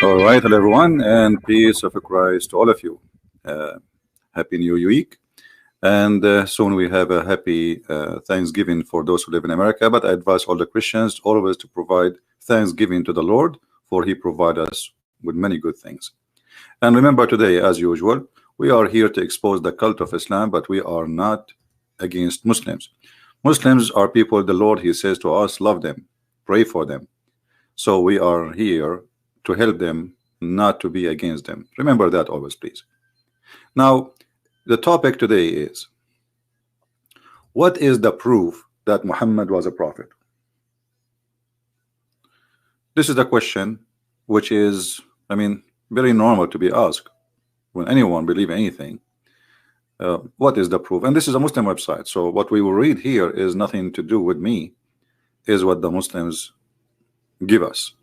All right, hello everyone, and peace of Christ to all of you. Uh, Happy New Week, and soon we have a happy Thanksgiving for those who live in America. But I advise all the Christians always to provide thanksgiving to the Lord, for He provides us with many good things. And remember, today, as usual, we are here to expose the cult of Islam, but we are not against Muslims. Muslims are people the Lord, He says to us, love them, pray for them. So we are here to help them, not to be against them. Remember that always, please. Now, the topic today is, what is the proof that Muhammad was a prophet? This is the question which is, very normal to be asked when anyone believes anything. What is the proof? And this is a Muslim website, so what we will read here is nothing to do with me, is what the Muslims give us.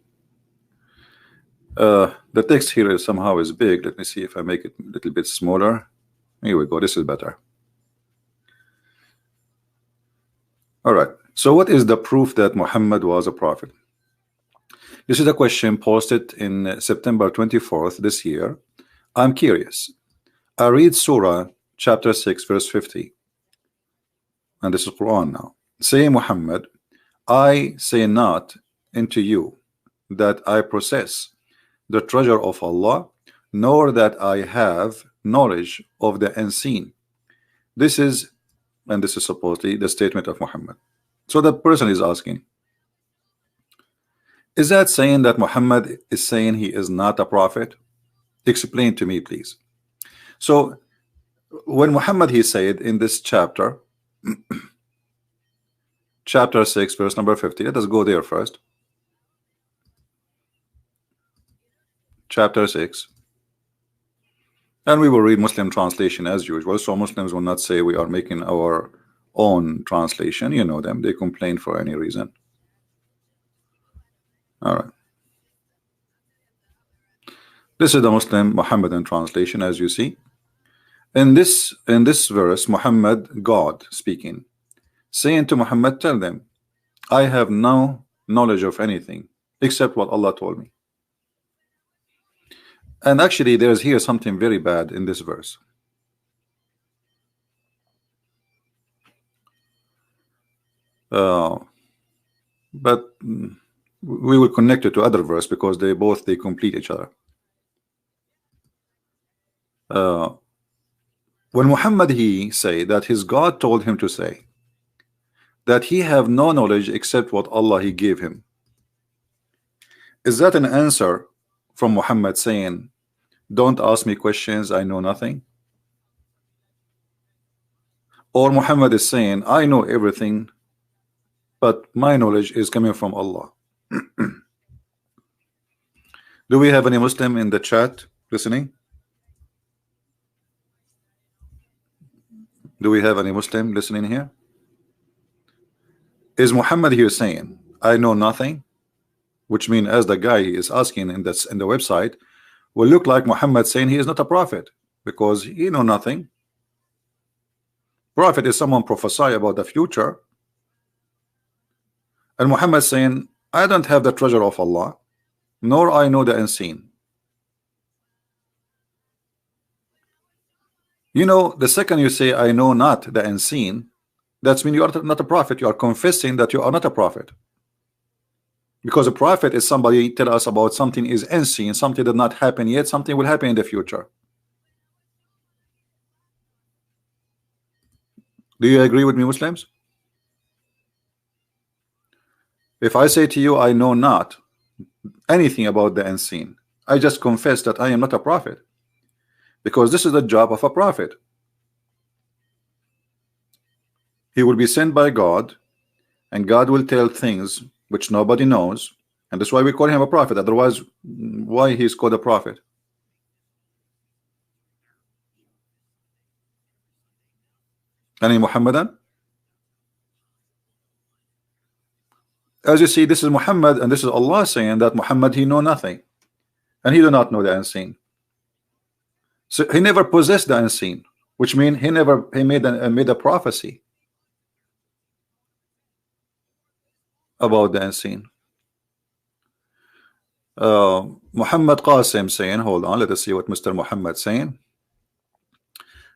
The text here is somehow is big. Let me see if I make it a little bit smaller. Here we go. This is better. All right. So what is the proof that Muhammad was a prophet? This is a question posted in September 24th this year. I'm curious. I read Surah chapter 6 verse 50. And this is Quran now. Say, Muhammad, I say not unto you that I possess the treasure of Allah, nor that I have knowledge of the unseen. This is supposedly the statement of Muhammad. So the person is asking, is that saying that Muhammad is saying he is not a prophet? Explain to me, please. So when Muhammad, he said in this chapter chapter 6 verse number 50, let us go there first. Chapter 6, and we will read Muslim translation as usual, so Muslims will not say we are making our own translation. You know them, they complain for any reason. All right, this is the Muslim Muhammadan translation. As you see in this verse, Muhammad, God speaking, saying to Muhammad, tell them, I have no knowledge of anything except what Allah told me. And actually there's here something very bad in this verse. But we will connect it to other verse because they complete each other. When Muhammad, he say that his God told him to say that he have no knowledge except what Allah he gave him, is that an answer from Muhammad saying, don't ask me questions, I know nothing? Or Muhammad is saying, I know everything, but my knowledge is coming from Allah? Do we have any Muslim in the chat listening? Do we have any Muslim listening here? Is Muhammad here saying, I know nothing? Which means, as the guy is asking in the website, will look like Muhammad saying he is not a prophet because he know nothing. Prophet is someone prophesy about the future, and Muhammad saying, I don't have the treasure of Allah, nor I know the unseen. You know, the second you say I know not the unseen, that's mean you are not a prophet. You are confessing that you are not a prophet. Because a prophet is somebody tell us about something is unseen, something did not happen yet, something will happen in the future. Do you agree with me, Muslims? If I say to you I know not anything about the unseen, I just confess that I am not a prophet, because this is the job of a prophet. He will be sent by God, and God will tell things which nobody knows, and that's why we call him a prophet. Otherwise, why he's called a prophet? Any Muhammadan? As you see, this is Muhammad, and this is Allah saying that Muhammad, he know nothing, and he do not know the unseen. So he never possessed the unseen, which means he made a prophecy about the unseen. Muhammad Qasim saying, hold on, let us see what Mr. Muhammad saying.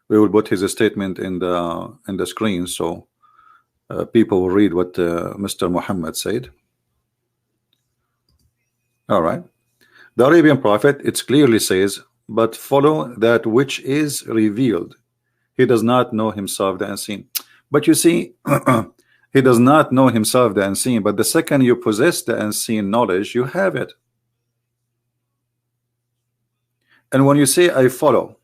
We will put his statement in the screen so people will read what Mr. Muhammad said. All right. The Arabian prophet, it clearly says, but follow that which is revealed. He does not know himself the unseen. But you see, he does not know himself the unseen. But the second you possess the unseen knowledge, you have it. And when you say I follow,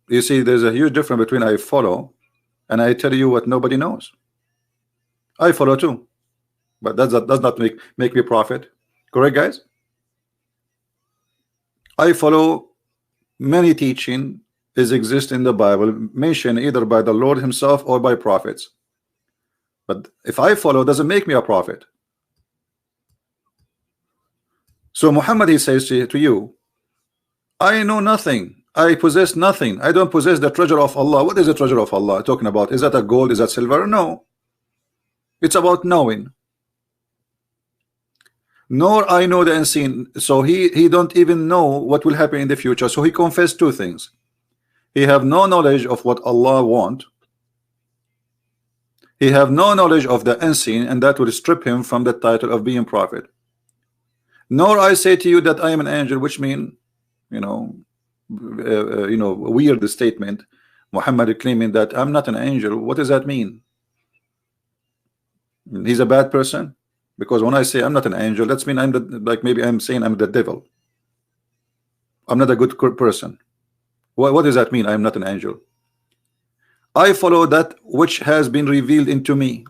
you see, there's a huge difference between I follow and I tell you what nobody knows. I follow too, but that does not make me prophet. Correct, guys? I follow many teaching is exist in the Bible, mentioned either by the Lord himself or by prophets. But if I follow, doesn't make me a prophet. So Muhammad, he says to you, I know nothing, I possess nothing, I don't possess the treasure of Allah. What is the treasure of Allah talking about? Is that a gold? Is that silver? No, it's about knowing. Nor I know the unseen. So he don't even know what will happen in the future. So he confessed two things. He have no knowledge of what Allah want. He have no knowledge of the unseen, and that will strip him from the title of being prophet. Nor I say to you that I am an angel, which mean, weird statement. Muhammad claiming that I'm not an angel. What does that mean? He's a bad person? Because when I say I'm not an angel, that's mean I'm like maybe I'm saying I'm the devil. I'm not a good person. What does that mean? I'm not an angel. I follow that which has been revealed into me.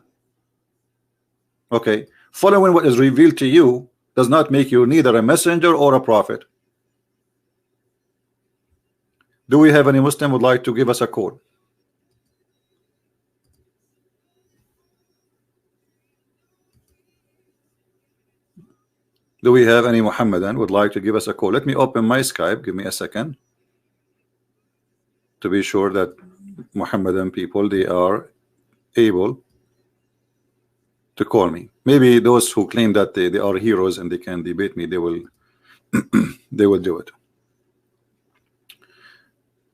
Okay, following what is revealed to you does not make you neither a messenger or a prophet. Do we have any Muslim would like to give us a code? Do we have any Muhammadan would like to give us a call? Let me open my Skype. Give me a second to be sure that Muhammadan people, they are able to call me. Maybe those who claim that they are heroes and they can debate me, they will they will do it.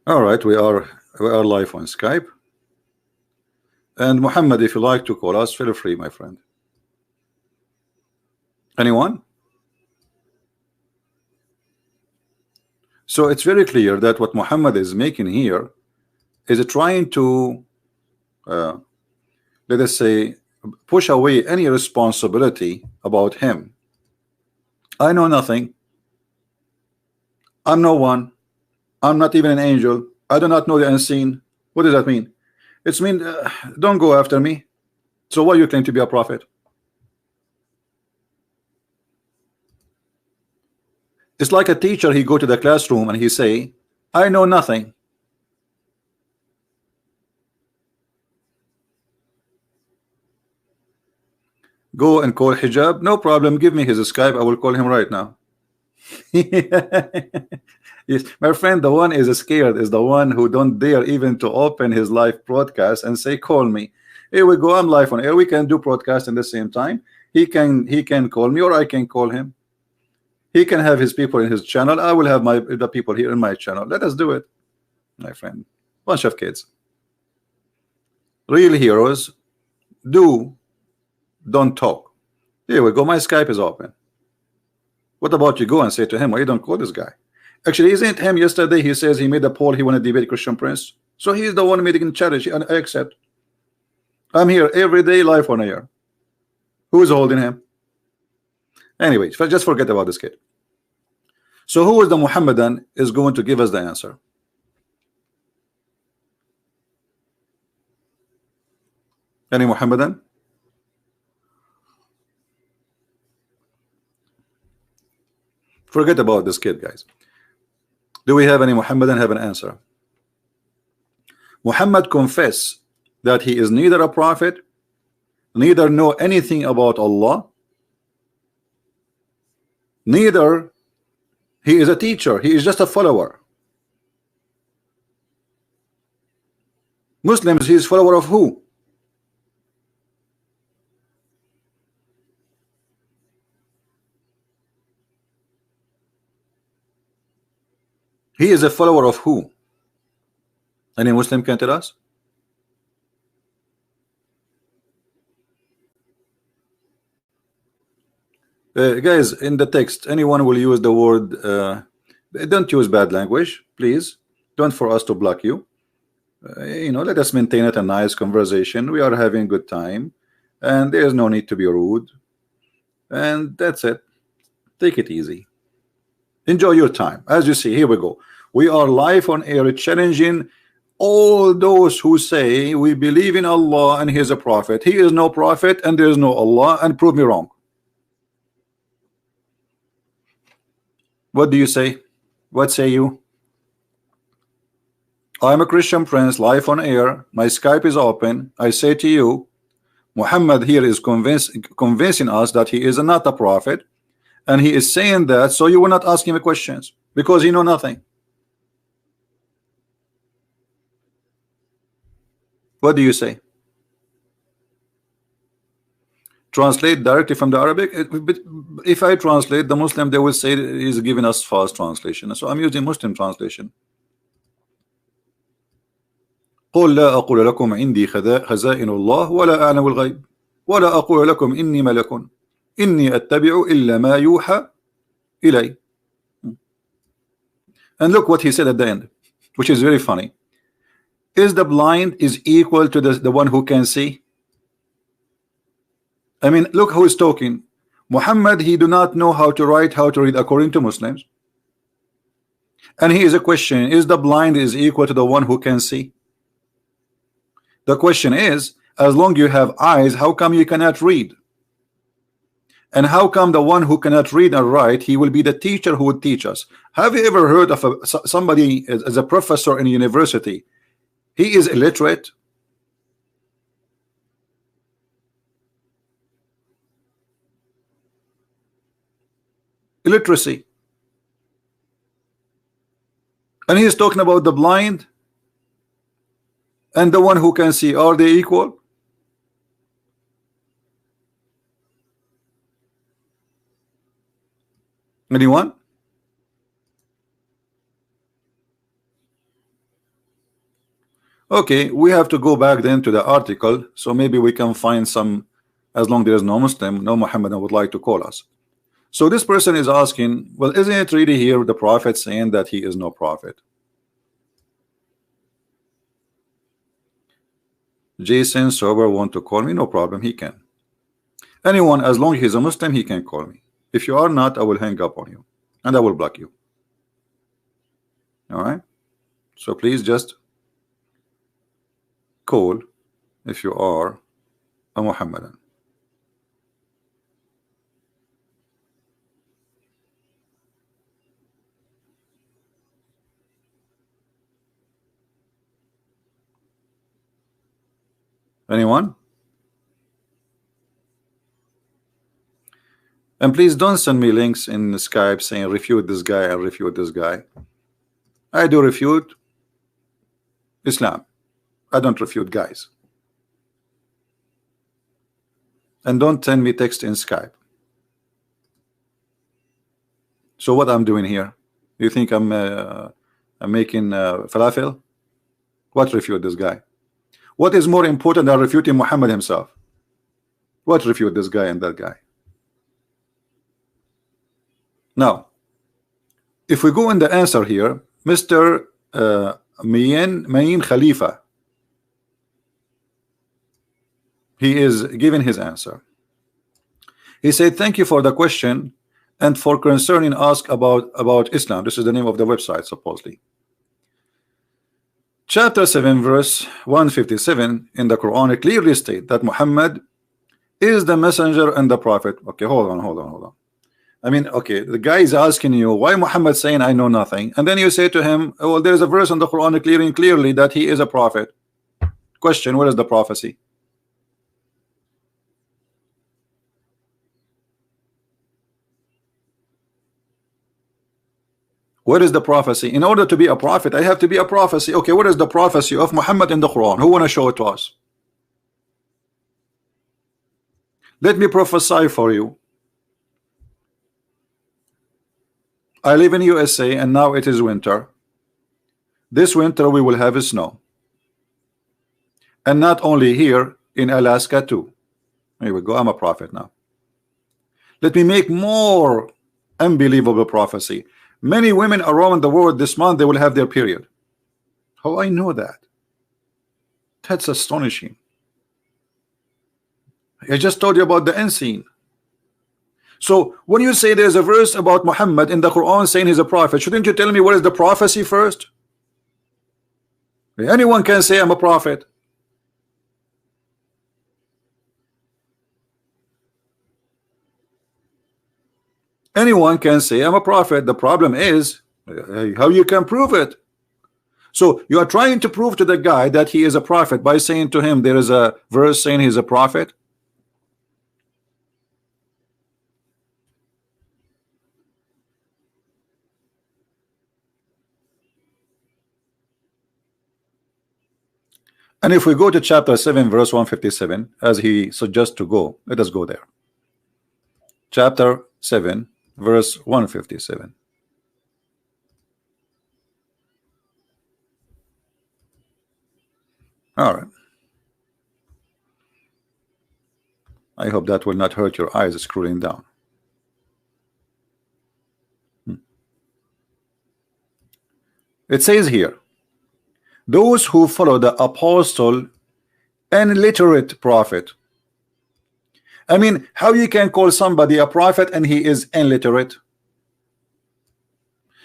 All right, we are live on Skype. And Muhammad, if you like to call us, feel free, my friend. Anyone? So it's very clear that what Muhammad is making here is trying to let us say push away any responsibility about him. I know nothing. I'm no one. I'm not even an angel. I do not know the unseen. What does that mean? It's mean don't go after me. So why you claim to be a prophet? It's like a teacher, he go to the classroom and he say, I know nothing. Go and call hijab. No problem. Give me his Skype. I will call him right now. Yes, my friend, the one is scared is the one who don't dare even to open his live broadcast and say, call me. Here we go. I'm live on air. We can do broadcast at the same time. He can call me or I can call him. He can have his people in his channel. I will have the people here in my channel. Let us do it, my friend. Bunch of kids. Real heroes don't talk. Here we go. My Skype is open. What about you go and say to him, why you don't call this guy? Actually, isn't him yesterday? He says he made a poll. He want to debate Christian Prince. So he's the one making challenge. And I accept. I'm here every day live on air. Who is holding him? Anyway, just forget about this kid. So who is the Muhammadan is going to give us the answer? Any Muhammadan? Forget about this kid, guys. Do we have any Muhammadan have an answer? Muhammad confess that he is neither a prophet, neither know anything about Allah, neither he is a teacher. He is just a follower. Muslims, he is follower of who? He is a follower of who? Any Muslim can tell us? Guys, in the text, anyone will use the word, don't use bad language, please. Don't for us to block you. You know, let us maintain it a nice conversation. We are having good time, and there is no need to be rude. And that's it. Take it easy. Enjoy your time. As you see, here we go. We are live on air challenging all those who say we believe in Allah and He is a prophet. He is no prophet and there is no Allah, and prove me wrong. What do you say? What say you? I'm a Christian prince live on air. My Skype is open. I say to you, Muhammad here is convincing us that he is not a prophet, and he is saying that so you will not ask him questions because he know nothing. What do you say? Translate directly from the Arabic. If I translate the Muslim, they will say he's giving us false translation, so I'm using Muslim translation. قل لا أقول لكم عندي خزائن الله ولا أعلم الغيب ولا أقول لكم إني ملك إني أتبع إلا ما يوحى إلي. And look what he said at the end, which is very funny. Is the blind is equal to the one who can see? I mean, look who is talking. Muhammad, he do not know how to write, how to read according to Muslims. And he is a question, is the blind is equal to the one who can see? The question is, as long you have eyes, how come you cannot read? And how come the one who cannot read and write, he will be the teacher who would teach us? Have you ever heard of somebody as a professor in a university? He is illiterate. Illiteracy. And he is talking about the blind and the one who can see. Are they equal? Anyone? Okay, we have to go back then to the article, so maybe we can find some, as long there is no Muslim, no Muhammadan would like to call us. So this person is asking, well, isn't it really here the prophet saying that he is no prophet? Jason Sober want to call me? No problem, he can. Anyone, as long as he's a Muslim, he can call me. If you are not, I will hang up on you and I will block you. All right, so please just call if you are a Muhammadan. Anyone? And please don't send me links in Skype saying refute this guy and refute this guy. I do refute Islam. I don't refute guys. And don't send me text in Skype. So what I'm doing here? You think I'm making falafel? What refute this guy? What is more important than refuting Muhammad himself? What refute this guy and that guy? Now, if we go in the answer here, Mr. Mayin Khalifa, he is giving his answer. He said, thank you for the question and for concerning us about Islam. This is the name of the website, supposedly. Chapter 7 verse 157 in the Quran clearly state that Muhammad is the messenger and the prophet. Okay, hold on. I mean, okay, the guy is asking you why Muhammad saying I know nothing, and then you say to him, well, there's a verse in the Quran clearly that he is a prophet. Question, where is the prophecy? Where is the prophecy? In order to be a prophet, I have to be a prophecy. Okay, what is the prophecy of Muhammad in the Quran? Who want to show it to us? Let me prophesy for you. I live in USA and now it is winter. This winter we will have snow, and not only here in Alaska too. Here we go. I'm a prophet now. Let me make more unbelievable prophecy. Many women around the world this month, they will have their period. How I know that? That's astonishing. I just told you about the unseen. So when you say there's a verse about Muhammad in the Quran saying he's a prophet, shouldn't you tell me what is the prophecy first? Anyone can say I'm a prophet. Anyone can say I'm a prophet. The problem is how you can prove it. So you are trying to prove to the guy that he is a prophet by saying to him there is a verse saying he's a prophet. And if we go to chapter 7 verse 157, as he suggests to go, let us go there. Chapter 7 verse 157. All right. I hope that will not hurt your eyes scrolling down. It says here, those who follow the apostle and illiterate prophet. I mean, how you can call somebody a prophet and he is illiterate?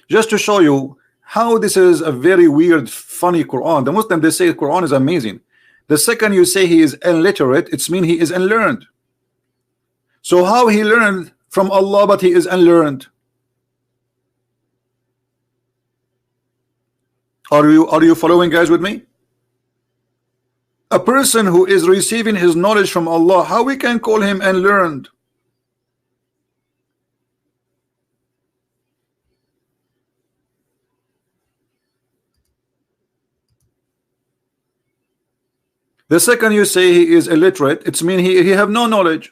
Just to show you how this is a very weird, funny Quran. The Muslim, they say the Quran is amazing. The second you say he is illiterate, it's mean he is unlearned. So how he learned from Allah but he is unlearned? Are you following, guys, with me? A person who is receiving his knowledge from Allah, how we can call him unlearned? The second you say he is illiterate, it's mean he have no knowledge.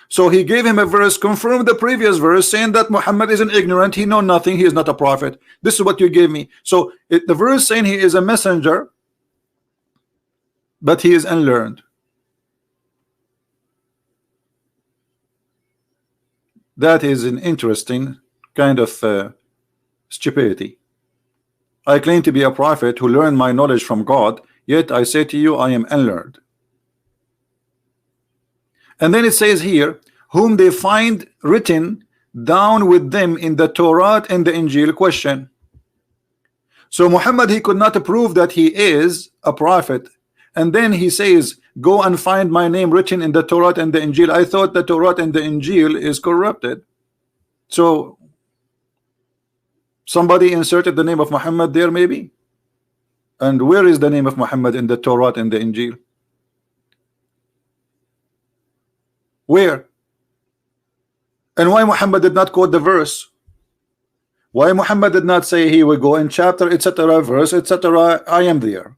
So he gave him a verse, confirmed the previous verse, saying that Muhammad is an ignorant, he know nothing, he is not a prophet. This is what you gave me. So the verse saying he is a messenger, but he is unlearned. That is an interesting kind of stupidity. I claim to be a prophet who learned my knowledge from God, yet I say to you I am unlearned. And then it says here, whom they find written down with them in the Torah and the Injil. Question. So Muhammad, he could not prove that he is a prophet, and then he says, go and find my name written in the Torah and the Injil. I thought the Torah and the Injil is corrupted. So somebody inserted the name of Muhammad there maybe. And where is the name of Muhammad in the Torah and the Injil? Where? And why Muhammad did not quote the verse? Why Muhammad did not say he will go in chapter, etc., verse, etc., I am there?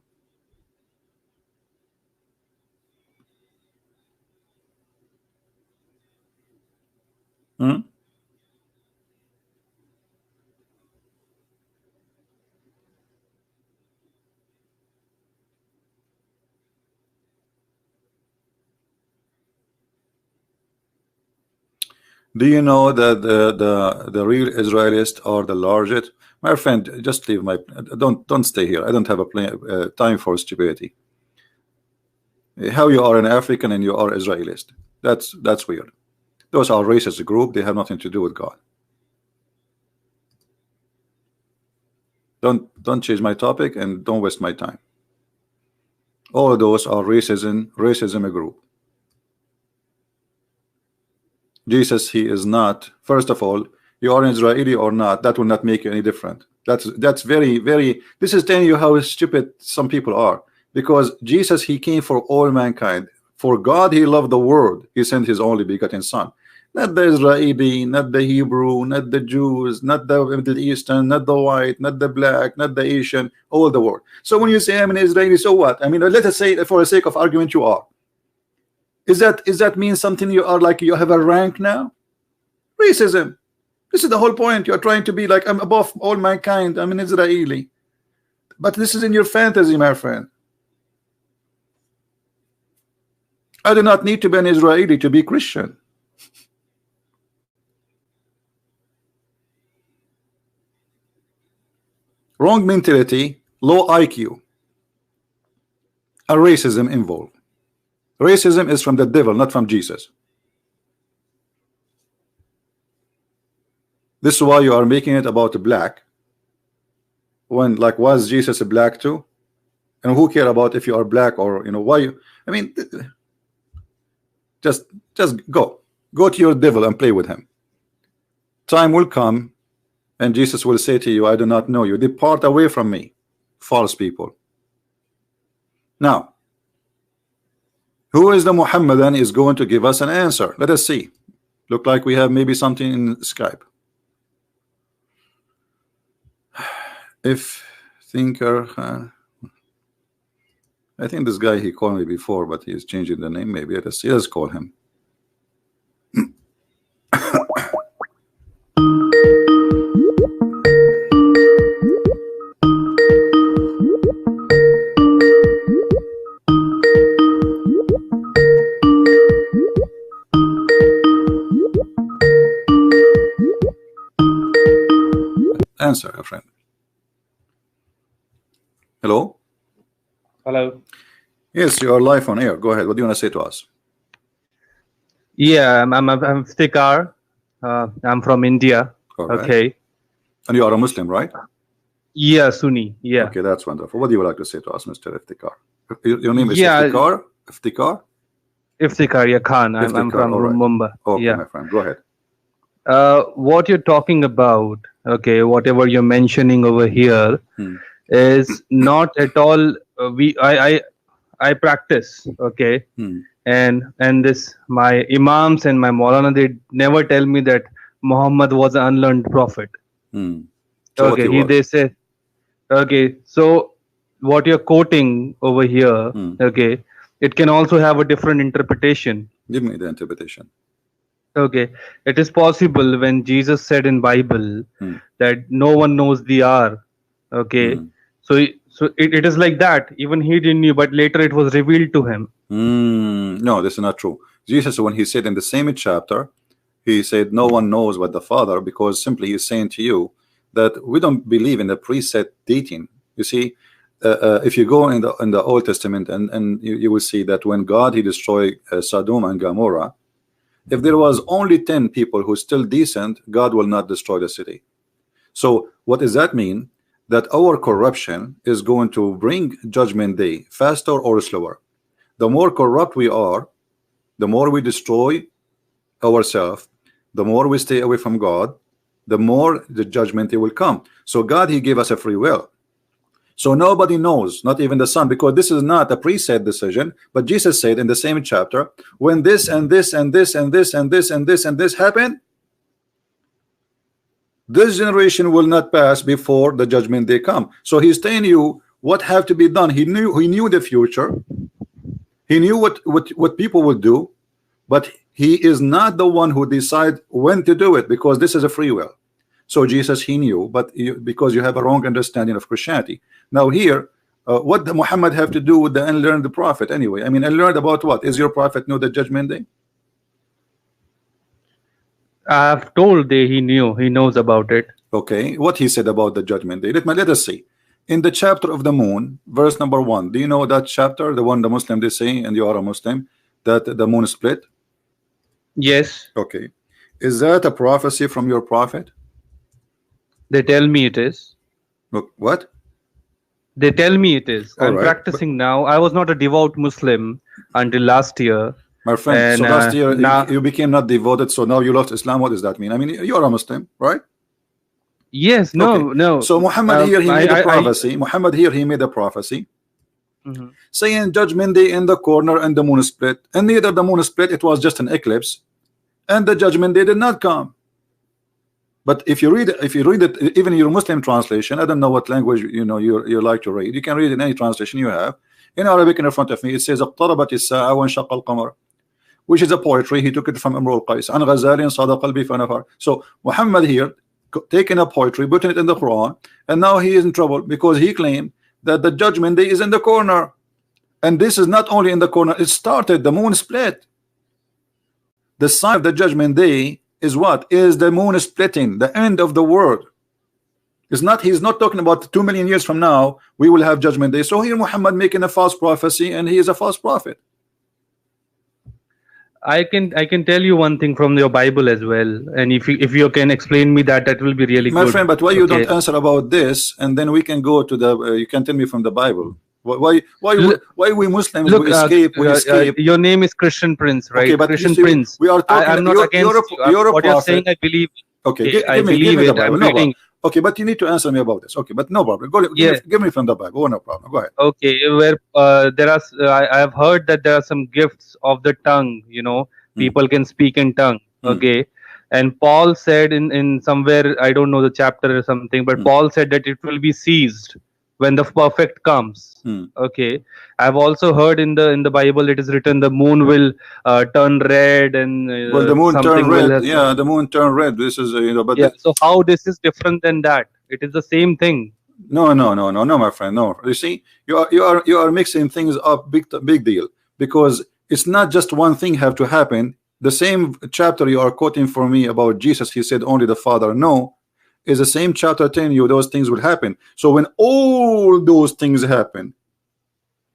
Do you know that the real Israelis are the largest? My friend, just leave my. Don't stay here. I don't have a time for stupidity. How you are an African and you are Israelist? That's weird. Those are racist group. They have nothing to do with God. Don't change my topic and don't waste my time. All of those are racism a group. Jesus, he is not. First of all, you are an Israeli or not, that will not make you any different. That's very, very. This is telling you how stupid some people are. Because Jesus, he came for all mankind. For God, he loved the world. He sent his only begotten Son. Not the Israeli, not the Hebrew, not the Jews, not the Middle Eastern, not the white, not the black, not the Asian, all the world. So when you say I'm an Israeli, so what? I mean, let us say for the sake of argument, you are. Is that mean something you are like you have a rank now? Racism. This is the whole point. You're trying to be like I'm above all mankind. I'm an Israeli. But this is in your fantasy, my friend. I do not need to be an Israeli to be Christian. Wrong mentality, low IQ, and racism involved. Racism is from the devil, not from Jesus. This is why you are making it about the black, when, like, was Jesus a black too? And who care about if you are black or, you know, why you, I mean, just go to your devil and play with him. Time will come and Jesus will say to you, I do not know you, depart away from me, false people. Now, who is the Muhammadan is going to give us an answer? Let us see. Look like we have maybe something in Skype. If thinker, I think this guy, he called me before, but he's changing the name. Maybe let's see. Let's call him. Answer, a friend. Hello. Hello. Yes, you are live on air. Go ahead. What do you want to say to us? Yeah, I'm Iftikhar. I'm from India. Right. Okay. And you are a Muslim, right? Yeah, Sunni. Yeah. Okay, that's wonderful. What do you like to say to us, Mr. Iftikhar? Your name is Yeah. Iftikhar? Iftikhar? Iftikhar, yeah, Khan. I'm Iftikhar, from all right. Mumbai. Okay, Yeah. my friend. Go ahead. What you're talking about, okay, whatever you're mentioning over here is not at all. I practice, okay, and this my imams and my Maulana, they never tell me that Muhammad was an unlearned prophet. So okay, they say, okay, so what you're quoting over here, okay, it can also have a different interpretation. Give me the interpretation. Okay, it is possible when Jesus said in Bible that no one knows the hour. Okay, so it is like that. Even he didn't know, but later it was revealed to him. No, this is not true. Jesus, when he said in the same chapter, he said no one knows but the Father, because simply he's saying to you that we don't believe in the preset dating. You see, if you go in the Old Testament and you will see that when God he destroyed Sodom and Gomorrah, if there was only 10 people who still decent, God will not destroy the city. So what does that mean? That our corruption is going to bring judgment day faster or slower. The more corrupt we are, the more we destroy ourselves, the more we stay away from God, the more the judgment day will come. So God he gave us a free will. So nobody knows, not even the Son, because this is not a preset decision. But Jesus said in the same chapter, when this and this and this and this and this and this and this happen, this generation will not pass before the judgment day come. So he's telling you what have to be done. He knew the future. He knew what people would do, but he is not the one who decide when to do it, because this is a free will. So Jesus he knew, but because you have a wrong understanding of Christianity. Now here, what did Muhammad have to do with the unlearned prophet anyway? I mean, unlearned about what? Is your prophet know the judgment day? I've told that he knows about it. Okay, what he said about the judgment day? Let us see. In the chapter of the moon, verse number 1. Do you know that chapter? The one the Muslim they say, and you are a Muslim, that the moon split? Yes. Okay. Is that a prophecy from your prophet? They tell me it is. Look, what? They tell me it is. All I'm right, practicing now. I was not a devout Muslim until last year. My friend, And, so last year now, you became not devoted, so now you lost Islam. What does that mean? I mean, you're a Muslim, right? yes, no, Okay. no. So Muhammad here he made a prophecy. Muhammad here he made a prophecy saying judgment day in the corner and the moon split, and neither the moon split, it was just an eclipse, and the judgment day did not come. But if you read it, even your Muslim translation, I don't know what language you like to read. You can read in any translation you have. In Arabic, in front of me, it says اقتربت الساعة وانشق القمر, which is a poetry. He took it from Imrul Qais. عن غزال صاد قلبي فنفر. So Muhammad here taking a poetry, putting it in the Quran, and now he is in trouble because he claimed that the judgment day is in the corner. And this is not only in the corner, it started, the moon split. The sign of the judgment day is what? Is the moon splitting, the end of the world. It's not, he's not talking about 2 million years from now we will have judgment day. So here Muhammad making a false prophecy, and he is a false prophet. I can tell you one thing from your Bible as well, and if you can explain me that, that will be really My good. friend, but why you don't answer about this, and then we can go to the you can tell me from the Bible. Why we Muslims we escape? Your name is Christian Prince, right? Okay, but Christian see, Prince. we are talking. I'm not against you're what you're saying. I believe. Okay, I believe it. I'm reading. Okay, but you need to answer me about this. Okay, but no problem. Go, give me from the Bible. Oh, no problem. Go ahead. Okay, where there are, I have heard that there are some gifts of the tongue. People can speak in tongue. Okay, and Paul said in somewhere, I don't know the chapter or something, but Paul said that it will be seized when the perfect comes. Okay, I've also heard in the Bible it is written the moon will turn red, and well, the moon turn red. Yeah, the moon turn red. This is but yeah. So how this is different than that? It is the same thing. No, my friend. No, you see, you are mixing things up. Big deal, because it's not just one thing have to happen. The same chapter you are quoting for me about Jesus, he said only the Father know, is the same chapter telling you those things will happen. So when all those things happen,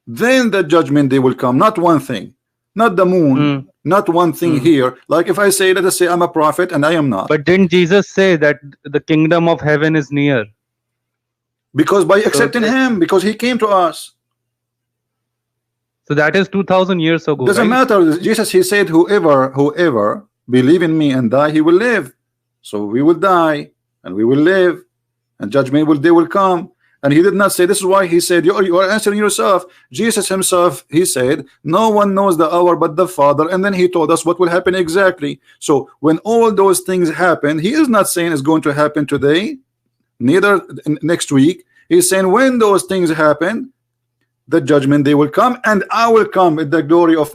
then the judgment day will come. Not one thing, not the moon, not one thing here. Like if I say, let us say I'm a prophet and I am not. But didn't Jesus say that the kingdom of heaven is near? Because by accepting him, because he came to us. So that is 2000 years ago. Doesn't matter. Jesus, he said, whoever believe in me and die, he will live. So we will die and we will live, and judgment day will come. And he did not say, this is why he said, you are answering yourself. Jesus himself, he said, no one knows the hour but the Father. And then he told us what will happen exactly. So when all those things happen, he is not saying it's going to happen today, neither next week. He's saying when those things happen, the judgment day will come, and I will come with the glory of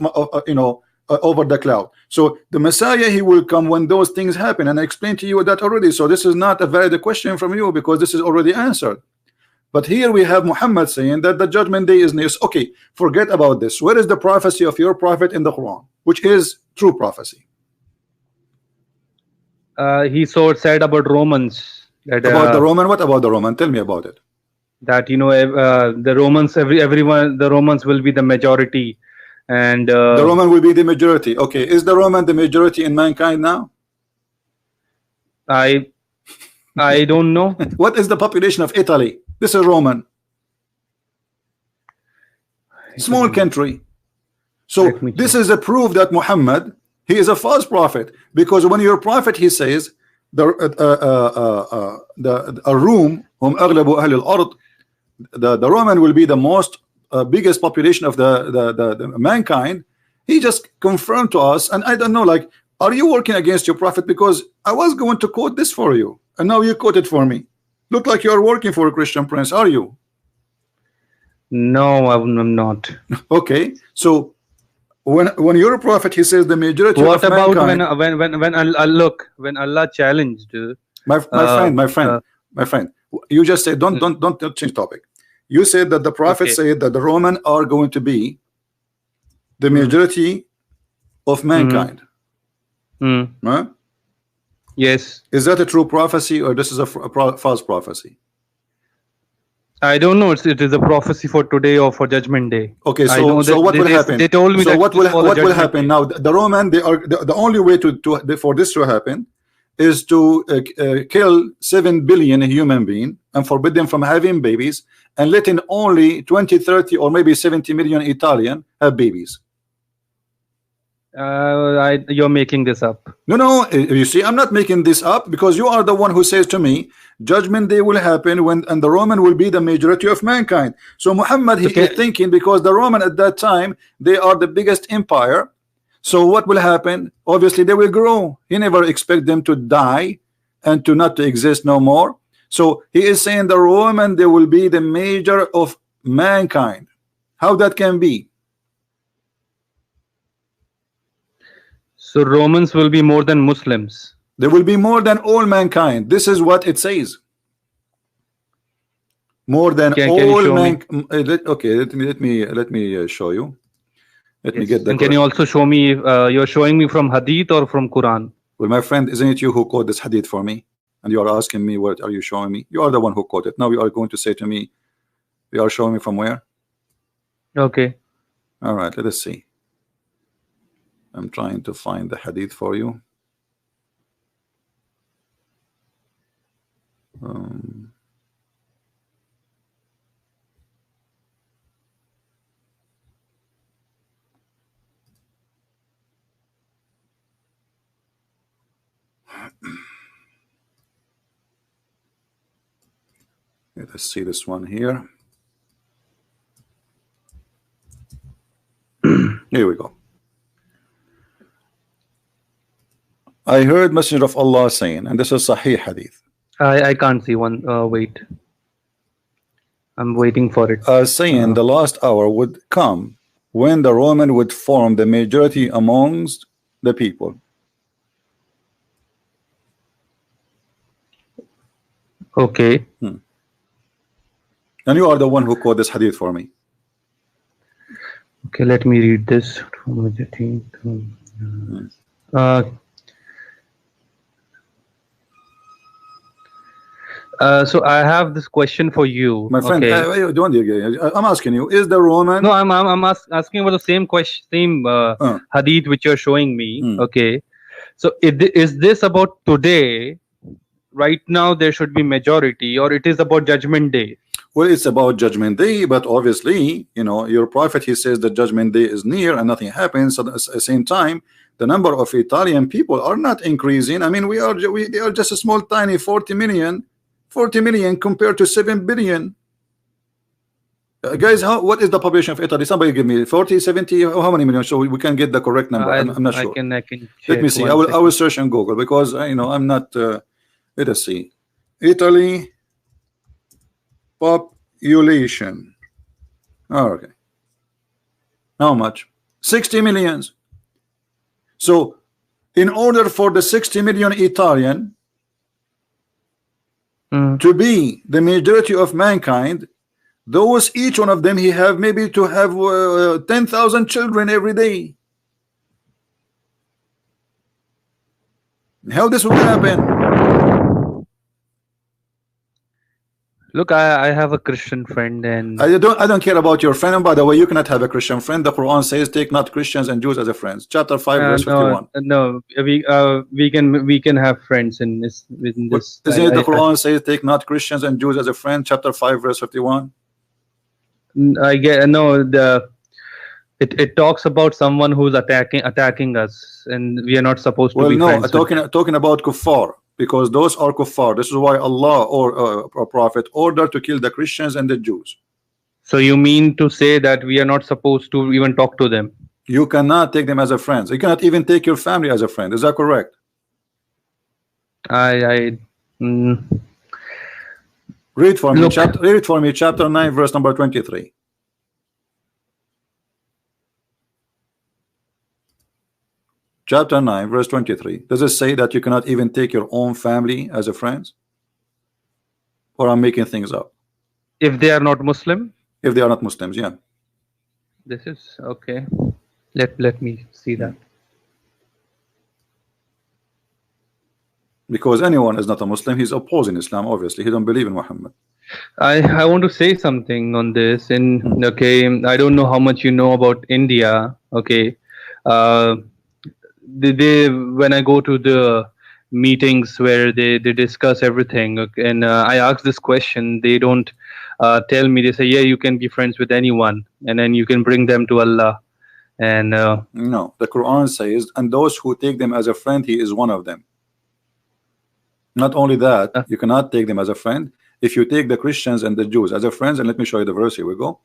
over the cloud. So the Messiah, he will come when those things happen, and I explained to you that already. So this is not a valid question from you, because this is already answered. But here we have Muhammad saying that the judgment day is near. Okay, forget about this. Where is the prophecy of your prophet in the Quran, which is true prophecy? He said about Romans. About the Roman? What about the Roman? Tell me about it. That the Romans, everyone, the Romans will be the majority, and the Roman will be the majority. Okay, is the Roman the majority in mankind now? I don't know. What is the population of Italy? This is Roman. Small country. So this is a proof that Muhammad, he is a false prophet, because when your prophet, he says a room the Roman will be the most biggest population of the mankind. He just confirmed to us, and I don't know, like, are you working against your prophet? Because I was going to quote this for you, and now you quote it for me. Look like you are working for a Christian Prince, are you? No, I'm not. Okay, so when you're a prophet, he says the majority what of about mankind, when Allah challenged my friend, you just said don't change topic. You said that the prophet said that the Roman are going to be the majority of mankind. Huh? Yes. Is that a true prophecy, or this is a false prophecy? I don't know. It is a prophecy for today or for Judgment Day. Okay, so what will happen? They told me so that what will happen now? The Roman, they are the only way for this to happen is to kill 7 billion human beings and forbid them from having babies, and letting only 20, 30, or maybe 70 million Italian have babies. You're making this up. No, you see, I'm not making this up, because you are the one who says to me judgment day will happen and the Roman will be the majority of mankind. So Muhammad, he is thinking, because the Roman at that time, they are the biggest empire, so what will happen? Obviously they will grow. He never expect them to die and to not to exist no more. So he is saying the Roman, they will be the major of mankind. How that can be? So Romans will be more than Muslims. They will be more than all mankind. This is what it says. More than Can you all show me? okay, let me show you. Let me get Yes. the And can you also show me? You're showing me from Hadith or from Quran? Well, my friend, isn't it you who quote this hadith for me? And you are asking me, what are you showing me? You are the one who quote it. Now you are going to say to me, you are showing me from where? Okay. All right, let us see. I'm trying to find the hadith for you. Let us see this one here. Here we go. I heard Messenger of Allah saying, and this is Sahih hadith, I can't see one. Wait. I'm waiting for it. saying the last hour would come when the Roman would form the majority amongst the people. Okay. And you are the one who quote this hadith for me. Okay, let me read this. So I have this question for you. My friend, Okay. I'm asking you, is the Roman? No, I'm asking about the same question, same hadith which you're showing me. Okay. So is this about today? Right now, there should be majority, or it is about Judgment Day? Well, it's about Judgment Day, but obviously, you know, your prophet, he says that Judgment Day is near and nothing happens. So at the same time, the number of Italian people are not increasing. I mean, they are just a small, tiny 40 million compared to 7 billion. Guys, what is the population of Italy? Somebody give me 40, 70, how many million, so we can get the correct number. I'm not sure. I can check. Let me see. I will search on Google, because you know, I'm not. Let us see. Italy population. Oh, okay. How much? 60 millions. So, in order for the 60 million Italian to be the majority of mankind, those each one of them, he have maybe to have 10,000 children every day. How this will happen? Look, I have a Christian friend, and I don't care about your friend. And by the way, you cannot have a Christian friend. The Quran says, "Take not Christians and Jews as a friends." Chapter 5, verse 51. No, we can have friends in this. Isn't it the Quran says, "Take not Christians and Jews as a friend"? Chapter 5, verse 51. I get no. It talks about someone who's attacking us, and we are not supposed to be friends. Well, no, talking about kuffar, because those are kuffar. This is why Allah or Prophet ordered to kill the Christians and the Jews. So you mean to say that we are not supposed to even talk to them? You cannot take them as a friend. You cannot even take your family as a friend. Is that correct? Read for me. Read for me. Chapter 9, verse number 23. Chapter 9, verse 23. Does it say that you cannot even take your own family as a friend? Or I'm making things up? If they are not Muslim? If they are not Muslims, yeah. This is okay. Let me see that. Because anyone is not a Muslim, he's opposing Islam, obviously. He don't believe in Muhammad. I want to say something on this. And okay, I don't know how much you know about India. Okay. When I go to the meetings where they discuss everything, and I ask this question, they don't tell me. They say, yeah, you can be friends with anyone, and then you can bring them to Allah. And no, the Quran says, and those who take them as a friend, he is one of them. Not only that, you cannot take them as a friend. If you take the Christians and the Jews as a friends, and let me show you the verse, here we go.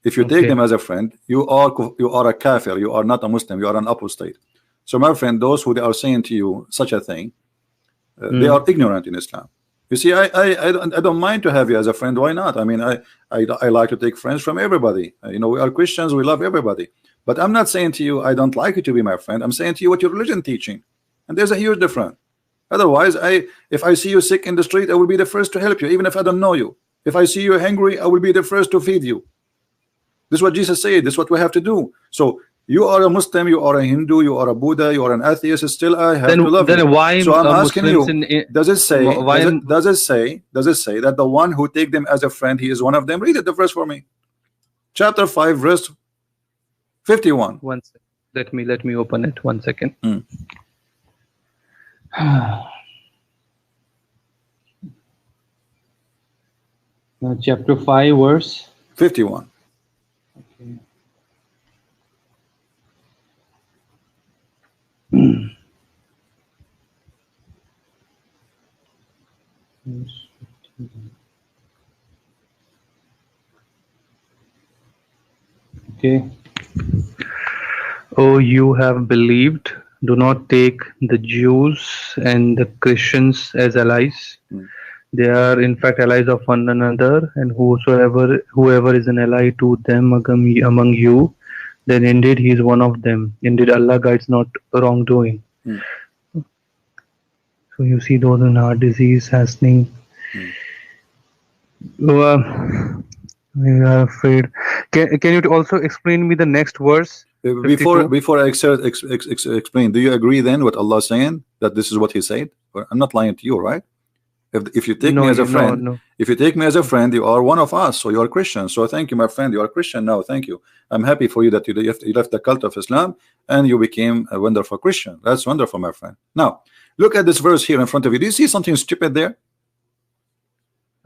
If you take them as a friend, you are a kafir, you are not a Muslim, you are an apostate. So my friend, those who they are saying to you such a thing, they are ignorant in Islam. You see, I don't mind to have you as a friend. Why not? I mean, I like to take friends from everybody. You know, we are Christians, we love everybody. But I'm not saying to you, I don't like you to be my friend. I'm saying to you what your religion teaching. And there's a huge difference. Otherwise, if I see you sick in the street, I will be the first to help you, even if I don't know you. If I see you hungry, I will be the first to feed you. This is what Jesus said. This is what we have to do. So you are a Muslim, you are a Hindu, you are a Buddha, you are an atheist. Still, I have to love you. Then why So I'm asking Muslims you: does it say? why Does it say that the one who take them as a friend, he is one of them? Read it the verse for me. Chapter 5, verse 51. one second. Let me open it 1 second. Chapter 5, verse 51. Okay. Okay. Oh, you have believed. Do not take the Jews and the Christians as allies. They are in fact allies of one another, and whoever is an ally to them among you, then indeed he is one of them. Indeed, Allah guides not wrongdoing. So you see those in heart disease happening. We are afraid. Can you also explain me the next verse? Before I explain, do you agree then with Allah saying that this is what He said? I'm not lying to you, right? If you take me as a friend, if you take me as a friend, you are one of us, so you are Christian. So thank you, my friend. You are Christian now. Thank you. I'm happy for you that you left the cult of Islam and you became a wonderful Christian. That's wonderful, my friend. Now look at this verse here in front of you. Do you see something stupid there?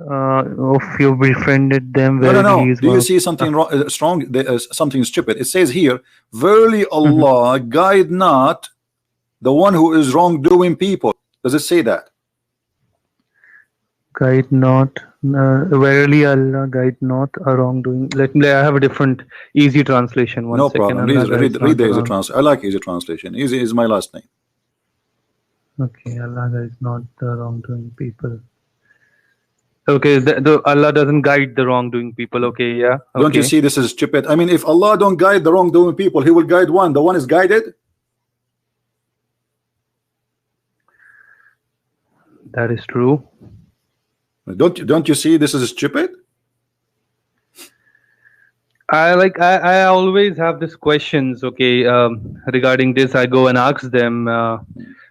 If you befriended them, no. Do you see something wrong, something stupid? It says here, verily Allah guide not the one who is wrongdoing people. Does it say that? Guide not, verily Allah guide not a wrongdoing. I have a different easy translation. No problem. Read the easy translation. I like easy translation. Easy is my last name. Okay, Allah guides not the wrongdoing people. Okay, Allah doesn't guide the wrongdoing people. Okay, yeah. Okay. Don't you see this is stupid? I mean, if Allah don't guide the wrongdoing people, He will guide one. The one is guided. That is true. Don't you see this is stupid? I always have these questions. Okay, regarding this, I go and ask them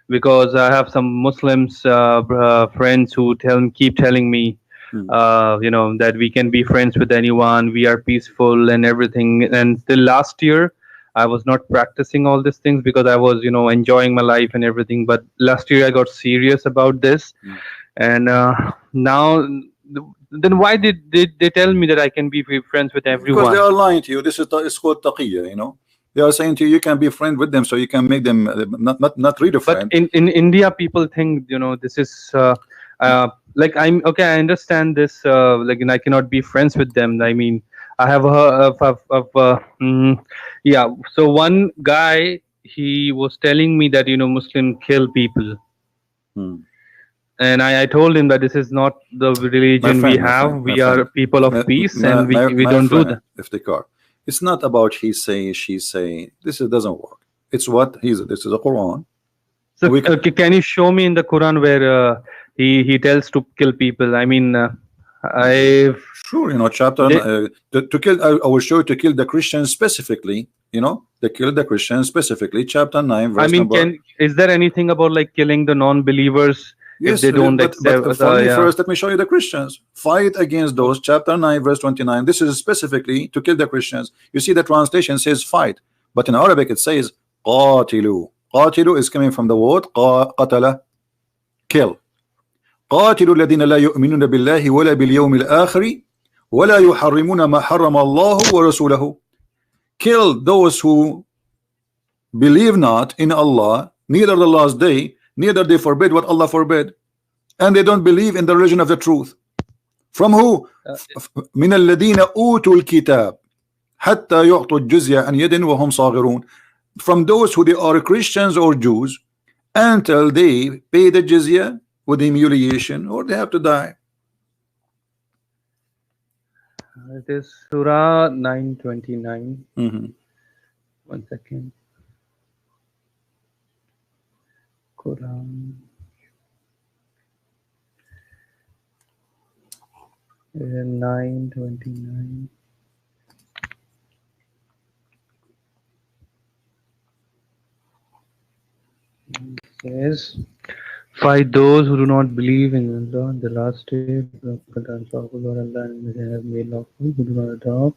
because I have some Muslims friends who keep telling me, that we can be friends with anyone. We are peaceful and everything. And till last year, I was not practicing all these things because I was, enjoying my life and everything. But last year I got serious about this, and now. Then why did they tell me that I can be friends with everyone? Because they are lying to you. This is it's called taqiyya, They are saying to you, you can be friend with them, so you can make them not read a friend. But in India, people think this is like I'm okay. I understand this. I cannot be friends with them. I mean, I have yeah. So one guy, he was telling me that Muslim kill people. And I told him that this is not the religion we have. We are people of peace, and we don't do that. Iftikhar. It's not about he say, she say. This doesn't work. It's what this is a Quran. So can you show me in the Quran where he tells to kill people? I mean, sure, chapter to kill. I will show you to kill the Christians specifically. To kill the Christians specifically. Chapter 9, verse number. Is there anything about like killing the non-believers? Yes, if they don't accept, but first, let me show you the Christians. Fight against those. Chapter 9, verse 29. This is specifically to kill the Christians. You see, the translation says fight, but in Arabic it says قاتلوا. قاتلوا is coming from the word قتل, kill. قاتلوا الذين لا يؤمنون بالله ولا باليوم الآخر ولا يحرمون ما حرم الله ورسوله. Kill those who believe not in Allah, neither the last day, neither they forbid what Allah forbid, and they don't believe in the religion of the truth. From who? من الذين أوتوا الكتاب حتى يعطوا الجزية عن يد وهم صاغرون. From those who they are Christians or Jews until they pay the jizya with humiliation or they have to die. It is Surah 929. 1 second. Quran 9:29 says, fight those who do not believe in Allah on the last day. Allah and they have made lawful who do not adopt.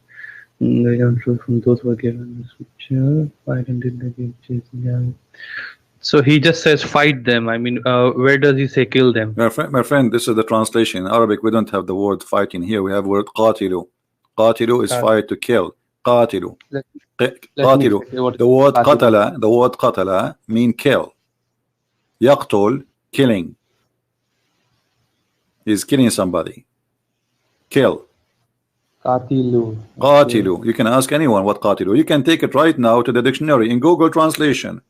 They don't truth from those who are given the scripture. Fight until they give jizya. So he just says fight them. I mean, where does he say kill them? My friend, this is the translation. In Arabic, we don't have the word fighting here. We have word qatilu. Qatilu is fight to kill. Qatilu. Qatilu. The word qatala mean kill. Yaqtul, killing. Is killing somebody. Kill. Qatilu. Qatilu. You can ask anyone what qatilu. You can take it right now to the dictionary in Google translation.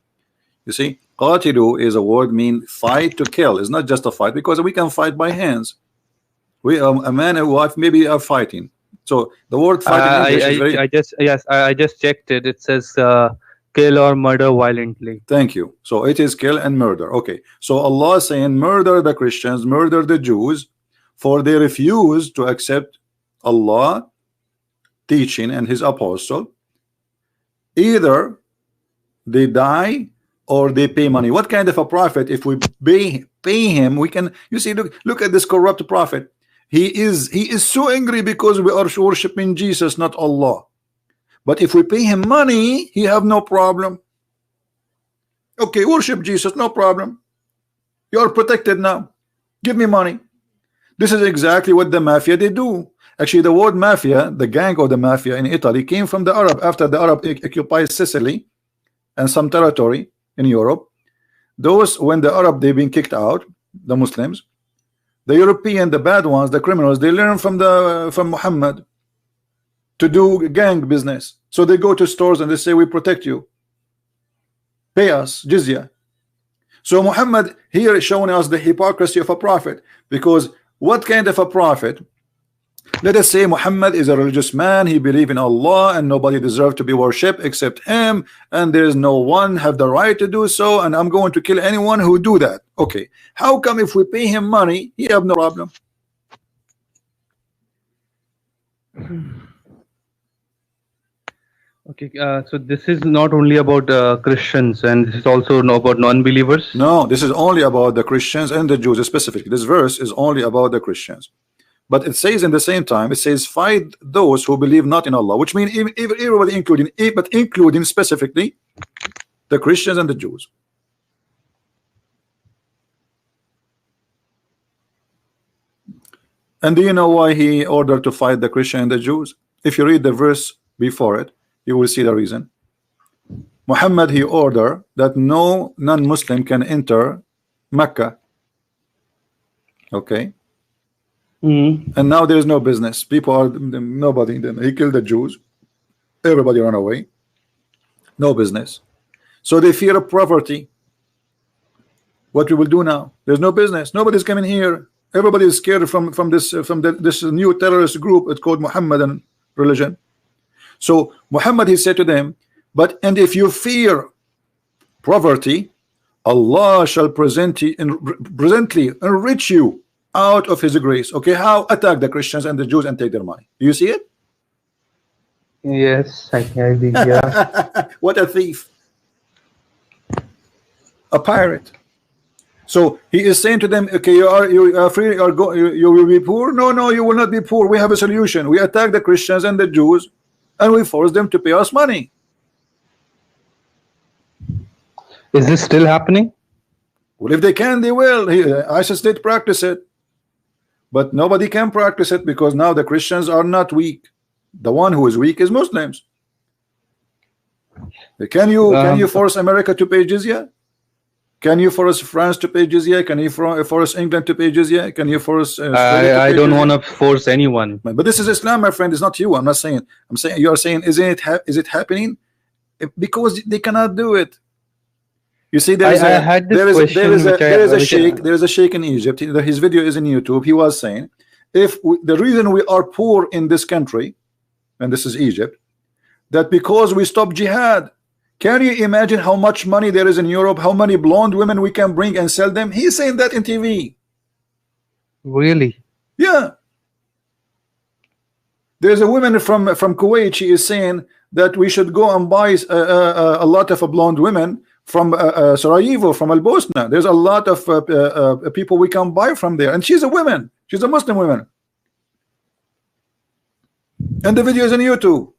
You see, qatilu is a word mean fight to kill. It's not just a fight because we can fight by hands. We a man and wife maybe are fighting. So the word fight in English is very... I just checked it. It says kill or murder violently. Thank you. So it is kill and murder. Okay. So Allah is saying murder the Christians, murder the Jews, for they refuse to accept Allah teaching and his apostle. Either they die or they pay money. What kind of a prophet? If we pay him, we can... You see, look at this corrupt prophet. He is so angry because we are worshiping Jesus, not Allah. But if we pay him money, he have no problem. Okay, worship Jesus, no problem. You are protected now. Give me money. This is exactly what the mafia they do. Actually, the word mafia, the gang of the mafia in Italy, came from the Arab. After the Arab occupied Sicily and some territory in Europe, those, when the Arab they've been kicked out, the Muslims, the European, the bad ones, the criminals, they learn from Muhammad to do gang business. So they go to stores and they say, we protect you, pay us jizya. So Muhammad here is showing us the hypocrisy of a prophet, because what kind of a prophet? Let us say Muhammad is a religious man, he believes in Allah and nobody deserves to be worshipped except him, and there is no one have the right to do so, and I'm going to kill anyone who do that. Okay, how come if we pay him money he have no problem? Okay, so this is not only about Christians, and this is also about non-believers. No, this is only about the Christians and the Jews specifically. This verse is only about the Christians. But it says in the same time, it says fight those who believe not in Allah, which means everybody, including specifically the Christians and the Jews. And do you know why he ordered to fight the Christian and the Jews? If you read the verse before it, you will see the reason. Muhammad, he ordered that no non-Muslim can enter Mecca. Okay. And now there is no business. People are nobody. He killed the Jews. Everybody ran away. No business. So they fear of poverty. What we will do now? There's no business. Nobody's coming here. Everybody is scared from this new terrorist group. It's called Muhammadan religion. So Muhammad, he said to them, and if you fear poverty, Allah shall presently enrich you out of his grace. Okay, how? Attack the Christians and the Jews and take their money. Do you see it? Yes, I think, yeah. What a thief, a pirate. So he is saying to them, okay, you are free, you will be poor. No, you will not be poor. We have a solution. We attack the Christians and the Jews and we force them to pay us money. Is this still happening? Well, if they can, they will. ISIS did practice it, but nobody can practice it because now the Christians are not weak. The one who is weak is Muslims. Can you force America to pay jizya? Can you force France to pay jizya? Can you force England to pay jizya? Can you force I don't want to force anyone. But this is Islam, my friend. It's not you. I'm not saying. I'm saying you are saying, is it happening? Because they cannot do it. You see, there is a sheikh in Egypt. His video is in YouTube. He was saying, the reason we are poor in this country, and this is Egypt, that because we stop jihad. Can you imagine how much money there is in Europe? How many blonde women we can bring and sell them? He's saying that in TV. Really? Yeah. There's a woman from Kuwait. She is saying that we should go and buy a lot of blonde women from Sarajevo, from Al Bosna. There's a lot of people we can buy from there, and she's a woman. She's a Muslim woman, and the video is on YouTube.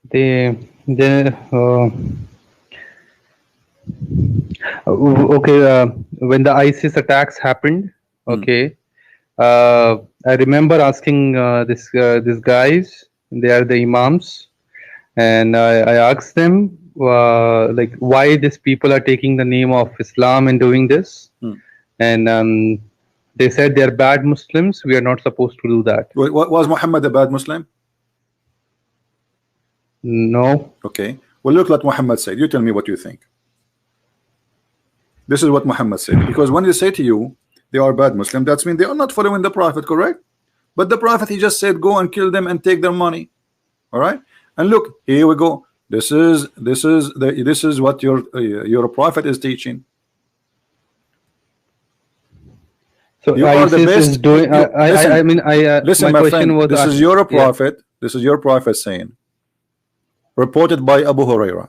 Okay, when the ISIS attacks happened, okay, I remember asking these guys, they are the imams, and I asked them like why these people are taking the name of Islam and doing this, and they said they are bad Muslims. We are not supposed to do that. Was Muhammad a bad Muslim? No. Okay. Well, look what Muhammad said. You tell me what you think. This is what Muhammad said. Because when they say to you they are bad Muslim, that's mean they are not following the Prophet, correct? But the Prophet, he just said go and kill them and take their money. All right. And look, here we go. This is what your Prophet is teaching. So you ISIS are the best. Is doing. Listen, my friend. This is your Prophet. Yeah. This is your Prophet saying, reported by Abu Huraira.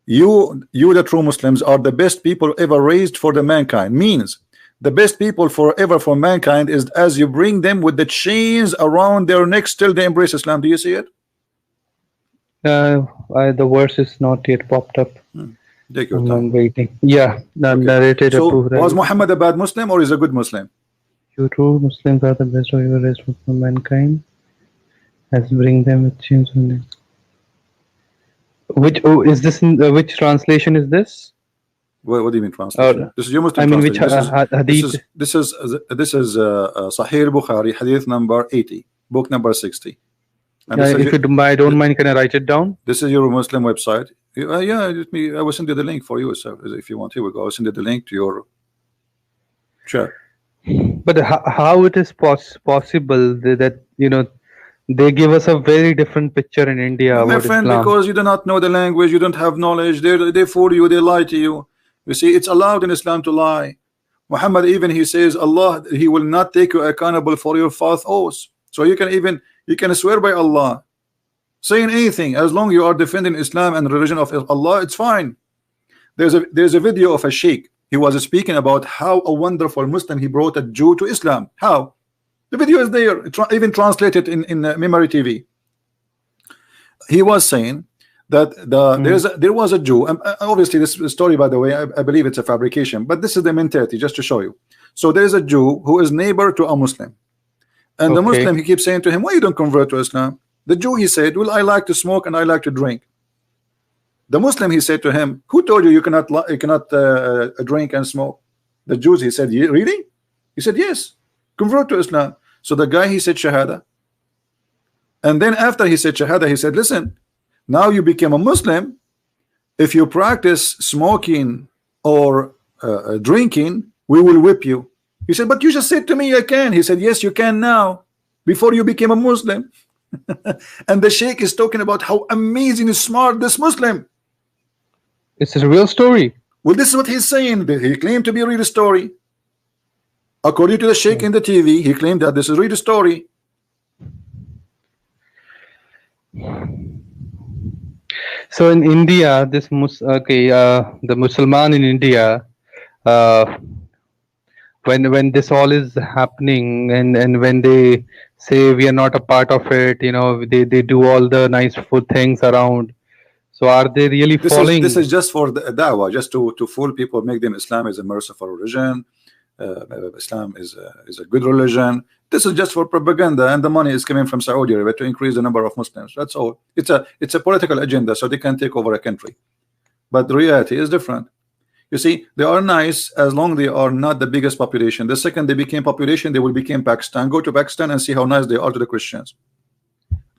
You the true Muslims are the best people ever raised for the mankind. Means the best people forever for mankind is as you bring them with the chains around their necks till they embrace Islam. Do you see it? The verse is not yet popped up. Take your time. I'm waiting. Yeah, narrated. So was Muhammad a bad Muslim or is a good Muslim? You true Muslims are the best ever raised for mankind, as bring them with chains on them. Which is this? Which translation is this? What do you mean translation? This is your Muslim translation. Which this is Sahih Bukhari, hadith number 80, book number 60. And if you I don't mind, can I write it down? This is your Muslim website. Yeah, I will send you the link for you, so if you want. Here we go. I'll send you the link to your chat. But how it is possible that they give us a very different picture in India. My friend, Islam. Because you do not know the language, you don't have knowledge. They fool you, they lie to you. You see, it's allowed in Islam to lie. Muhammad even he says Allah, he will not take you accountable for your false oaths. So you can swear by Allah, saying anything as long you are defending Islam and the religion of Allah, it's fine. There's a video of a sheikh. He was speaking about how a wonderful Muslim he brought a Jew to Islam. How? The video is there, even translated in Memory TV. He was saying that there was a Jew. Obviously, this story, by the way, I believe it's a fabrication, but this is the mentality, just to show you. So there is a Jew who is neighbor to a Muslim, and the Muslim he keeps saying to him, "Why you don't convert to Islam?" The Jew he said, "Well, I like to smoke and I like to drink." The Muslim he said to him, "Who told you you cannot drink and smoke?" The Jews he said, "Really?" He said, "Yes. Convert to Islam." So the guy he said Shahada, and then after he said Shahada, he said, "Listen, now you became a Muslim. If you practice smoking or drinking, we will whip you." He said, "But you just said to me I can." He said, "Yes, you can now. Before you became a Muslim." And the sheikh is talking about how amazing and smart this Muslim. It's a real story. Well, this is what he's saying. He claimed to be a real story. According to the sheikh in the TV, he claimed that this is a real story. So in India, the Musliman in India, when this all is happening, and when they say we are not a part of it, they do all the nice food things around. So are they really following? This is just for the da'wah, just to fool people, make them Islam is a merciful religion. Islam is a good religion. This is just for propaganda, and the money is coming from Saudi Arabia to increase the number of Muslims. That's all. It's a political agenda, so they can take over a country. But the reality is different. You see, they are nice as long they are not the biggest population. The second they became population, they will become Pakistan. Go to Pakistan and see how nice they are to the Christians.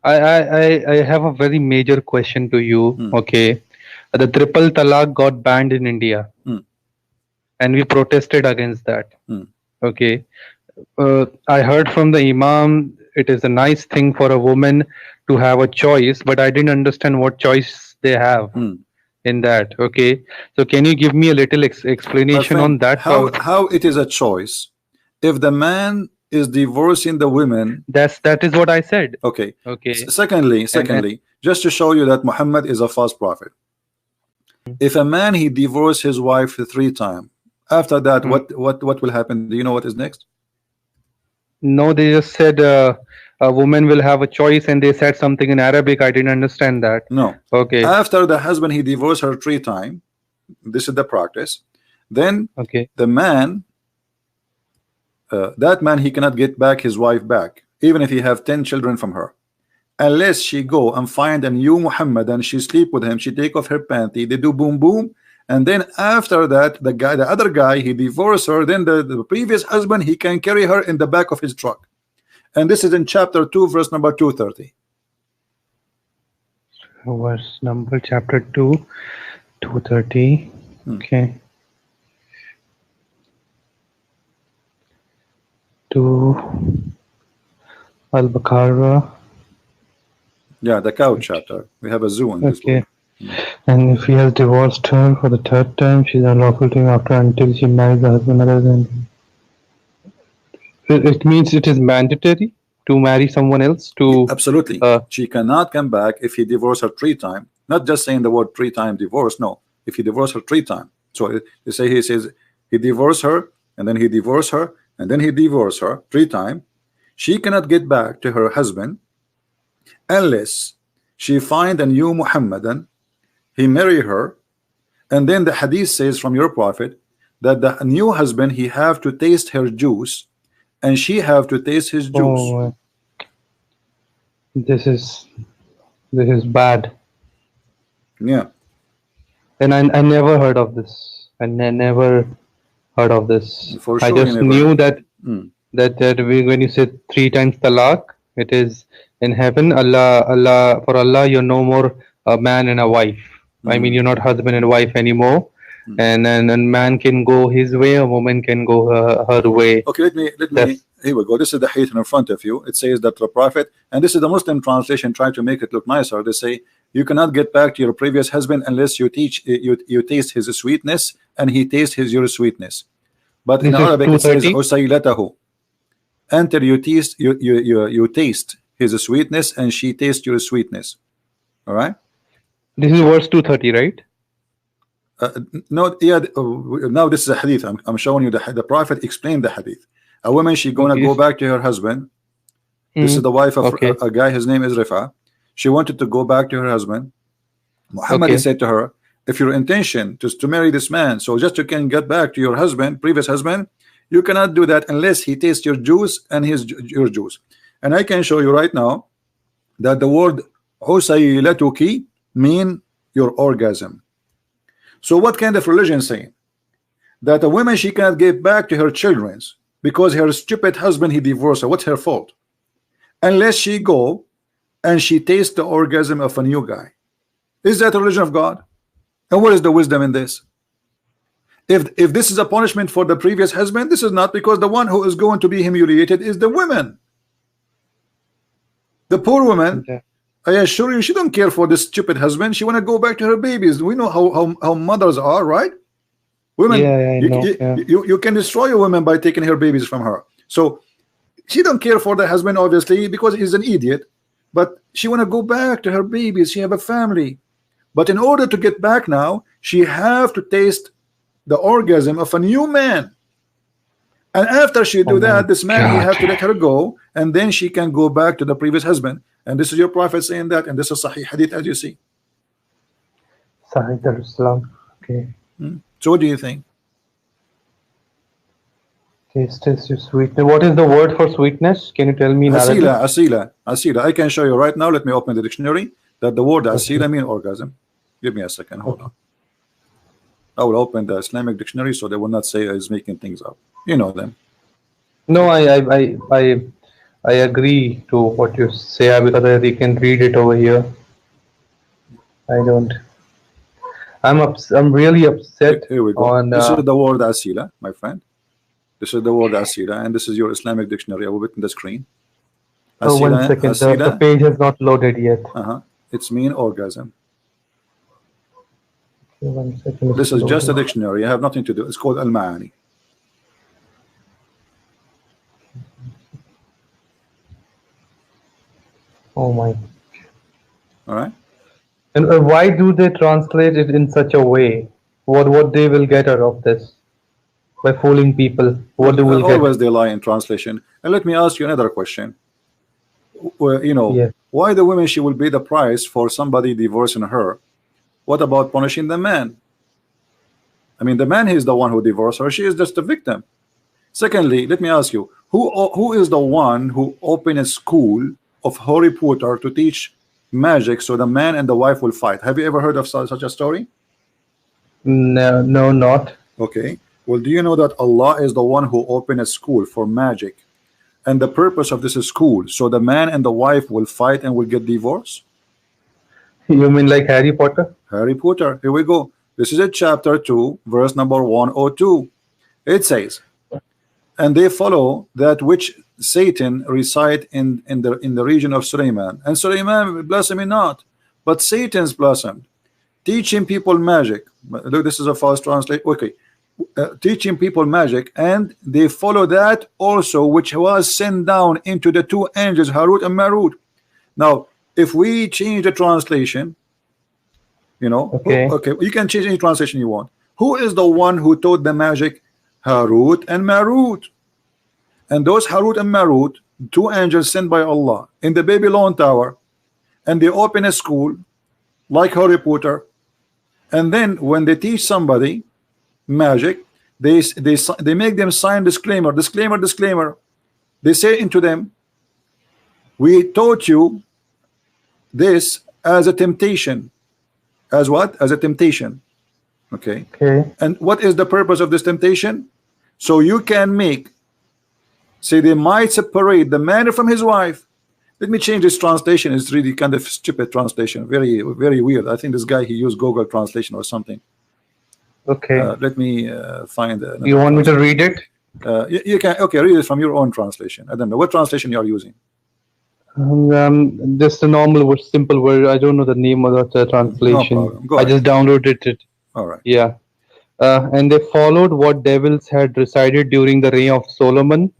I have a very major question to you. Okay, the triple talaq got banned in India, and we protested against that. Okay, I heard from the Imam it is a nice thing for a woman to have a choice, but I didn't understand what choice they have in that. Okay, so can you give me a little explanation on that? How it is a choice if the man is divorcing the women. That is what I said. Okay. Okay. Secondly, just to show you that Muhammad is a false prophet. If a man he divorced his wife 3 times, after that, Hmm. what will happen? Do you know what is next? No, they just said a woman will have a choice, and they said something in Arabic. I didn't understand that. No. Okay. After the husband he divorced her 3 times, this is the practice. Then Okay. the man, that man, he cannot get back his wife back, even if he have 10 children from her, unless she go and find a new Muhammad and she sleep with him. She take off her panty, they do boom boom, and then after that, the other guy, he divorced her. Then the previous husband, he can carry her in the back of his truck. And this is in chapter 2, verse number 230. Verse number chapter 2, 230. Okay. 2 Al-Baqarah. Yeah, the cow chapter. We have a zoo in this Okay. book. And if he has divorced her for the 3rd time, she is unlawful to him after until she marries the husband other than. It means it is mandatory to marry someone else to. Absolutely. She cannot come back if he divorced her 3 times. Not just saying the word 3 times divorce. No, if he divorced her 3 times. So you say he says he divorced her, and then he divorced her, and then he divorced her 3 times. She cannot get back to her husband unless she find a new Muhammadan, he marry her, and then the hadith says from your prophet that the new husband, he have to taste her juice, and she have to taste his juice. Oh, this is bad. Yeah. And I never heard of this. I never heard of this. For I sure just you never knew heard. that when you said 3 times talaq, it is in heaven. For Allah, you're no more a man and a wife. I mean, you're not husband and wife anymore. And man can go his way, a woman can go her way. Okay, let me here we go. This is the hadith in front of you. It says that the prophet, and this is the Muslim translation trying to make it look nicer. They say you cannot get back to your previous husband unless you taste his sweetness and he tastes your sweetness. But in Arabic it says usaylatahu, until you taste his sweetness and she tastes your sweetness. All right. This is verse 230, right? No, yeah. Now this is a hadith. I'm showing you the prophet explained the hadith. A woman, she gonna go back to her husband. This is the wife of a guy. His name is Rifa. She wanted to go back to her husband. Muhammad said to her, if your intention is to marry this man, so just you can get back to your husband, previous husband, you cannot do that unless he tastes your juice and your juice. And I can show you right now that the word husaylatuki mean your orgasm. So what kind of religion saying that a woman, she cannot get back to her children's because her stupid husband, he divorced her? What's her fault? Unless she go and she tastes the orgasm of a new guy. Is that a religion of God? And what is the wisdom in this? If this is a punishment for the previous husband, this is not, because the one who is going to be humiliated is the women. The poor woman, I assure you, she don't care for this stupid husband. She want to go back to her babies. We know how mothers are, right? Women, you can destroy a woman by taking her babies from her. So she don't care for the husband, obviously, because he's an idiot. But she want to go back to her babies. She have a family. But in order to get back now, she have to taste the orgasm of a new man. And after she do that, this man, he have to let her go, and then she can go back to the previous husband. And this is your prophet saying that, and this is Sahih Hadith, as you see. Sahih al-Islam. Okay. So what do you think? Taste your sweetness. What is the word for sweetness? Can you tell me in Arabic? Asila. I can show you right now. Let me open the dictionary. That the word asila mean orgasm. Give me a second. Hold on. I will open the Islamic dictionary so they will not say he's making things up. You know them. No, I agree to what you say because I can read it over here. I don't. I'm really upset. Here we go. This is the word asila, my friend. This is the word asila, and this is your Islamic dictionary. I will put in the screen. Asila, 1 second. The page has not loaded yet. It's mean orgasm. Okay, 1 second. This is just a dictionary. I have nothing to do. It's called Al-Ma'ani. Oh my. All right. And why do they translate it in such a way? What they will get out of this by fooling people? What Well, they will get? always they lie in translation. And let me ask you another question. Well, Yeah. why the woman she will pay the price for somebody divorcing her? What about punishing the man? I mean, the man is the one who divorced her. She is just a victim. Secondly, let me ask you, who is the one who opened a school of Harry Potter to teach magic so the man and the wife will fight? Have you ever heard of such a story? No, no, not. Okay. Well, do you know that Allah is the one who opened a school for magic, and the purpose of this school so the man and the wife will fight and will get divorced? You mean like Harry Potter? Harry Potter. Here we go. This is a chapter 2, verse number 102. It says, and they follow that which Satan reside in the region of Suleiman. And Suleiman blasphemed not, but Satan's blasphemed, teaching people magic. Look, this is a false translation. Okay, teaching people magic, and they follow that also which was sent down into the two angels Harut and Marut. Now, if we change the translation, Okay. okay, you can change any translation you want. Who is the one who taught the magic? Harut and Marut. And those Harut and Marut, two angels sent by Allah in the Babylon tower, and they open a school like Harry Potter. And then when they teach somebody magic, they make them sign disclaimer. They say into them, we taught you this as a temptation. As what? As a temptation. Okay. Okay. And what is the purpose of this temptation? So you can make, say, they might separate the man from his wife. Let me change this translation. It's really kind of stupid translation. Very, very weird. I think this guy, he used Google translation or something. Okay. Let me find. You want me to read it? You can. Okay, read it from your own translation. I don't know what translation you are using. Just a normal word, simple word. I don't know the name of the translation. No problem. Go I ahead. just downloaded it. All right. Yeah. And they followed what devils had resided during the reign of Solomon.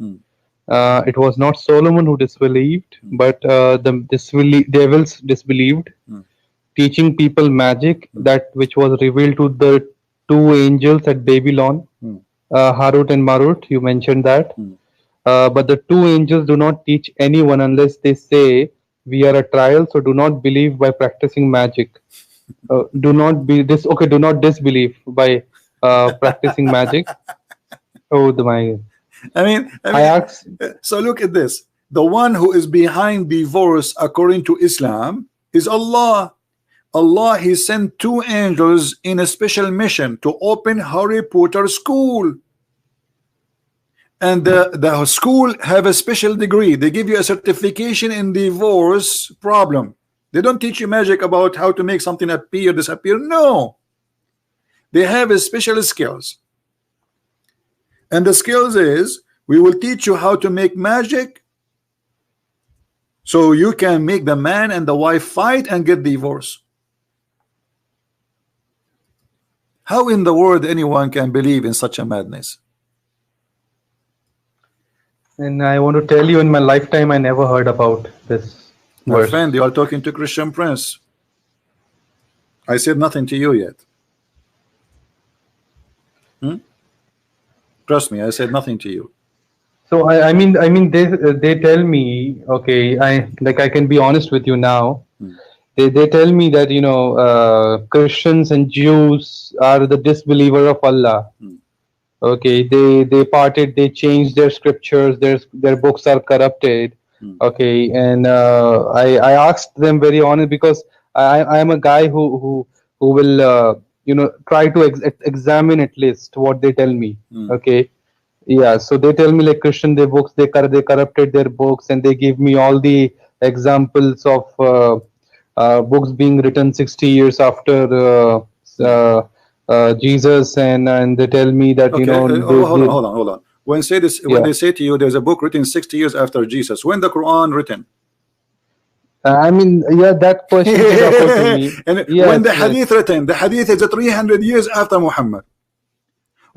It was not Solomon who disbelieved, but the devils disbelieved, teaching people magic, that which was revealed to the two angels at Babylon, Harut and Marut. You mentioned that. But the two angels do not teach anyone unless they say, we are a trial, so do not believe by practicing magic. Do not be this. Okay, do not disbelieve by practicing magic. Oh, my. I mean, I asked. so look at this. The one who is behind divorce according to Islam is Allah. Allah, he sent two angels in a special mission to open Harry Potter school. And the school have a special degree. They give you a certification in divorce problem. They don't teach you magic about how to make something appear, disappear. No. They have a special skills. And the skills is, we will teach you how to make magic so you can make the man and the wife fight and get divorced. How in the world anyone can believe in such a madness? And I want to tell you, in my lifetime, I never heard about this My verse. friend, you are talking to Christian Prince. I said nothing to you yet. Trust me, I said nothing to you. So I mean, they tell me, okay, I can be honest with you now. They tell me that Christians and Jews are the disbeliever of Allah. Okay, they parted, they changed their scriptures, their books are corrupted. Okay, and I asked them very honest, because I am a guy who will try to examine at least what they tell me. Okay, yeah, so they tell me like Christian, their books, they corrupted their books, and they give me all the examples of books being written 60 years after Jesus, and they tell me that Okay, hold on. When they say to you, there's a book written 60 years after Jesus. When the Quran written? I mean, yeah, that question did occur to me. And Yes, when the yes. Hadith written, the Hadith is 300 years after Muhammad.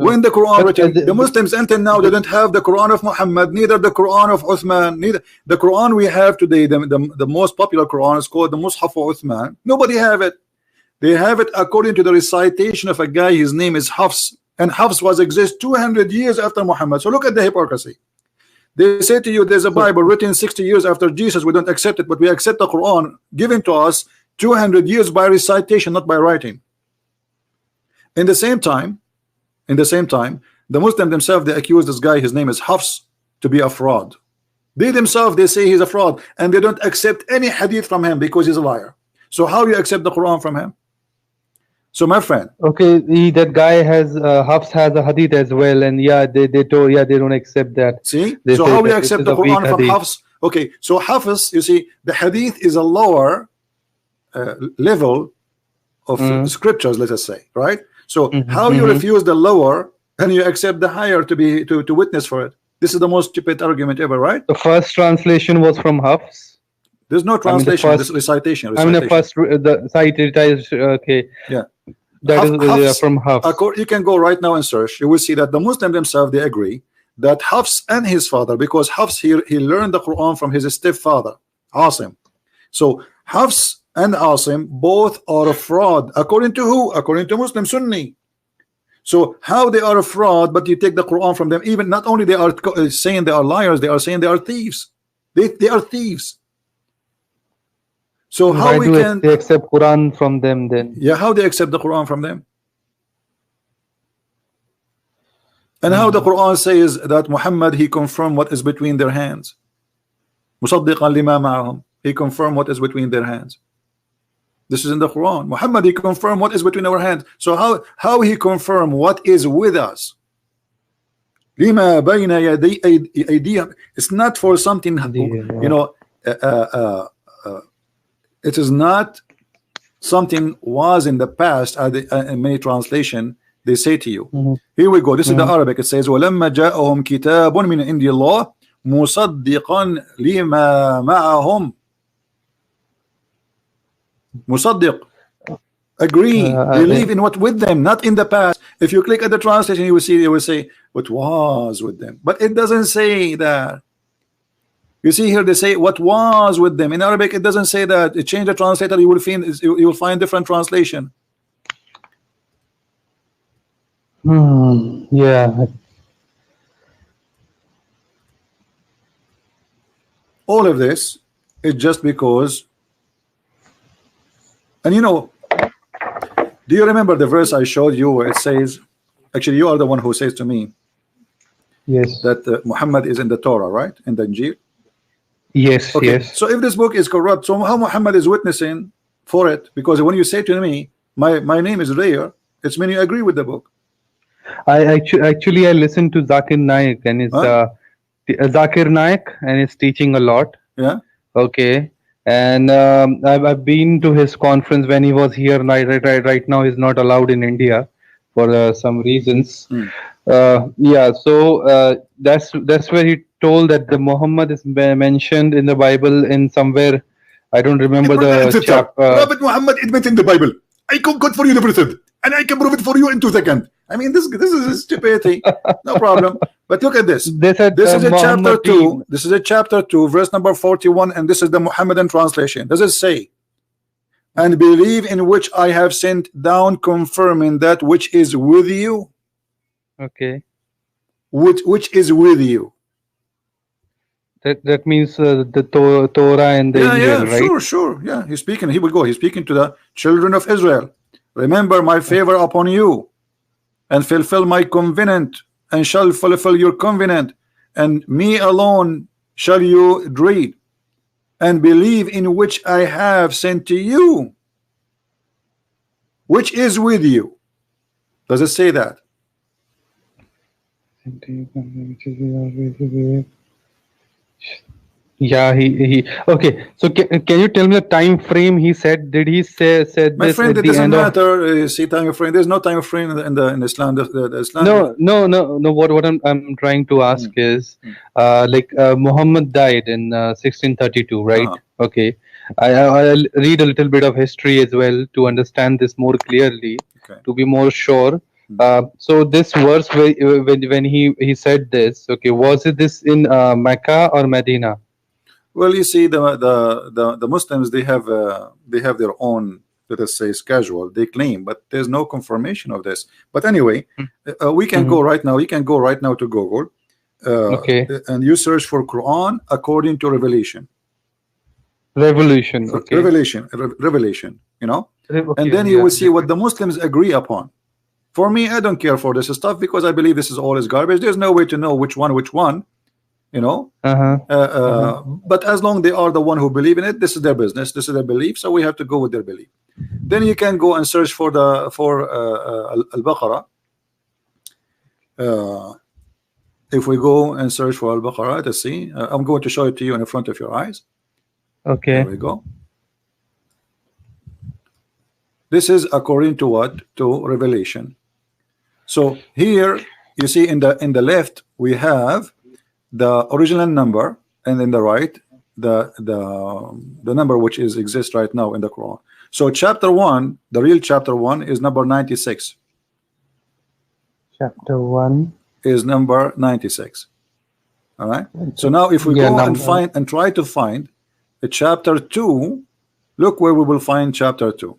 When the Quran But written, the Muslims until now they don't have the Quran of Muhammad, neither the Quran of Uthman, neither the Quran we have today. The most popular Quran is called the Mus'haf of Uthman. Nobody have it. They have it according to the recitation of a guy. His name is Hafs, and Hafs was exist 200 years after Muhammad. So look at the hypocrisy. They say to you, there's a Bible written 60 years after Jesus. We don't accept it, but we accept the Quran given to us 200 years by recitation, not by writing. In the same time, the Muslims themselves, they accuse this guy, his name is Hafs, to be a fraud. They themselves, they say he's a fraud, and they don't accept any hadith from him because he's a liar. So how do you accept the Quran from him? So my friend, okay, that guy has Hafs has a hadith as well, and yeah, they told, yeah, they don't accept that. See, They so say how we that accept it the is a weak Quran from hadith. Hafs? Okay, so Hafiz, you see, the hadith is a lower level of scriptures, let us say, right? So how you refuse the lower and you accept the higher to witness for it? This is the most stupid argument ever, right? The first translation was from Hafs. There's no translation. first- This recitation. I mean, the first the site it is okay. Yeah. That is Hafs, from Hafs. You can go right now and search. You will see that the Muslims themselves, they agree that Hafs and his father, because Hafs he learned the Quran from his stepfather Asim. So Hafs and Asim both are a fraud according to who? According to Muslim Sunni. So how they are a fraud, but you take the Quran from them? Even not only they are saying they are liars, they are saying they are thieves. They are thieves. So how Why do they accept Quran from them then? Yeah, how they accept the Quran from them? And how the Quran says that Muhammad, he confirmed what is between their hands. مُصَدِّقًا لِمَا مَعَهُمْ. He confirmed what is between their hands. This is in the Quran. Muhammad, he confirmed what is between our hands. So how he confirmed what is with us? لِمَا بَيْنَ أَيْدِيهِمْ. It's not for something, you know, it is not something was in the past. In many translation they say to you. Here we go. This is the Arabic. It says وَلَمَّا جَاءَهُمْ كِتَابٌ مِنْ عِنْدِ اللَّهِ مُصَدِّقًا لِمَا مَعَهُمْ. Musaddiq, agree, believe in what with them, not in the past. If you click at the translation, you will see, it will say what was with them, but it doesn't say that. You see here they say what was with them. In Arabic it doesn't say that. It change the translator, you will find different translation. Yeah. All of this is just because. And you know, do you remember the verse I showed you where it says, actually you are the one who says to me, yes, that Muhammad is in the Torah, right? In the Injil. Yes, okay. yes. So if this book is corrupt, so how Muhammad is witnessing for it? Because when you say to me, my name is there, it's mean you agree with the book. I actually listened to Zakir Naik and his Zakir Naik and his teaching a lot. Yeah. Okay. And I've been to his conference when he was here. Right now he's not allowed in India for some reasons. Yeah, so that's where he told that the Muhammad is mentioned in the Bible in somewhere. I don't remember the chapter. Prophet Muhammad admit in the Bible. I can quote for you the verse, and I can prove it for you in 2 seconds. I mean, this is stupidity. No problem. But look at this. This is a chapter 2. This is a chapter 2, verse number 41, and this is the Muhammadan translation. Does it say, "And believe in which I have sent down, confirming that which is with you"? Okay. Which is with you? That means the Torah and the Injil, right? Sure. Yeah, he's speaking. He will go. He's speaking to the children of Israel. Remember my favor upon you, and fulfill my covenant, and shall fulfill your covenant, and me alone shall you dread, and believe in which I have sent to you, which is with you. Does it say that? Yeah, he okay. So can you tell me the time frame he said? Did he said my this friend? at It the doesn't end matter. See, time frame. There's no time frame in Islam. The Islam. No. What I'm trying to ask is, like Muhammad died in 1632, right? Okay. I'll read a little bit of history as well to understand this more clearly, to be more sure. So this verse when he said this, okay, was it this in Mecca or Medina? Well, you see, the Muslims, they have their own, let us say, schedule. They claim, but there's no confirmation of this. But anyway, we can Mm-hmm. go right now. You can go right now to Google, uh, Okay, and you search for Quran according to Revelation. revolution. Okay, Revelation. You know, and okay, then you yeah, will see what the Muslims agree upon. For me, I don't care for this stuff because I believe this is all is garbage. There's no way to know which one. You know, uh-huh, uh-huh. but as long they are the one who believe in it, this is their business, this is their belief, so we have to go with their belief. Then you can go and search for Al-Baqarah. uh, if we go and search for Al-Baqarah, let's see, I'm going to show it to you in front of your eyes. There Okay, we go. This is according to what? To Revelation. So here you see in the left we have the original number, and in the right the number which is exists right now in the Quran. So chapter 1, the real chapter 1 is number 96. chapter 1. Is number 96. All right. So now if we Yeah, go and number try to find the chapter 2, look where we will find chapter 2.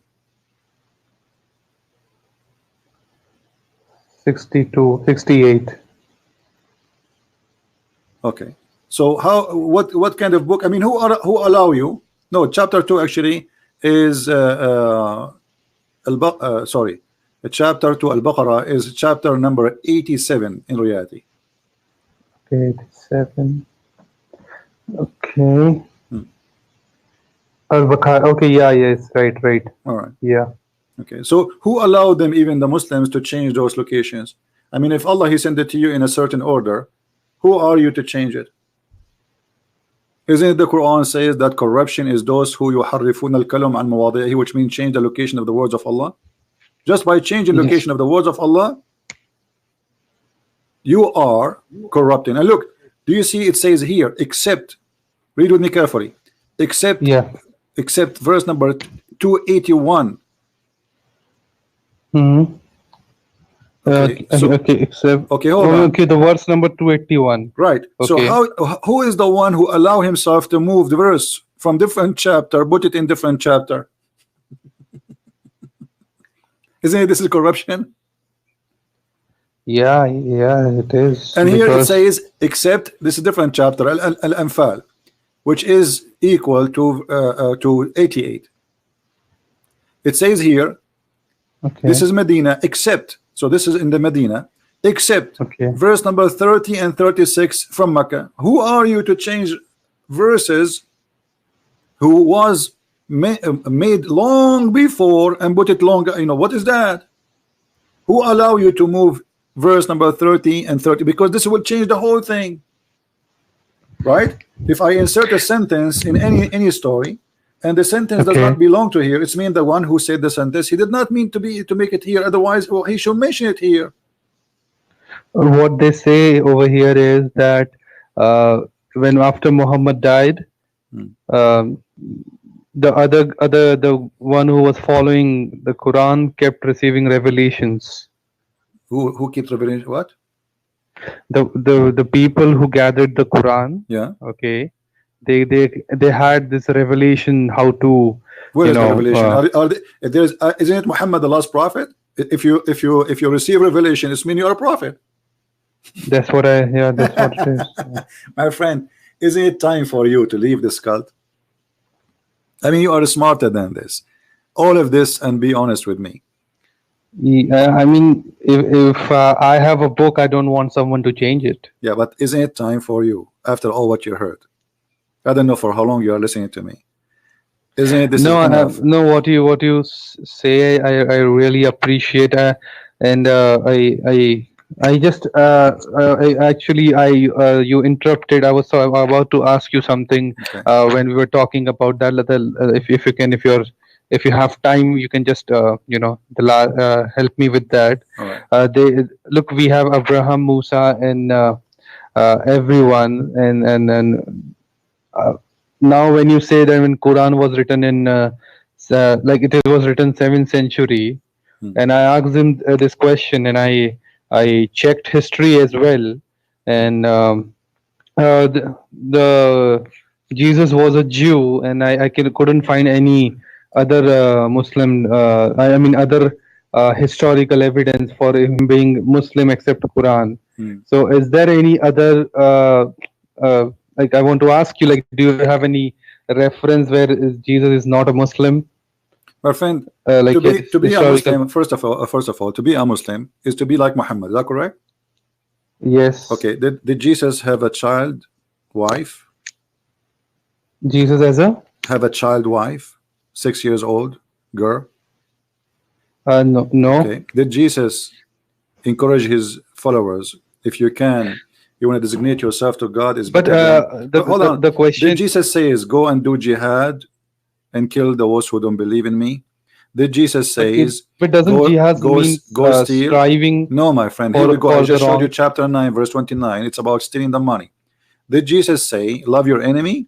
62, 68. Okay. So what kind of book? I mean, who allow you? No, chapter 2 actually is sorry, the chapter to Al-Baqarah is chapter number 87 in reality. 87. Okay. Al-Bukhari. Okay, yeah, yes, right. All right. Yeah. Okay. So who allowed them, even the Muslims, to change those locations? I mean, if Allah, He sent it to you in a certain order, who are you to change it? Isn't it the Quran says that corruption is those who yuharrifun al-kalam an mawadihi, which means change the location of the words of Allah? Just by changing Yes. location of the words of Allah, you are corrupting. And look, do you see it says here, except, read with me carefully, except Yeah. except verse number 281. Mm-hmm. Okay, so Except okay, hold on. okay, the verse number 281. Right. So Okay. who is the one who allow himself to move the verse from different chapter, put it in different chapter? Isn't it this is corruption? Yeah, it is. And here it Because says, except this is different chapter, Al-Anfal, which is equal to 88. It says here, okay. this is Medina, except, so this is in the Medina, except Okay. verse number 30 and 36 from Mecca. Who are you to change verses who was made long before and put it longer? You know, what is that? Who allow you to move verse number 30 and 30? Because this will change the whole thing, right? If I insert a sentence in any story, and the sentence does Okay. not belong to here, it's mean the one who said the sentence, he did not mean to make it here. Otherwise, well, he should mention it here. What they say over here is that when after Muhammad died, um, the one who was following the Quran kept receiving revelations. Who keeps revealing what? The people who gathered the Quran, Yeah. okay, they had this revelation how to, Where you is the know, revelation? Are they, if there's isn't it Muhammad the last prophet? If you receive revelation, it's mean you're a prophet. that's what it is. My friend, isn't it time for you to leave this cult? I mean, you are smarter than this. All of this, and be honest with me. I mean, if I have a book, I don't want someone to change it. Yeah, but isn't it time for you, after all what you heard? I don't know for how long you are listening to me. Isn't it this No, is enough? no. What you say, I really appreciate, and I just you interrupted. I was about to ask you something Okay. when we were talking about that. If you can, if you have time, you can just help me with that. All right. They look. We have Abraham, Musa, and everyone, and now when you say that when Quran was written in like it was written 7th century, and I asked him this question, and I checked history as well, and the Jesus was a Jew, and couldn't find any other Muslim, I mean other historical evidence for him being Muslim except Quran. So, is there any other like, I want to ask you, like, do you have any reference where Jesus is not a Muslim? My friend, Like to be a historical? Muslim, first of all, to be a Muslim is to be like Muhammad. Is that correct? Yes. Okay. Did Jesus have a child, wife? Jesus as a? Have a child, wife, 6 years old girl? No, no. Okay. Did Jesus encourage his followers, if you can, you want to designate yourself to God is But better than, hold on. the question. Did Jesus say is go and do jihad and kill those who don't believe in me? Did Jesus say But doesn't jihad mean steal? striving? No, my friend. Here we go. I just showed you chapter 9, verse 29. It's about stealing the money. Did Jesus say love your enemy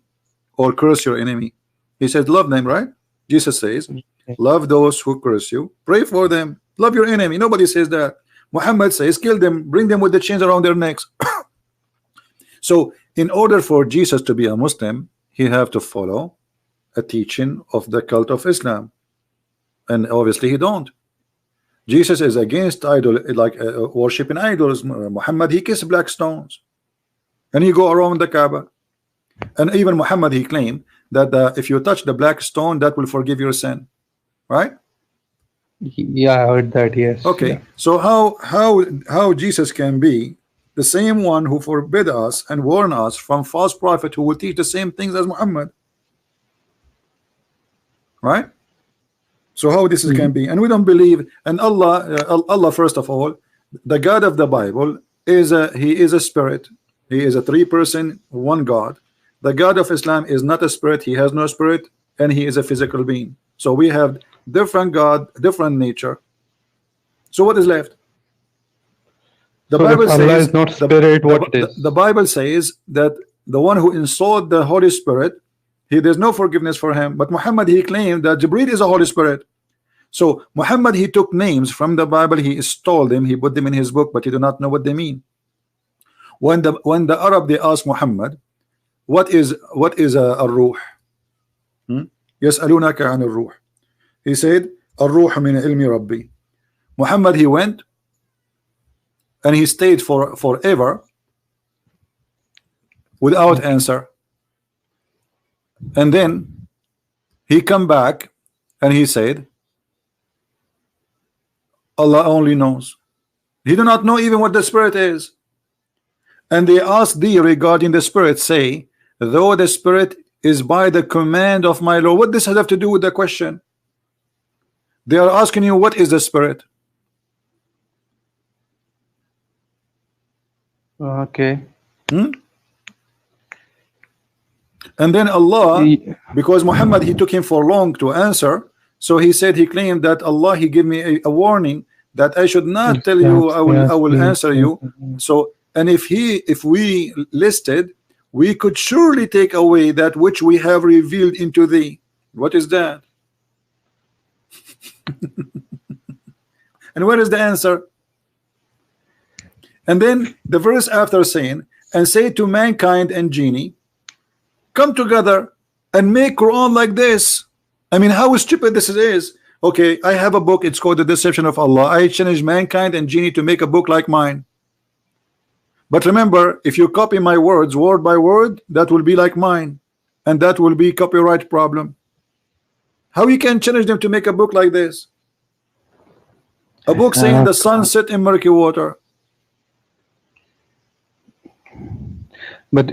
or curse your enemy? He said love them, right? Jesus says love those who curse you, pray for them, love your enemy. Nobody says that. Muhammad says kill them, bring them with the chains around their necks. So in order for Jesus to be a Muslim, he have to follow a teaching of the cult of Islam, and obviously he don't. Jesus is against idol, like worshiping idols. Muhammad, he kissed black stones and he go around the Kaaba, and even Muhammad, he claimed that if you touch the black stone, that will forgive your sin, right? Yeah, I heard that. Yes. Okay. Yeah. So how Jesus can be the same one who forbid us and warn us from false prophet who will teach the same things as Muhammad, right? So how this can be? And we don't believe. And Allah first of all, the God of the Bible is he is a spirit. He is a three-person one God. The God of Islam is not a spirit. He has no spirit, and he is a physical being. So we have different God, different nature. So what is left? The So Bible Allah says is not spirit. What it is? The Bible says that the one who installed the Holy Spirit, there's no forgiveness for him. But Muhammad, he claimed that Jibreel is a Holy Spirit. So Muhammad, he took names from the Bible, he installed them, he put them in his book, but he do not know what they mean. When the Arab, they ask Muhammad, what is a ruh? يسألونك عن الروح. He said الروح من علم ربي. Muhammad, he went and he stayed forever without answer, and then he come back and he said Allah only knows. He do not know even what the spirit is. And they asked thee regarding the spirit, say, though the spirit is by the command of my Lord. What does this have to do with the question? They are asking you, what is the spirit? Okay. And then Allah, because Muhammad, he took him for long to answer, so he said, he claimed that Allah, he gave me a warning that I should not tell you, I will answer you. So, and if we listed, we could surely take away that which we have revealed into thee. What is that? And where is the answer? And then the verse after saying, and say to mankind and genie, come together and make Quran like this. I mean, how stupid this is. Okay, I have a book, it's called The Deception of Allah. I challenge mankind and genie to make a book like mine. But remember, if you copy my words word by word, that will be like mine, and that will be copyright problem. How you can challenge them to make a book like this? A book saying the sun set in murky water. But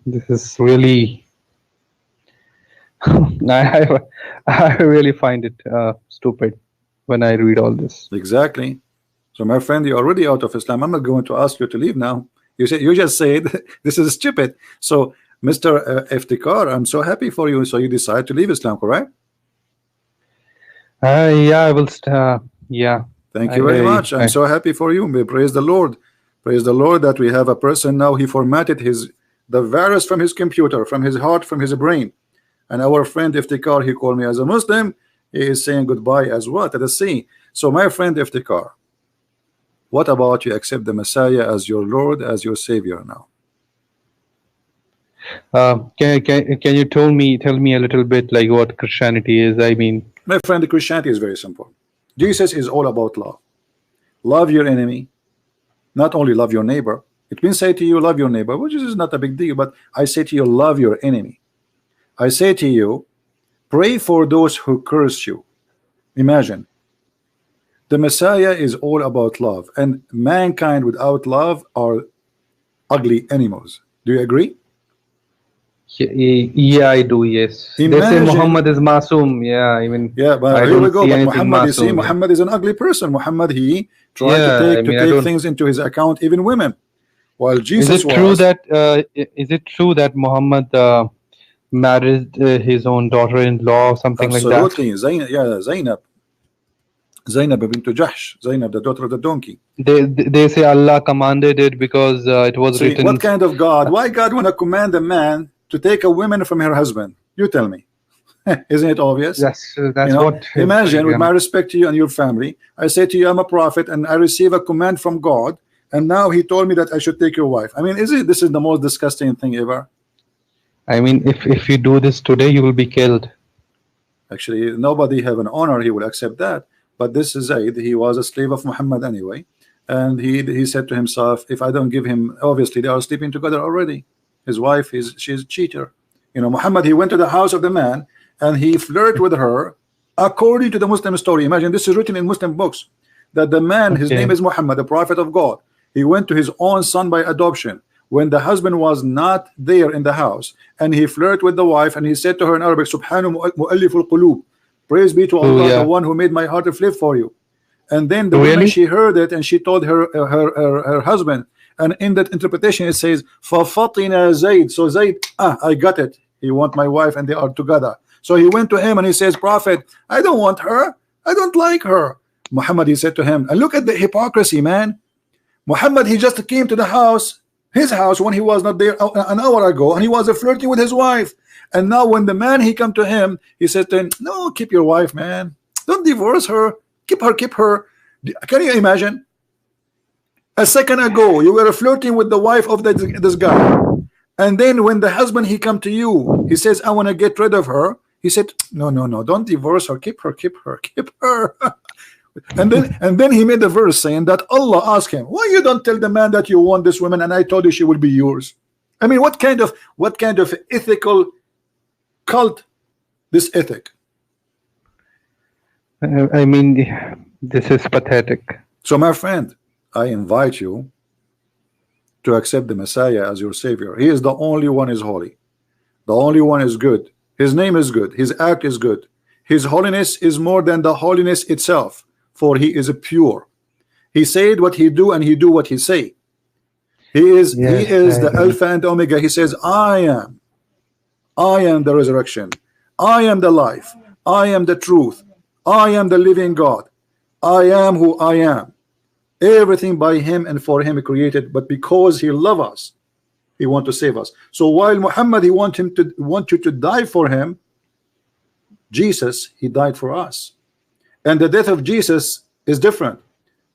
this is really I really find it stupid when I read all this. Exactly. So my friend, you're already out of Islam. I'm not going to ask you to leave now. You just said this is stupid. So Mr. Iftikhar, I'm so happy for you. So you decide to leave Islam, correct? Yeah, I will. Yeah. Thank you very much. I'm so happy for you. Praise the Lord. Praise the Lord that we have a person now. He formatted the virus from his computer, from his heart, from his brain, And our friend Iftikhar, he called me as a Muslim. He is saying goodbye as what? At the sea. So my friend Iftikhar, what about you accept the Messiah as your Lord, as your Savior now? Can you tell me a little bit like what Christianity is? I mean, my friend, the Christianity is very simple. Jesus is all about love. Love your enemy, not only love your neighbor. It means say to you, love your neighbor, which is not a big deal, but I say to you, love your enemy. I say to you, pray for those who curse you. Imagine. The Messiah is all about love, and mankind without love are ugly animals. Do you agree? yeah, I do. Yes, they say Muhammad is Masoom. Yeah, I mean, yeah, but I here we don't go. see But anything Muhammad, you see, Masoom, Muhammad is an ugly person. Muhammad, he tried yeah, to I take mean, things into his account, even women. While Is Jesus it true was. that Muhammad married his own daughter-in-law or something like that? Absolutely. Zainab. Zainab bint Jahsh. Zainab, the daughter of the donkey. They say Allah commanded it because it was See, written. what kind of God? Why God want to command a man to take a woman from her husband? You tell me. Isn't it obvious? That's You know, what. imagine, with my respect to you and your family, I say to you, I'm a prophet, and I receive a command from God, and now He told me that I should take your wife. I mean, this is the most disgusting thing ever? I mean, if you do this today, you will be killed. Actually, nobody have an honor. He will accept that. But this is Zayd. He was a slave of Muhammad anyway, and he said to himself, if I don't give him, obviously they are sleeping together already. His wife she's a cheater. You know, Muhammad, he went to the house of the man and he flirted with her according to the Muslim story. Imagine, this is written in Muslim books, that the man, his name is Muhammad, the prophet of God. He went to his own son by adoption when the husband was not there in the house, and he flirted with the wife, and he said to her in Arabic, Subhanu mu'alliful qulub, praise be to Allah, the one who made my heart to flip for you. And then the woman, she heard it, and she told her husband, and in that interpretation it says, فَفَطِنَ Zayd. So Zayd, I got it, he want my wife and they are together. So he went to him and he says, Prophet, I don't want her, I don't like her. Muhammad, he said to him, and look at the hypocrisy, man. Muhammad, he just came to the house, his house, when he was not there an hour ago, and he was flirting with his wife. And now when the man, he come to him, he said to him, no, keep your wife, man, don't divorce her, keep her. Can you imagine? A second ago you were flirting with the wife of this guy, and then when the husband, he come to you, he says, I want to get rid of her. He said, no, don't divorce her, keep her. And then he made a verse saying that Allah asked him, why you don't tell the man that you want this woman, and I told you she will be yours? I mean, what kind of ethical cult this ethic? I mean, this is pathetic. So my friend, I invite you to accept the Messiah as your Savior. He is the only one is holy. The only one is good. His name is good. His act is good. His holiness is more than the holiness itself, for he is pure. He said what he do, and he do what he say. He is the Alpha and Omega. He says, I am the resurrection. I am the life. I am the truth. I am the living God. I am who I am. Everything by him and for him created, but because he loves us, he want to save us. So while Muhammad, he want you to die for him, Jesus, he died for us. And the death of Jesus is different,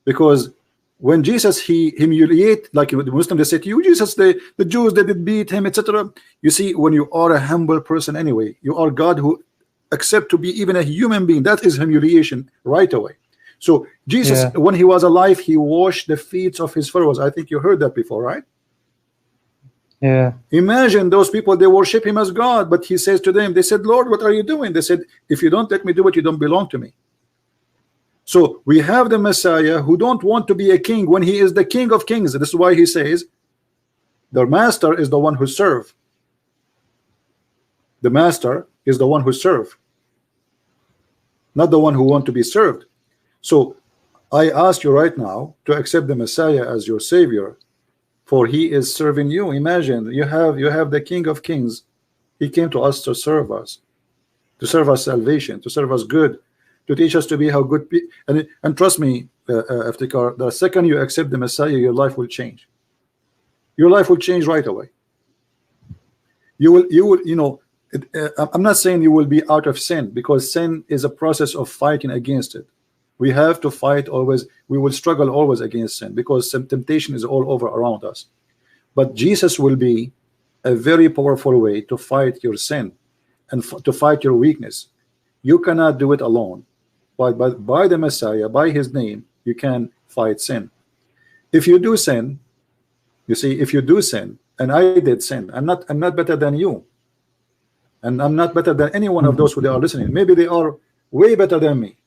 because when Jesus, he humiliate, like the Muslims, they say to you, Jesus, the Jews, they did beat him, etc. You see, when you are a humble person anyway, you are God who accept to be even a human being, that is humiliation right away. So Jesus, when he was alive, he washed the feet of his followers. I think you heard that before, right? Yeah. Imagine those people, they worship him as God, but he says to them, they said, Lord, what are you doing? They said, if you don't let me do it, you don't belong to me. So we have the Messiah who don't want to be a king when he is the King of Kings. This is why he says the master is the one who serve. The master is the one who serve, not the one who want to be served. So I ask you right now to accept the Messiah as your Savior, for he is serving you. Imagine you have the King of Kings. He came to us to serve us salvation, to serve us good, to teach us to be how good and trust me, Iftikhar, the second you accept the Messiah, your life will change. Your life will change right away. You will, I'm not saying you will be out of sin, because sin is a process of fighting against it. We have to fight always. We will struggle always against sin, because some temptation is all over around us. But Jesus will be a very powerful way to fight your sin and to fight your weakness. You cannot do it alone. But by the Messiah, by his name, you can fight sin. If you do sin, you see, if you do sin, and I did sin, I'm not better than you, and I'm not better than any one of those who are listening. Maybe they are way better than me.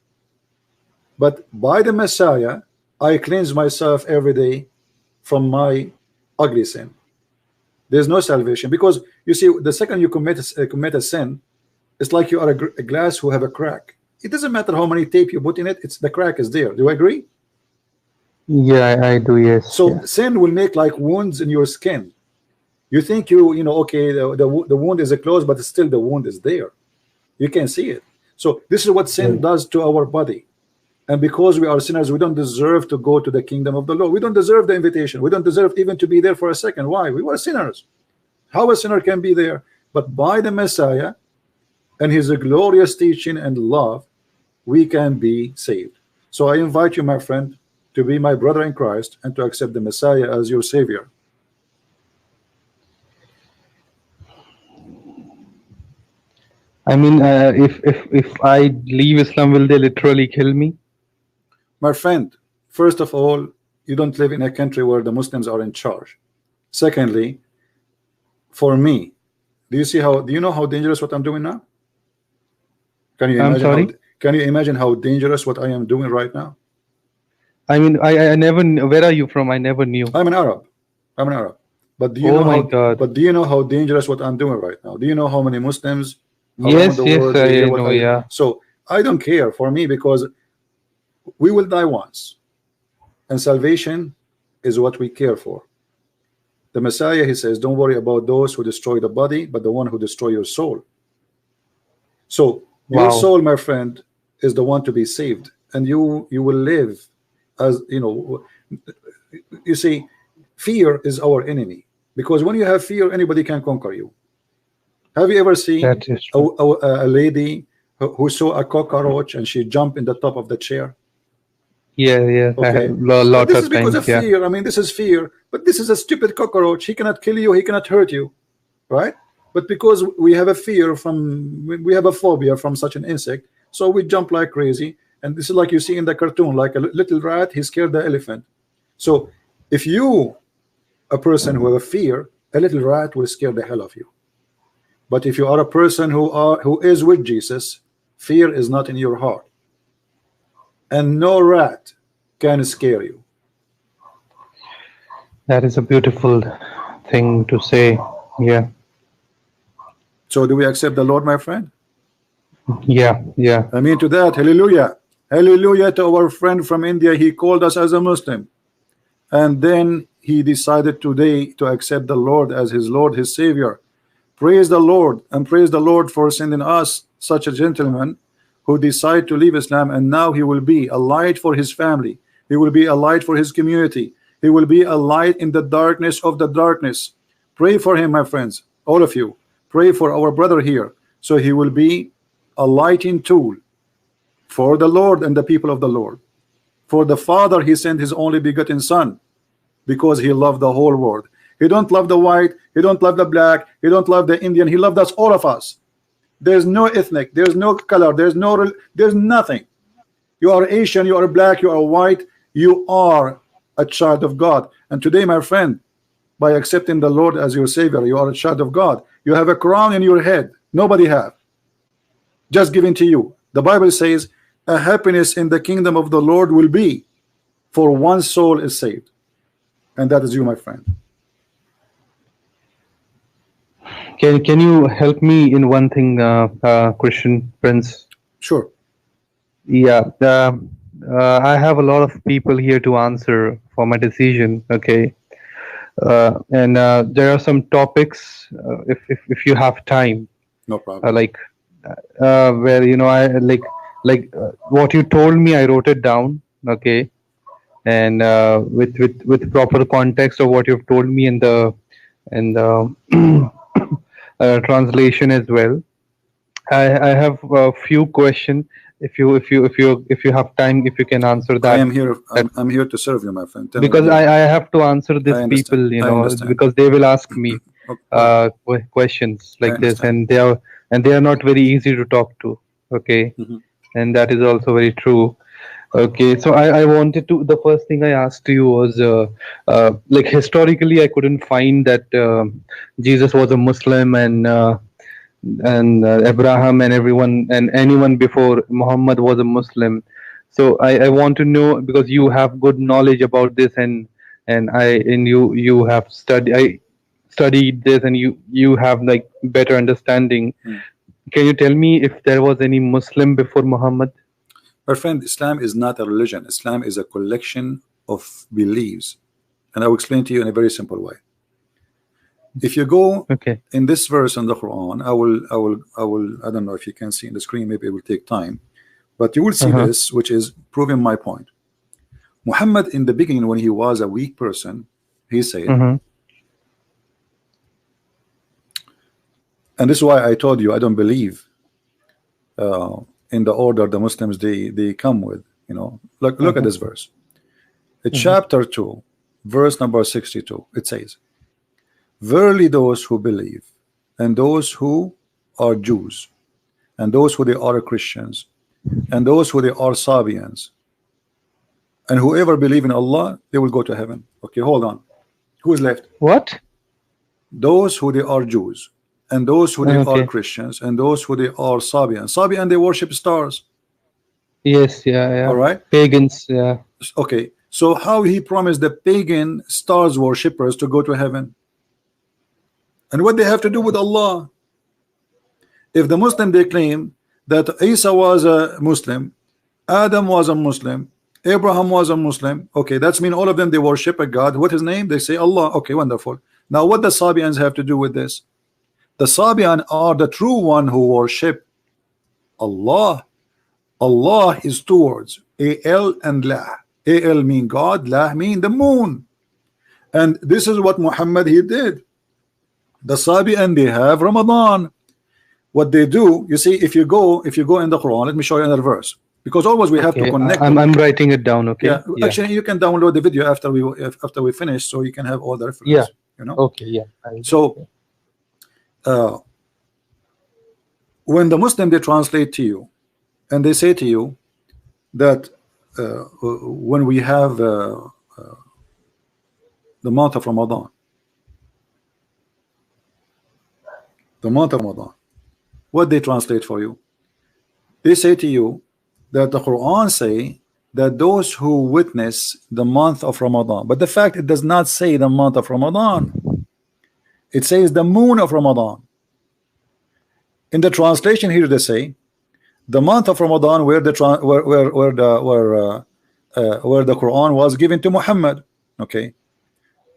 But by the Messiah, I cleanse myself every day from my ugly sin. There's no salvation, because you see, the second you commit a sin, it's like you are a glass who have a crack. It doesn't matter how many tape you put in it; it's the crack is there. Do you agree? Yeah, I do. Yes. So Yeah. sin will make like wounds in your skin. You think you know, okay, the wound is closed, but still the wound is there. You can see it. So this is what sin does to our body. And because we are sinners, we don't deserve to go to the kingdom of the Lord. We don't deserve the invitation. We don't deserve even to be there for a second. Why? We were sinners. How a sinner can be there? But by the Messiah and his glorious teaching and love, we can be saved. So I invite you, my friend, to be my brother in Christ and to accept the Messiah as your Savior. I mean, if I leave Islam, will they literally kill me? My friend, first of all, you don't live in a country where the Muslims are in charge. Secondly, for me, do you know how dangerous what I'm doing now? Can you I'm imagine sorry. can you imagine how dangerous what I am doing right now? I mean, I never. Where are you from? I never knew. I'm an Arab. I'm an Arab. But do you Oh know my how God. but do you know how dangerous what I'm doing right now? Do you know how many Muslims around Yes, the yes, world they hear I what know. I Yeah. so I don't care for me, because we will die once, and salvation is what we care for. The Messiah, he says, don't worry about those who destroy the body, but the one who destroy your soul. So your Wow. soul, my friend, is the one to be saved, and you will live as you know. You see, fear is our enemy, because when you have fear, anybody can conquer you. Have you ever seen That is true. a lady who saw a cockroach and she jumped in the top of the chair? Yeah, yes, I have Okay, lot this is of because times. of Yeah. fear. I mean, this is fear, but this is a stupid cockroach. He cannot kill you, he cannot hurt you, right? But because we have a fear from, we have a phobia from such an insect, so we jump like crazy. And this is like you see in the cartoon, like a little rat, he scared the elephant. So if you, a person who have a fear, a little rat will scare the hell of you. But if you are a person who is with Jesus, fear is not in your heart, and no rat can scare you. That is a beautiful thing to say. Yeah. So do we accept the Lord, my friend? Yeah. Yeah. I mean to that, hallelujah. Hallelujah to our friend from India. He called us as a Muslim, and then he decided today to accept the Lord as his Lord, his Savior. Praise the Lord, and praise the Lord for sending us such a gentleman who decided to leave Islam, and now he will be a light for his family. He will be a light for his community. He will be a light in the darkness of the darkness. Pray for him, my friends, all of you. Pray for our brother here, so he will be a lighting tool for the Lord and the people of the Lord. For the Father, he sent his only begotten Son, because he loved the whole world. He don't love the white, he don't love the black, he don't love the Indian, he loved us, all of us. There's no ethnic, there's no color, there's nothing. You are Asian, you are black, you are white, you are a child of God. And today, my friend, by accepting the Lord as your Savior, you are a child of God. You have a crown in your head, nobody have, just given to you. The Bible says a happiness in the kingdom of the Lord will be for one soul is saved, and that is you, my friend. Can you help me in one thing, Christian Prince? Sure. Yeah. I have a lot of people here to answer for my decision. Okay. And there are some topics. If you have time, No problem. like where I like what you told me, I wrote it down. Okay. And with proper context of what you've told me in the translation as well. I have a few questions. If you have time, if you can answer I that, am here. that I'm here to serve you, my friend. Tell me what because do you I, want. I have to answer I these understand. people, I understand. because they will ask me Okay, questions I like this, understand. and they are not very easy to talk to. Okay, Hmm. and that is also very true. Okay, so I wanted to. The first thing I asked you was, like historically, I couldn't find that Jesus was a Muslim, and Abraham and everyone and anyone before Muhammad was a Muslim. So I want to know, because you have good knowledge about this, and you have studied this, and you have like better understanding. Hmm. Can you tell me if there was any Muslim before Muhammad? My friend, Islam is not a religion. Islam is a collection of beliefs, and I will explain to you in a very simple way. If you go Okay. in this verse in the Quran, I don't know if you can see in the screen, maybe it will take time, but you will see Uh-huh. this, which is proving my point. Muhammad, in the beginning, when he was a weak person, he said, Uh-huh. and this is why I told you I don't believe in the order the Muslims they come with. Look at Uh-huh. this verse. It's Uh-huh. chapter 2, verse number 62. It says, verily those who believe, and those who are Jews, and those who they are Christians, and those who they are Sabians, and whoever believe in Allah, they will go to heaven. Okay, hold on. Who is left? What? Those who they are Jews, and those who they are Okay. Christians, and those who they are Sabians. Sabian, they worship stars. Yes. Yeah. All Yeah. right. Pagans. Yeah. Okay. So how he promised the pagan stars worshippers to go to heaven? And what they have to do with Allah? If the Muslim they claim that Isa was a Muslim, Adam was a Muslim, Abraham was a Muslim, okay, that's mean all of them they worship a God. What his name? They say Allah. Okay, wonderful. Now what the Sabians have to do with this? The Sabian are the true one who worship Allah. Allah is two words, Al and La. Al mean God, La mean the moon. And this is what Muhammad he did. The Sabian they have Ramadan. What they do, you see, if you go in the Quran, let me show you another verse, because always we have to Okay. connect I'm them. I'm writing it down. Yeah, Okay. Yeah. actually you can download the video after we finish, so you can have all the Yeah. reference. Okay. Yeah. So uh, when the Muslim they translate to you and they say to you that when we have the month of Ramadan, what they translate for you, they say to you that the Quran say that those who witness the month of Ramadan, but the fact it does not say the month of Ramadan, it says the moon of Ramadan. In the translation here they say the month of Ramadan where the Quran was given to Muhammad. Okay,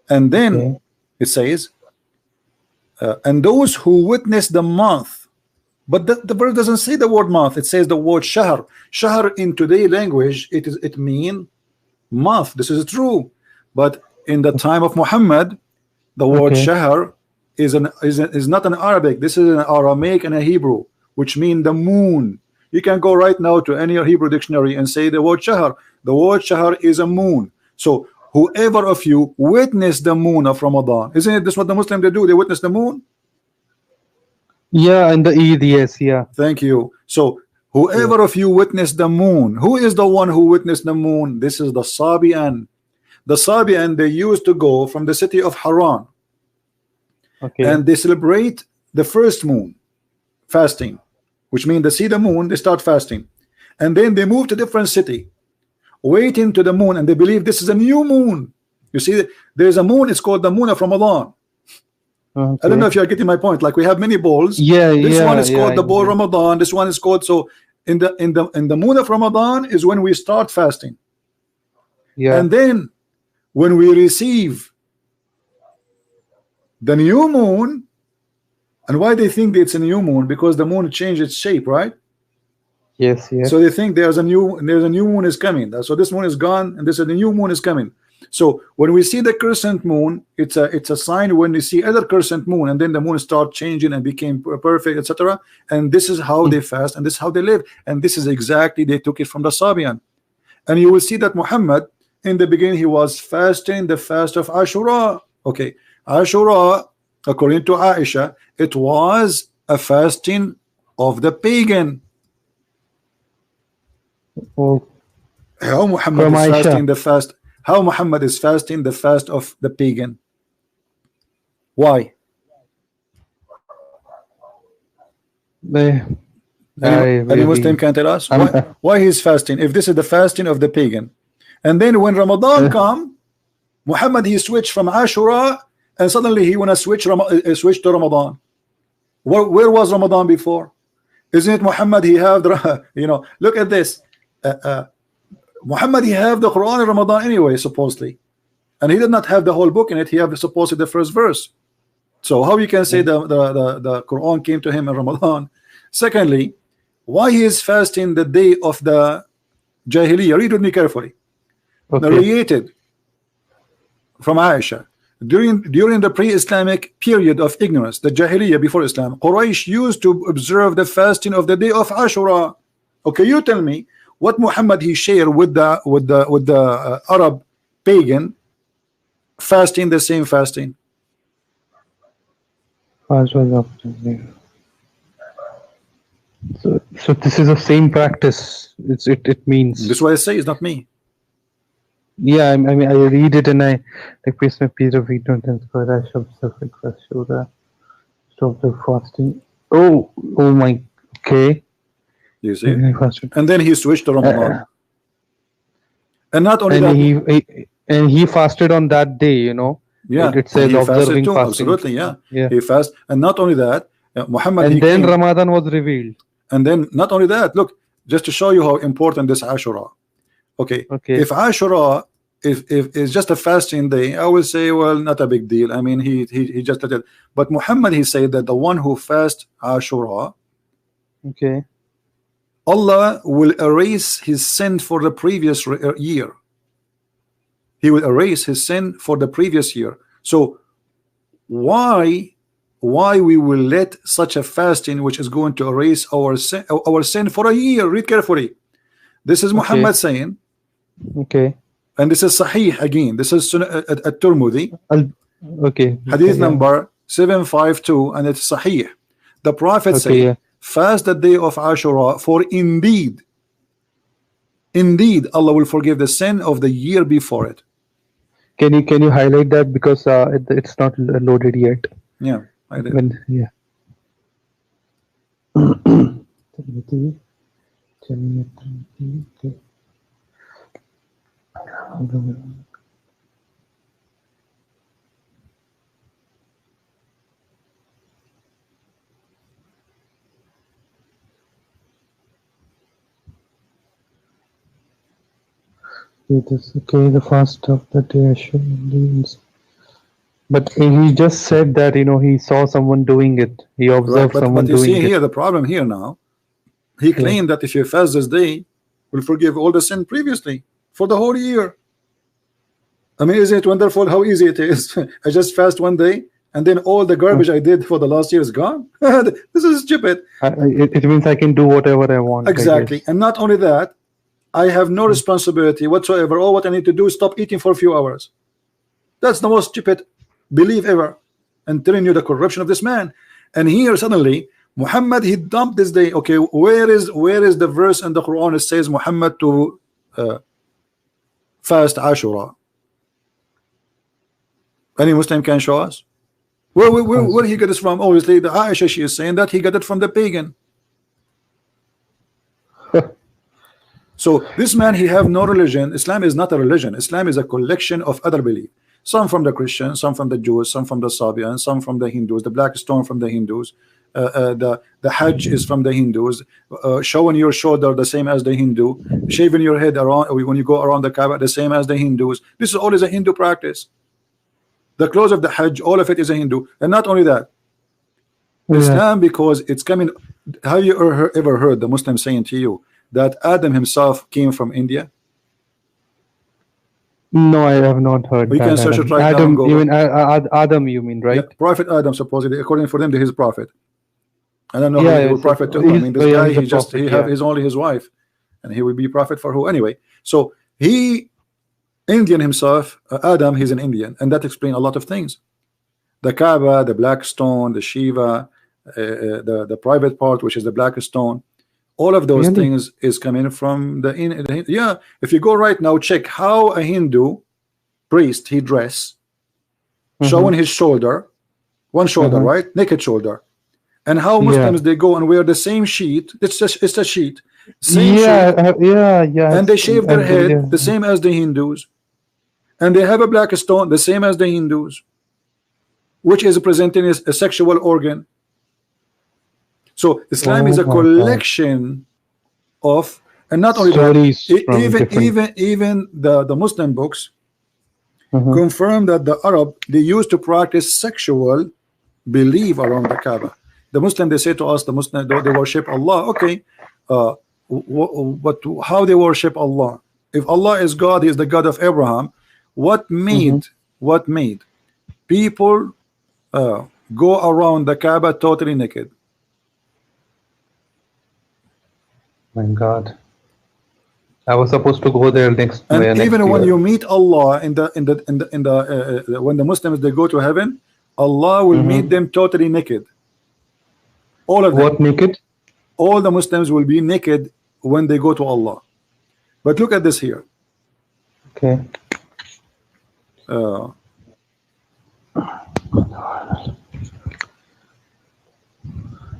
and then Okay. it says and those who witness the month, but the verse doesn't say the word month, it says the word shahr. Shahr in today language it mean month. This is true, but in the time of Muhammad the word Okay. shahr is not an Arabic. This is an Aramaic and a Hebrew, which mean the moon. You can go right now to any Hebrew dictionary and say the word shahr. The word shahr is a moon. So whoever of you witness the moon of Ramadan, isn't it this what the Muslims they do? They witness the moon. Yeah. And the Eid. Yes. Yeah. Thank you. So Yeah. whoever of you witness the moon, who is the one who witnessed the moon? This is the Sabian. The Sabian, they used to go from the city of Haran Okay. and they celebrate the first moon fasting, which means they see the moon, they start fasting, and then they move to different city waiting to the moon, and they believe this is a new moon. You see, there's a moon, it's called the moon of Ramadan. I don't know Okay. if you're getting my point. Like we have many bowls. Yeah. This one Yeah. is Yeah. called I the bowl know. Ramadan. This one is called, so in the moon of Ramadan is when we start fasting, Yeah. and then when we receive the new moon. And why they think it's a new moon? Because the moon changed its shape, right? Yes. Yes. So they think there's a new moon is coming. So this moon is gone, and this is the new moon is coming. So when we see the crescent moon, it's a sign when you see other crescent moon, and then the moon start changing and became perfect, etc. And this is how they fast, and this is how they live, and this is exactly they took it from the Sabian. And you will see that Muhammad in the beginning he was fasting the fast of Ashura. Okay, Ashura, according to Aisha, it was a fasting of the pagan. Oh, How Muhammad from is Aisha. fasting the fast? How Muhammad is fasting the fast of the pagan? Why? Any Muslim can tell us why he's fasting if this is the fasting of the pagan? And then when Ramadan come, Muhammad he switched from Ashura and suddenly he wanna switch to Ramadan. Where was Ramadan before? Isn't it Muhammad he have the, you know, look at this. Muhammad he have the Quran in Ramadan anyway, supposedly, and he did not have the whole book in it. He have supposedly the first verse. So how you can say the Quran came to him in Ramadan? Secondly, why he is fasting the day of the Jahiliyyah? Read with me carefully. Okay. Narrated from Aisha during the pre-Islamic period of ignorance, the Jahiliyyah before Islam, Quraysh used to observe the fasting of the day of Ashura. Okay, you tell me what Muhammad he shared with the Arab pagan fasting the same fasting. So this is the same practice. It means. This is what I say. It's not me. Yeah, I mean, I read it and I request my piece of ignorance and for I shall self-request show that stop the fasting. Oh my. Okay. You see, and then he switched to Ramadan, and not only that, he fasted on that day. You know. Yeah, it says observing too, fasting. absolutely, yeah. He fasted, and not only that, Muhammad. And then Ramadan was revealed. And then not only that, look, just to show you how important this Ashura. Okay. If Ashura is just a fasting day, I will say, well, not a big deal. I mean, he just did it. But Muhammad he said that the one who fasts Ashura, okay, Allah will erase his sin for the previous year. He will erase his sin for the previous year. So why we will let such a fasting which is going to erase our sin for a year? Read carefully. This is Muhammad saying. Okay. And this is Sahih again. This is at-Tirmidhi. Okay. Hadith number 752, and it's Sahih. The Prophet said, fast the day of Ashura, for indeed Allah will forgive the sin of the year before it. Can you highlight that because it's not loaded yet? Yeah, I did. Yeah. It is okay. The fast of the day should. But he just said that he saw someone doing it. He observed someone doing it. But you see here the problem here now. He claimed that if you fast this day, will forgive all the sin previously for the whole year. I mean, isn't it wonderful how easy it is? I just fast one day, and then all the garbage I did for the last year is gone. This is stupid. It means I can do whatever I want. Exactly, and not only that, I have no responsibility whatsoever. All what I need to do is stop eating for a few hours. That's the most stupid belief ever. And telling you the corruption of this man. And here suddenly Muhammad he dumped this day. Okay, where is the verse in the Quran that says Muhammad to fast Ashura? Any Muslim can show us? Where he got this from? Obviously the Aisha, she is saying that he got it from the pagan. So this man he have no religion. Islam is not a religion. Islam is a collection of other beliefs. Some from the Christians, some from the Jews, some from the Sabians, some from the Hindus. The black stone from the Hindus. The Hajj is from the Hindus. Showing your shoulder the same as the Hindu. Shaving your head around when you go around the Kaaba the same as the Hindus. This is always a Hindu practice. The close of the Hajj, all of it is a Hindu. And not only that, Islam, because it's coming. Have you ever heard the Muslim saying to you that Adam himself came from India? No, I have not heard We can that. search it Adam. right now and Adam, you go. mean Adam? You mean, Yeah, right? Prophet Adam, supposedly, according for them, he is prophet. I don't know Yeah, who yeah. So prophet to who. I mean, this yeah, guy, he's a he just prophet. he have Yeah. his only his wife, and he will be prophet for who anyway. So he Indian himself, Adam, he's an Indian, and that explains a lot of things. The Kaaba, the black stone, the Shiva, the private part, which is the black stone. All of those Really? things is coming from yeah. If you go right now, check how a Hindu priest he dress, showing his shoulder, one shoulder, right, naked shoulder, and how Yeah. Muslims they go and wear the same sheet. It's a sheet, same Yeah. sheet, Yeah. Yeah. and they shave their head Yeah. the same as the Hindus, and they have a black stone the same as the Hindus, which is presenting as a sexual organ. So Islam is Oh a my God. collection of, and not only that, Stories from different. even the Muslim books Mhm. confirm that the Arab they used to practice sexual belief around the Kaaba. The Muslim they say to us, the Muslim they worship Allah. Okay, but how they worship Allah? If Allah is God, He is the God of Abraham. What Mhm. made people go around the Kaaba totally naked? My God. I was supposed to go there next And next even when year. you meet Allah when the Muslims they go to heaven, Allah will meet them totally naked. All of them. What naked? All the Muslims will be naked when they go to Allah. But look at this here. Okay.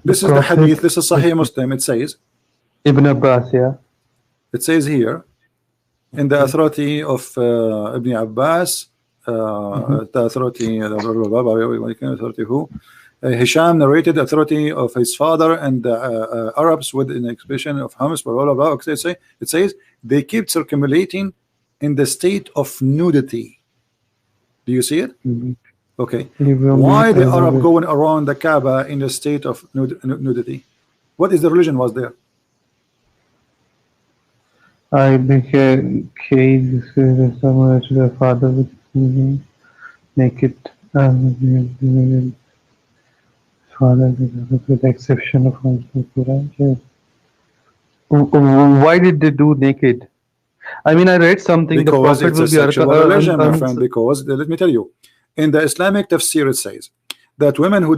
This is the Prophet hadith. This is Sahih Muslim. Ibn Abbas. Yeah. It says here in the authority of Ibn Abbas, the authority who? Hisham narrated authority of his father and the Arabs with an expression of Hamas, blah, blah, blah. It says they kept circulating in the state of nudity. Do you see it? Okay. Why the Arab going around the Kaaba in the state of nudity? What is the religion was there? I became similar to the father with naked father with the exception of Quran. Why did they do naked? I mean, I read something. Because the Prophet it's a will be sexual religion, my friend. Because let me tell you, in the Islamic tafsir it says that women who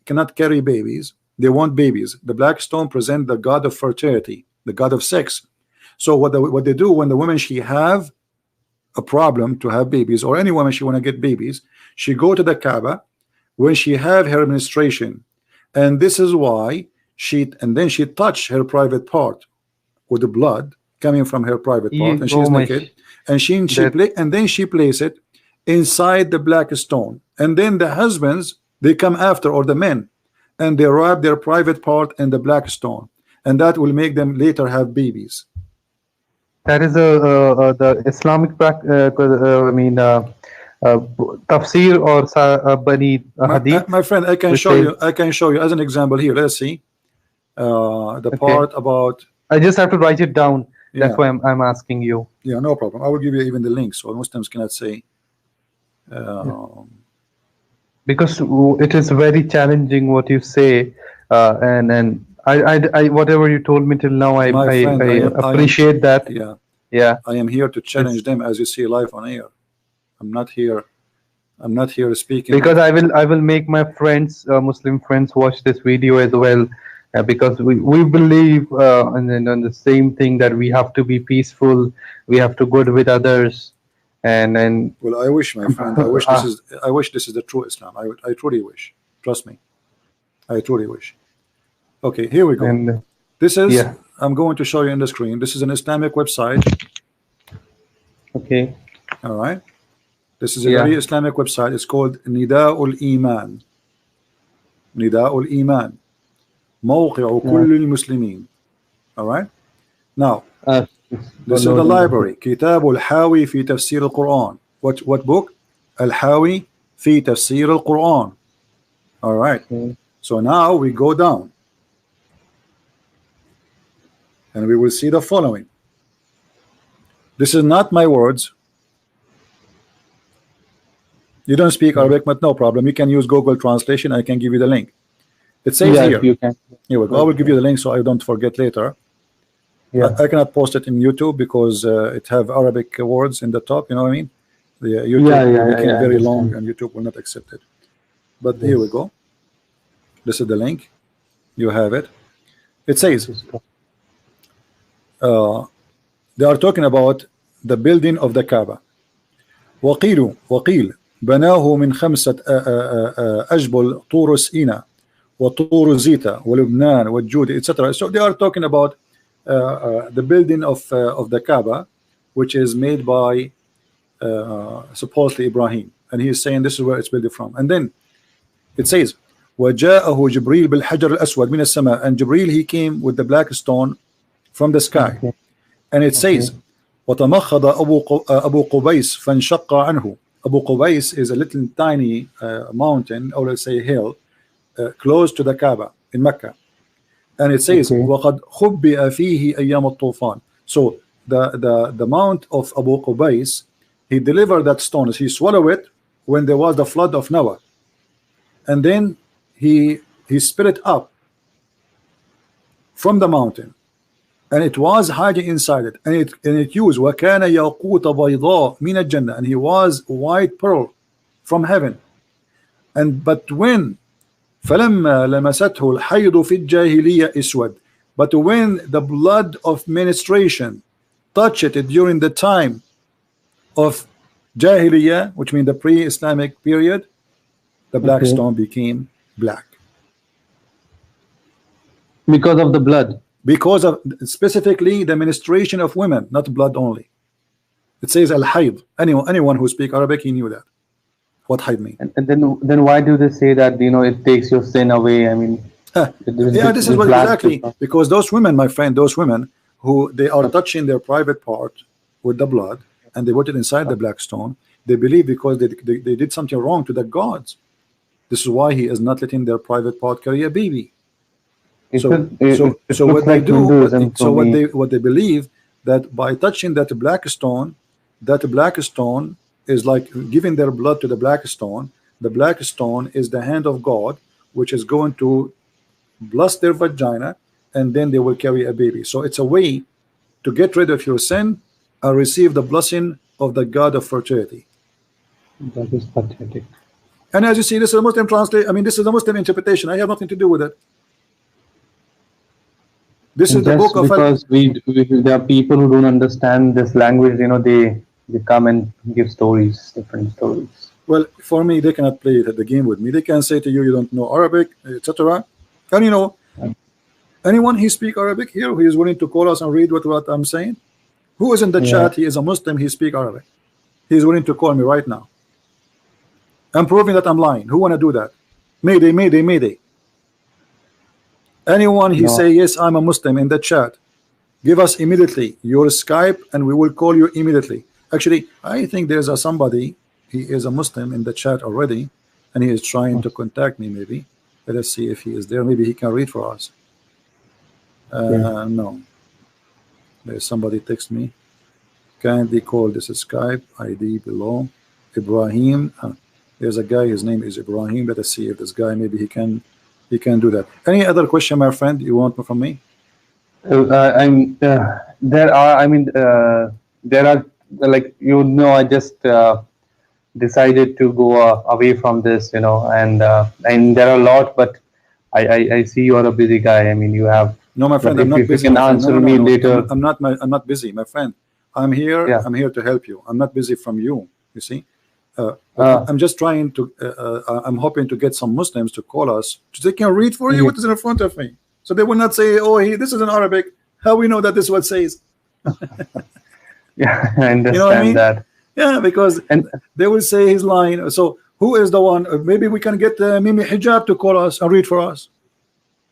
cannot carry babies, they want babies. The black stone present the god of fertility, the god of sex. So what they do when the woman she have a problem to have babies, or any woman she want to get babies, she go to the Kaaba when she have her menstruation, and this is why then she touch her private part with the blood coming from her private part, and she's naked, and then she place it inside the black stone, and then the husbands they come after, or the men, and they wrap their private part in the black stone, and that will make them later have babies. That is the Islamic tafsir or Bani Hadith. My friend, I can show you. I can show you as an example here. Let's see the part about. I just have to write it down. Yeah. That's why I'm asking you. Yeah, no problem. I will give you even the link so Muslims cannot say. Because it is very challenging what you say, and I whatever you told me till now, I appreciate that. Yeah. Yeah. I am here to challenge them, as you see, live on air. I'm not here speaking. Because I will make my friends, Muslim friends, watch this video as well. Because we believe on the same thing, that we have to be peaceful, we have to good with others, and well, I wish, my friend, I wish this is the true Islam. I truly wish. Trust me, I truly wish. Okay, here we go. This is I'm going to show you on the screen. This is an Islamic website. Okay. All right. This is a very Islamic website. It's called Nida'ul Iman. Nida'ul Iman. موقع كل المسلمين. All right. Now, this is the library. كتاب الحاوي في تفسير القرآن. What book? الحاوي في تفسير القرآن. All right. So now we go down, and we will see the following. This is not my words. You don't speak Yeah. Arabic, but no problem. You can use Google Translation. I can give you the link. It says Yeah, if here. you can. Here we go. I will give you the link so I don't forget later. Yeah. I cannot post it in YouTube because it have Arabic words in the top. You know what I mean? The Yeah, YouTube yeah, yeah, became yeah, I very long understand. and YouTube will not accept it. But here we Yes. go. This is the link. You have it. It says Just go. uh, they are talking about the building of the Kaaba. وقيل بناه من خمسة أجبل طور سيناء وطور زيتا ولبنان والجود etc. So they are talking about the building of the Kaaba, which is made by supposedly Ibrahim, and he is saying this is where it's built from. And then it says وجاءه جبريل بالحجر الأسود من السماء, and Jibril he came with the black stone from the sky. Okay. And it Okay. says وتمخض أبو قبيس فانشق عنه. Abu Qubais is a little tiny mountain, or let's say hill, close to the Kaaba in Mecca. And it says Okay. وقد خبئ فيه أيام الطوفان. So the mount of Abu Qubais, he delivered that stone, he swallowed it when there was the flood of Noah, and then he spit it up from the mountain, and it was hiding inside it, and it used وكان ياقوت بيضاء من الجنة, and he was white pearl from heaven. And but when فلما لمسته الحيض في الجاهلية اسود, but when the blood of menstruation touched it during the time of Jahiliyyah, which means the pre-Islamic period, the black Okay. stone became black. Because of the blood. Because of specifically the menstruation of women, not blood only. It says al-hayd. Anyone who speak Arabic, he knew that. What hayd mean? And then why do they say that, it takes your sin away? I mean, Yeah, this is what black exactly, because those women, my friend, those women who they are touching their private part with the blood and they put it inside the black stone, they believe because they did something wrong to the gods. This is why he is not letting their private part carry a baby. it So looks what they like do, Hinduism so for me. what they believe, that by touching that black stone is like giving their blood to the black stone. The black stone is the hand of God, which is going to bless their vagina, and then they will carry a baby. So it's a way to get rid of your sin and receive the blessing of the God of fertility. That is pathetic. And as you see, this is a Muslim translate. I mean, this is a Muslim interpretation. I have nothing to do with it. This is the Just book of because there are people who don't understand this language, they come and give stories, different stories. well, for me, they cannot play it at the game with me. They can say to you, you don't know Arabic, etc. And anyone who speak Arabic here who is willing to call us and read what I'm saying, who is in the Yeah. chat, he is a Muslim, he speak Arabic. He is willing to call me right now. I'm proving that I'm lying. Who want to do that? Mayday, mayday, mayday. Anyone he No. say, yes, I'm a Muslim in the chat, give us immediately your Skype and we will call you immediately. Actually, I think there's somebody, he is a Muslim in the chat already, and he is trying to contact me maybe. Let us see if he is there. Maybe he can read for us. No. There's somebody text me. Kindly call this Skype ID below. Ibrahim. There's a guy, his name is Ibrahim. Let us see if this guy, maybe he can do that. Any other question, my friend, you want from me? There are, like, I just decided to go away from this, and there are a lot, but I see you are a busy guy. I mean, you have. No, my friend, but I'm not if busy. you can My friend. No, answer no, me no, no. later. I'm not busy, my friend. I'm here. Yeah. I'm here to help you. I'm not busy from you. You see, but I'm just trying to. I'm hoping to get some Muslims to call us so they can read for you what is in front of me, so they will not say, "Oh, this is in Arabic." How we know that this is what it says? Yeah, I understand You know what I mean? that. Yeah, because they will say he's lying. So who is the one? Maybe we can get Mimi Hijab to call us and read for us.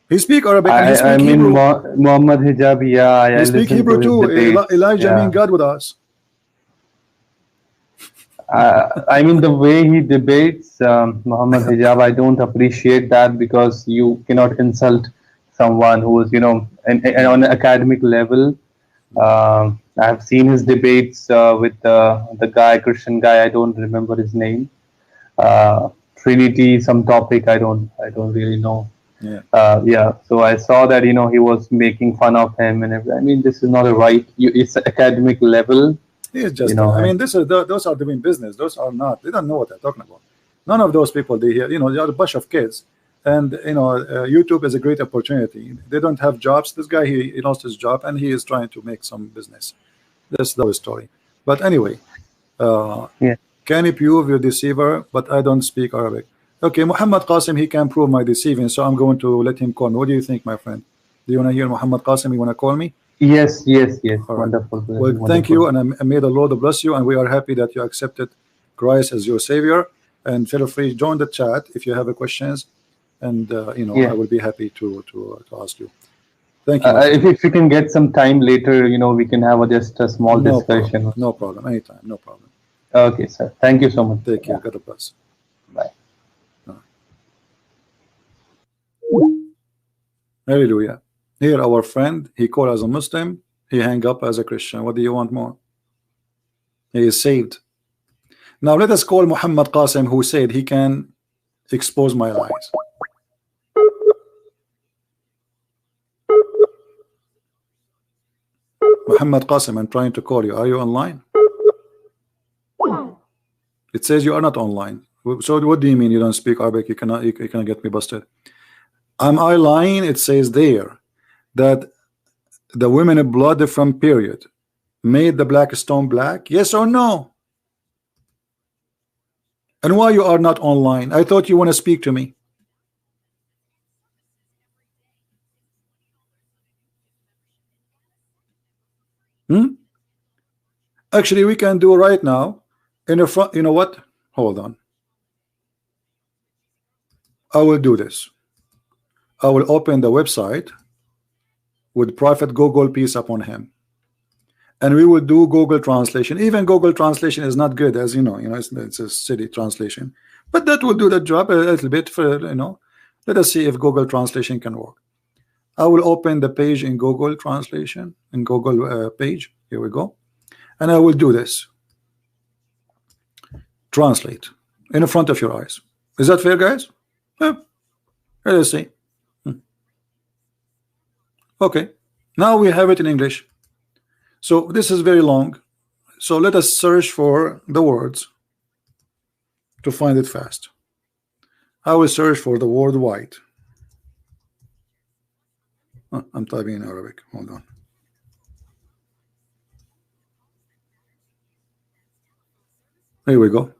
He speak Arabic and he speak Hebrew. Muhammad Hijab. Yeah, I He speak listen Hebrew to his too. debates. Elijah Yeah. mean God with us. I mean, the way he debates Muhammad Hijab, I don't appreciate that, because you cannot insult someone who is, on an academic level. I have seen his debates with the guy, Christian guy. I don't remember his name. Trinity, some topic. I don't really know. Yeah. Yeah. So I saw that he was making fun of him and everything. I mean, this is not a right. It's academic level. It's just, I And mean, those are doing business. Those are not. They don't know what they're talking about. None of those people. They hear, they are a bunch of kids, and YouTube is a great opportunity. They don't have jobs. This guy, he lost his job, and he is trying to make some business. That's the story. But anyway, yeah. can you prove your deceiver? But I don't speak Arabic. Okay, Muhammad Qasim, he can prove my deceiving, so I'm going to let him call me. What do you think, my friend? Do you want to hear Muhammad Qasim? You want to call me? Yes. All right. Wonderful. Well, thank you, and may the Lord bless you, and we are happy that you accepted Christ as your Savior. And feel free join the chat if you have a questions, and Yeah. I will be happy to ask you. Thank you. If you can get some time later, we can have just a small discussion. No problem. Anytime. No problem. Okay, sir. Thank you so much. Take care. God bless. Bye. Hallelujah. Here, our friend, he called as a Muslim, he hang up as a Christian. What do you want more? He is saved. Now let us call Muhammad Qasim, who said he can expose my lies. Muhammad Qasim, I'm trying to call you. Are you online? It says you are not online. So what do you mean you don't speak Arabic? You cannot get me busted. Am I lying? It says there that the women of blood from period made the black stone black. Yes or no? And why you are not online? I thought you want to speak to me. Actually, we can do right now in the front. You know what? Hold on. I will do this. I will open the website with Prophet Google peace upon him, and we will do Google translation. Even Google translation is not good, as you know. It's a city translation, but that will do the job a little bit for Let us see if Google translation can work. I will open the page in Google translation in Google page. Here we go, and I will do this. Translate in front of your eyes. Is that fair, guys? Yeah. Let us see. Okay, now we have it in English. So this is very long. So let us search for the words to find it fast. I will search for the word white. Oh, I'm typing in Arabic. Hold on. Here we go.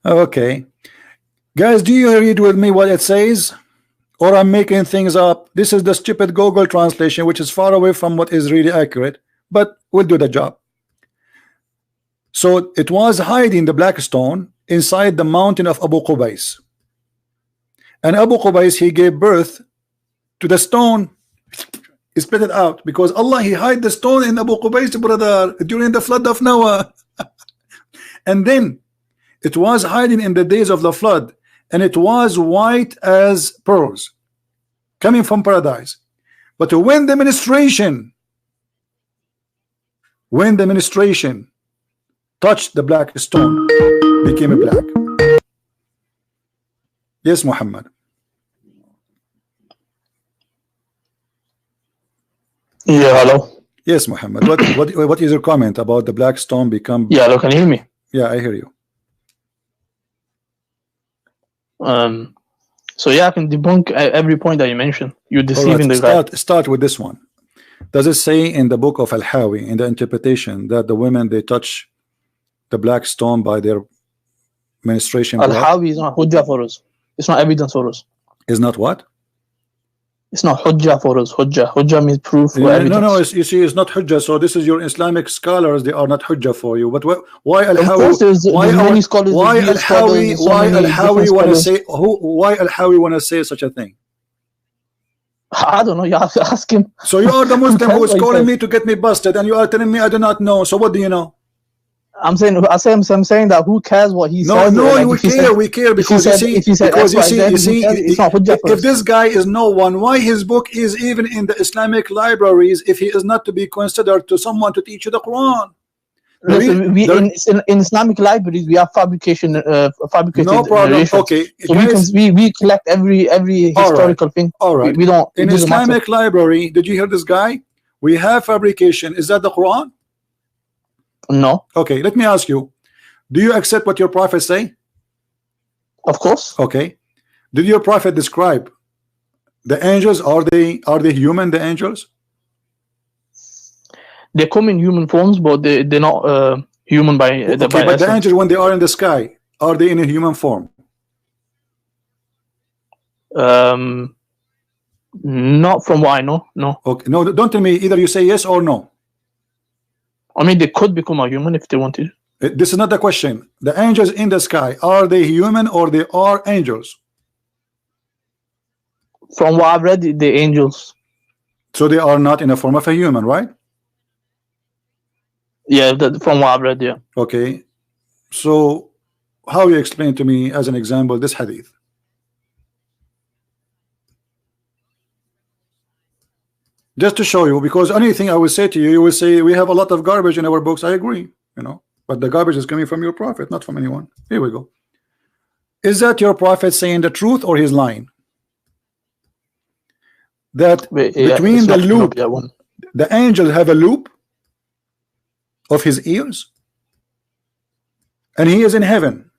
Okay. Guys, do you read with me what it says? Or I'm making things up? This is the stupid Google translation, which is far away from what is really accurate, but we'll do the job. So it was hiding the black stone inside the mountain of Abu Qubais. And Abu Qubais, he gave birth to the stone. He split it out because Allah, he hid the stone in Abu Qubais, brother, during the flood of Noah. And then it was hiding in the days of the flood, and it was white as pearls coming from paradise. But when the ministration touched the black stone, became a black. Yes, Muhammad. Yeah, hello. Yes, Muhammad. What is your comment about the black stone become? Yeah, hello. Can you hear me? Yeah, I hear you. So yeah, I can debunk every point that you mentioned. You're deceiving the guy. Start with this one. Does it say in the book of Al-Hawi, in the interpretation, that the women, they touch the black stone by their menstruation? Al-Hawi is not hujjah for us. It's not evidence for us. Is not what? It's not hujjah for us. Hujjah means proof or evidence. No, you see, it's not hujjah. So this is your Islamic scholars. They are not hujjah for you. But why Al-Hawi? Why Al-Hawi want to say such a thing? I don't know. You have to ask him. So you are the Muslim who is calling me to get me busted, and you are telling me I do not know. So what do you know? I'm saying that who cares what he No, says? no, Like, we if he care, said, we care if he because said, you see, if he said because X, you Y, see, Z, who cares? It's not hujjah for if us. this guy is no one, why his book is even in the Islamic libraries if he is not to be considered to someone to teach you the Quran? Listen, in Islamic libraries we have fabricated no problem. narrations. Okay, So guys, we collect every historical thing. all right. We don't. In It doesn't matter. Islamic library, did you hear this guy? We have fabrication. Is that the Quran? No, Okay, let me ask you. Do you accept what your prophet say? of course. Okay. Did your prophet describe the angels? Are they human? The angels? They come in human forms, but they're not human by Okay, by but the essence. angels, when they are in the sky, are they in a human form? Not from what I know. No, Okay, no, don't tell me either. You say yes or no. I mean they could become a human if they wanted. This is not the question. The angels in the sky, are they human or they are angels? From what I've read, the angels. So they are not in a form of a human, right? Yeah, from what I've read, yeah. Okay. So how you explain to me as an example this hadith? Just to show you, because anything I will say to you, you will say we have a lot of garbage in our books. I agree, you know, but the garbage is coming from your prophet, not from anyone. Here we go. Is that your prophet saying the truth or he's lying? That between the loop, the angel have a loop of his ears, and he is in heaven,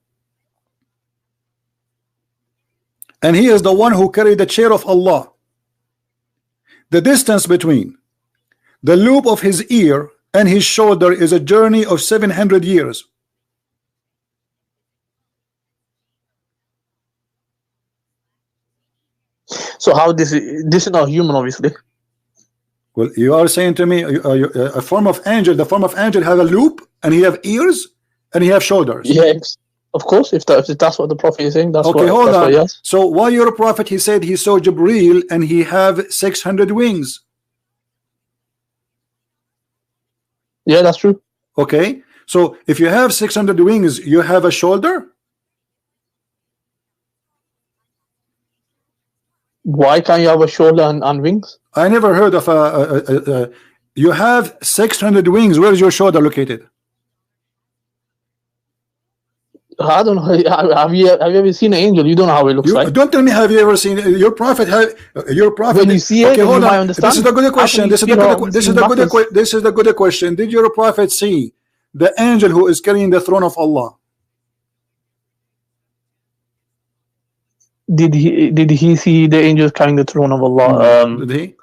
and he is the one who carried the chair of Allah. The distance between the loop of his ear and his shoulder is a journey of 700 years. So how this is not human, obviously. Well, you are saying to me a form of angel, the form of angel have a loop and he have ears and he have shoulders. Yeah, of course. If that's what the prophet is saying, that's okay. What, Hold that's on. What he has. So why your prophet he said he saw Jibril and he have 600 wings? Yeah, that's true. Okay. So if you have 600 wings, you have a shoulder. Why can't you have a shoulder and wings? I never heard of you have 600 wings. Where is your shoulder located? I don't know. Have you ever seen an angel? You don't know how it looks like. Don't tell me have you ever seen your prophet? Your prophet. When you see okay, it, hold you on. might understand. This is the good question. This is the good question. Did your prophet see the angel who is carrying the throne of Allah? Did he see the angels carrying the throne of Allah? Did he?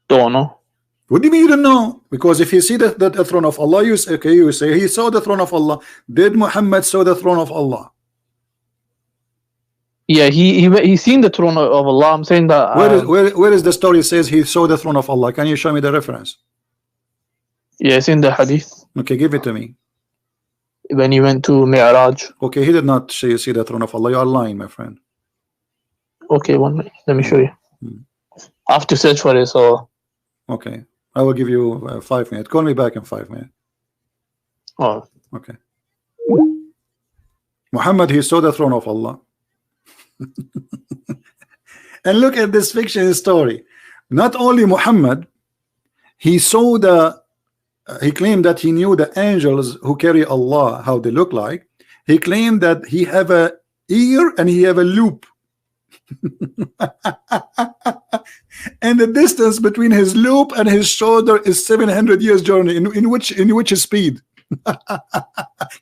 Don't know. What do you mean you don't know? Because if you see the throne of Allah, you say, okay, you say he saw the throne of Allah. Did Muhammad saw the throne of Allah? Yeah, he seen the throne of Allah. I'm saying that. Where is the story says he saw the throne of Allah? Can you show me the reference? Yeah, it's in the hadith. Okay, give it to me. When he went to Mi'raj. Okay, he did not see the throne of Allah. You are lying, my friend. Okay, one minute. Let me show you. I have to search for it. So. Okay, I will give you 5 minutes. Call me back in 5 minutes. Oh. Okay. Muhammad, he saw the throne of Allah. And look at this fiction story. Not only Muhammad, he saw he claimed that he knew the angels who carry Allah, how they look like. He claimed that he have a ear and he have a loop. And the distance between his loop and his shoulder is 700 years journey. In which speed?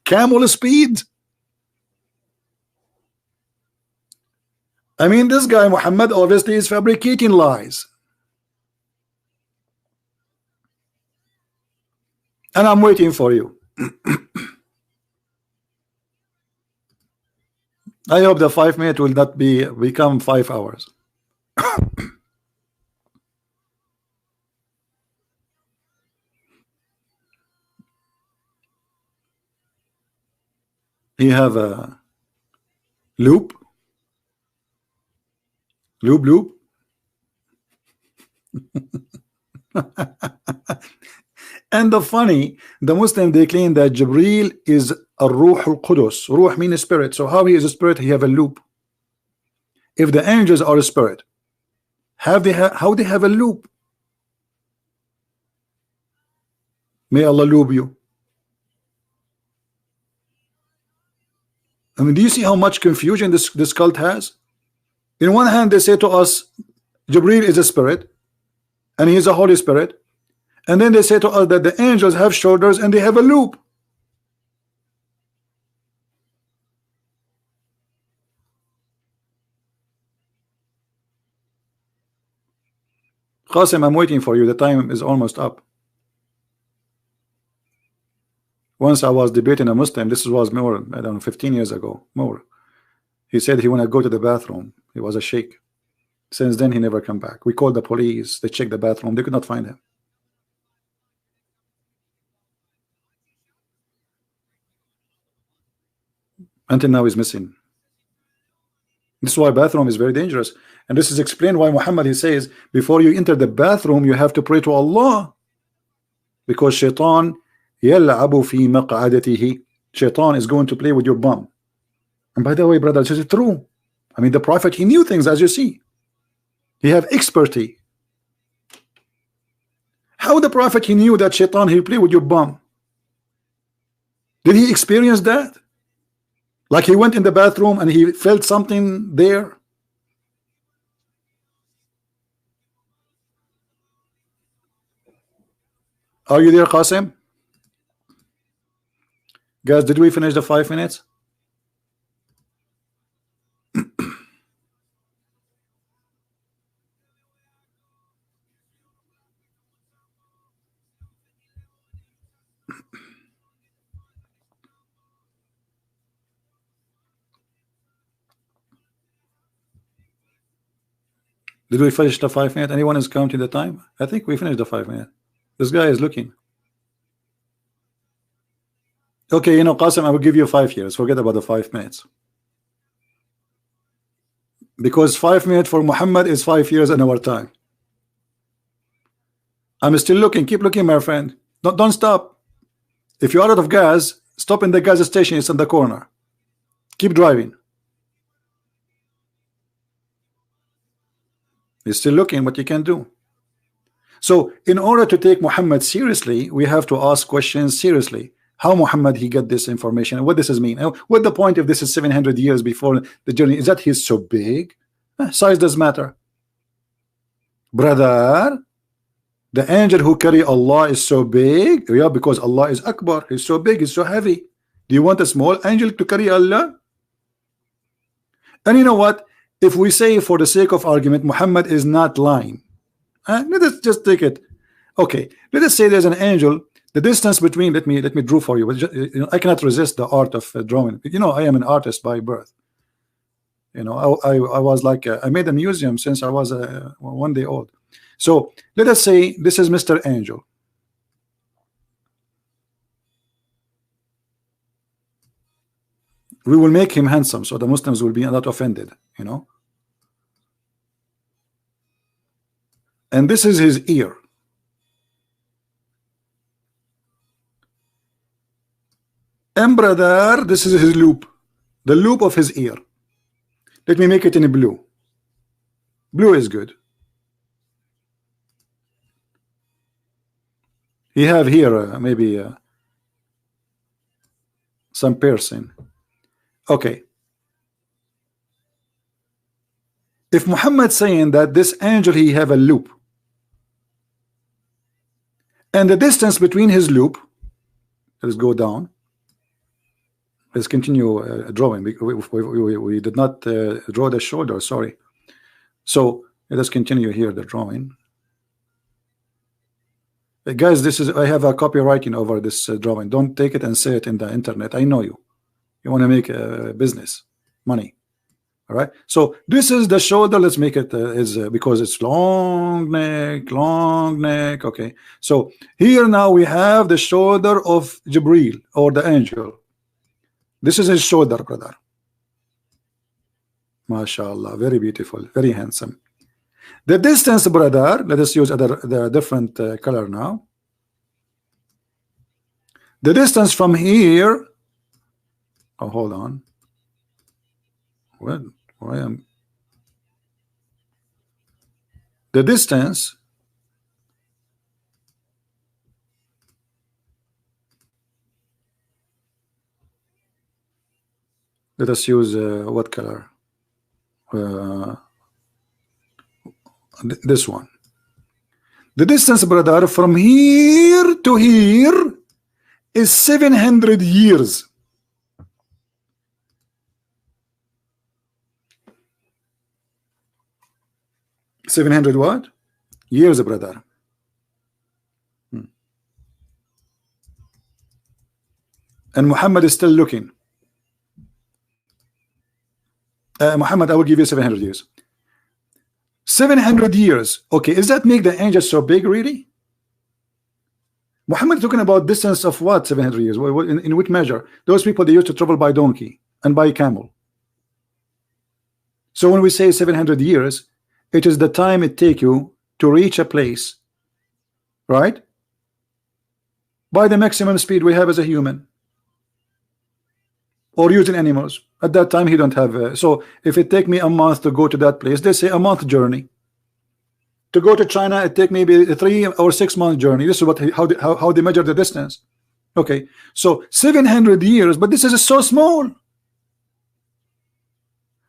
Camel speed? I mean, this guy Muhammad obviously is fabricating lies. And I'm waiting for you. I hope the 5 minutes will not become 5 hours. You have a loop. And the Muslim, they claim that Jibril is a Ruh al-Qudus. Ruh means spirit. So how he is a spirit? He have a loop. If the angels are a spirit, how they have a loop? May Allah loop you. I mean, do you see how much confusion this cult has? In one hand, they say to us, Jibril is a spirit, and he is a Holy Spirit. And then they say to us that the angels have shoulders and they have a loop. Qasim, I'm waiting for you. The time is almost up. Once I was debating a Muslim. This was more, I don't know, 15 years ago, more. He said he want to go to the bathroom. He was a sheikh. Since then, he never come back. We called the police. They checked the bathroom. They could not find him. Until now, he's missing. This is why bathroom is very dangerous. And this is explained why Muhammad, he says, before you enter the bathroom, you have to pray to Allah. Because shaitan يَلْعَبُ فِي مَقْعَدَتِهِ. Shaitan is going to play with your bum. And by the way, brother, this is true. I mean, the Prophet, he knew things, as you see. He have expertise. How the Prophet, he knew that shaitan, he'll play with your bum? Did he experience that? Like he went in the bathroom and he felt something there? Are you there, Qasim? Guys, did we finish the 5 minutes? Did we finish the 5 minutes? Anyone is counting the time? I think we finished the 5 minutes. This guy is looking. Okay, you know, Qasim, I will give you 5 years. Forget about the 5 minutes. Because 5 minutes for Muhammad is 5 years in our time. I'm still looking. Keep looking, my friend. Don't stop. If you're out of gas, stop in the gas station. It's in the corner. Keep driving. You're still looking what you can do. So in order to take Muhammad seriously, we have to ask questions seriously. How Muhammad he get this information, and what does this mean? What the point if this is 700 years before the journey? Is that he's so big? Size does matter, brother. The angel who carry Allah is so big. Yeah, because Allah is Akbar. He's so big, he's so heavy. Do you want a small angel to carry Allah? And you know what? If we say, for the sake of argument, Muhammad is not lying, let us just take it. Okay, let us say there's an angel. The distance between, let me draw for you. But you know, I cannot resist the art of drawing. You know, I am an artist by birth. You know, I was like I made a museum since I was 1 day old. So let us say this is Mr. Angel. We will make him handsome, so the Muslims will be not offended. You know. And this is his ear. And brother, this is his loop, the loop of his ear. Let me make it in blue. Blue is good. He have here maybe some piercing. Okay. If Muhammad saying that this angel he have a loop, and the distance between his loop, let's go down. Let's continue drawing. We did not draw the shoulder, sorry. So let us continue here the drawing. Guys, this is, I have a copywriting over this drawing. Don't take it and say it in the internet. I know you. You want to make business, money. All right. So this is the shoulder. Let's make it because it's long neck. Okay. So here now we have the shoulder of Jibril, or the angel. This is his shoulder, brother. MashaAllah, very beautiful, very handsome. The distance, brother, let us use the different color now. The distance from here, oh, hold on. Well, why am the distance let us use what color? This one. The distance, brother, from here to here is 700 years. 700 what? Years, brother. And Muhammad is still looking. Muhammad, I will give you 700 years. 700 years. Okay, is that make the angel so big, really? Muhammad talking about distance of what? 700 years. In which measure? Those people, they used to travel by donkey and by camel. So when we say 700 years, it is the time it take you to reach a place, right? By the maximum speed we have as a human, or using animals. At that time he don't have so if it take me a month to go to that place, they say a month journey. To go to China, it take maybe a 3 or 6 month journey. This is what how they measure the distance. Okay, so 700 years, but this is so small.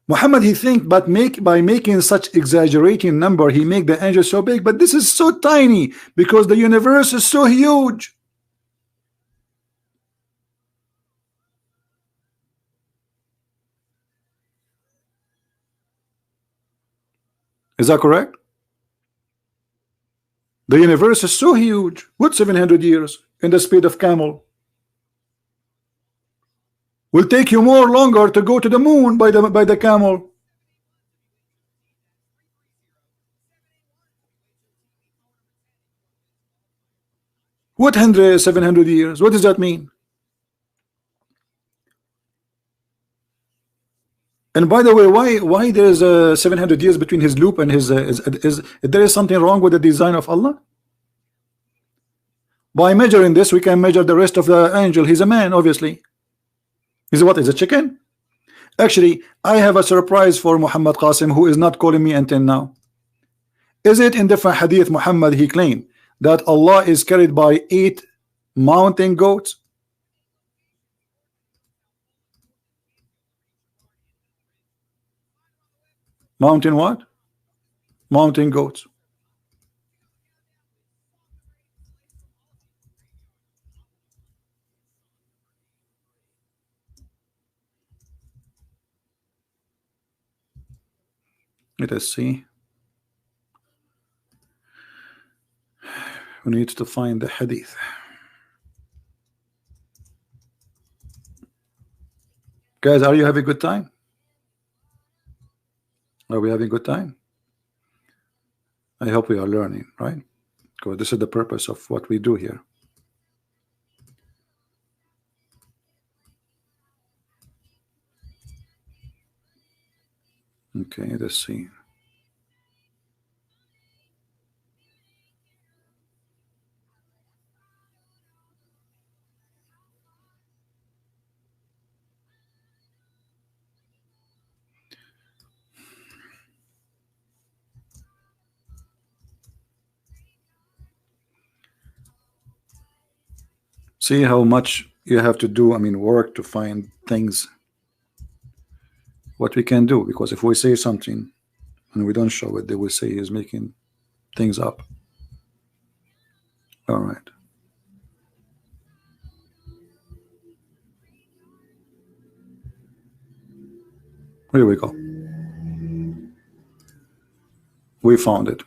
Muhammad, he think but by making such exaggerating number, he make the angel so big, but this is so tiny because the universe is so huge. Is that correct? The universe is so huge. What 700 years in the speed of camel? Will take you more longer to go to the moon by the camel. What 700 years? What does that mean? And by the way, why there is 700 years between his loop and his is there is something wrong with the design of Allah? By measuring this, we can measure the rest of the angel. He's a man, obviously. He's what? Is a chicken? Actually, I have a surprise for Muhammad Qasim, who is not calling me until now. Is it in different hadith Muhammad he claimed that Allah is carried by 8 mountain goats? Mountain what? Mountain goats. Let us see. We need to find the hadith. Guys, are you having a good time? Are we having a good time? I hope we are learning, right? Because this is the purpose of what we do here. Okay, let's see. See how much you have to do, I mean, work to find things what we can do, because if we say something and we don't show it, they will say he's making things up. All right. Here we go. We found it.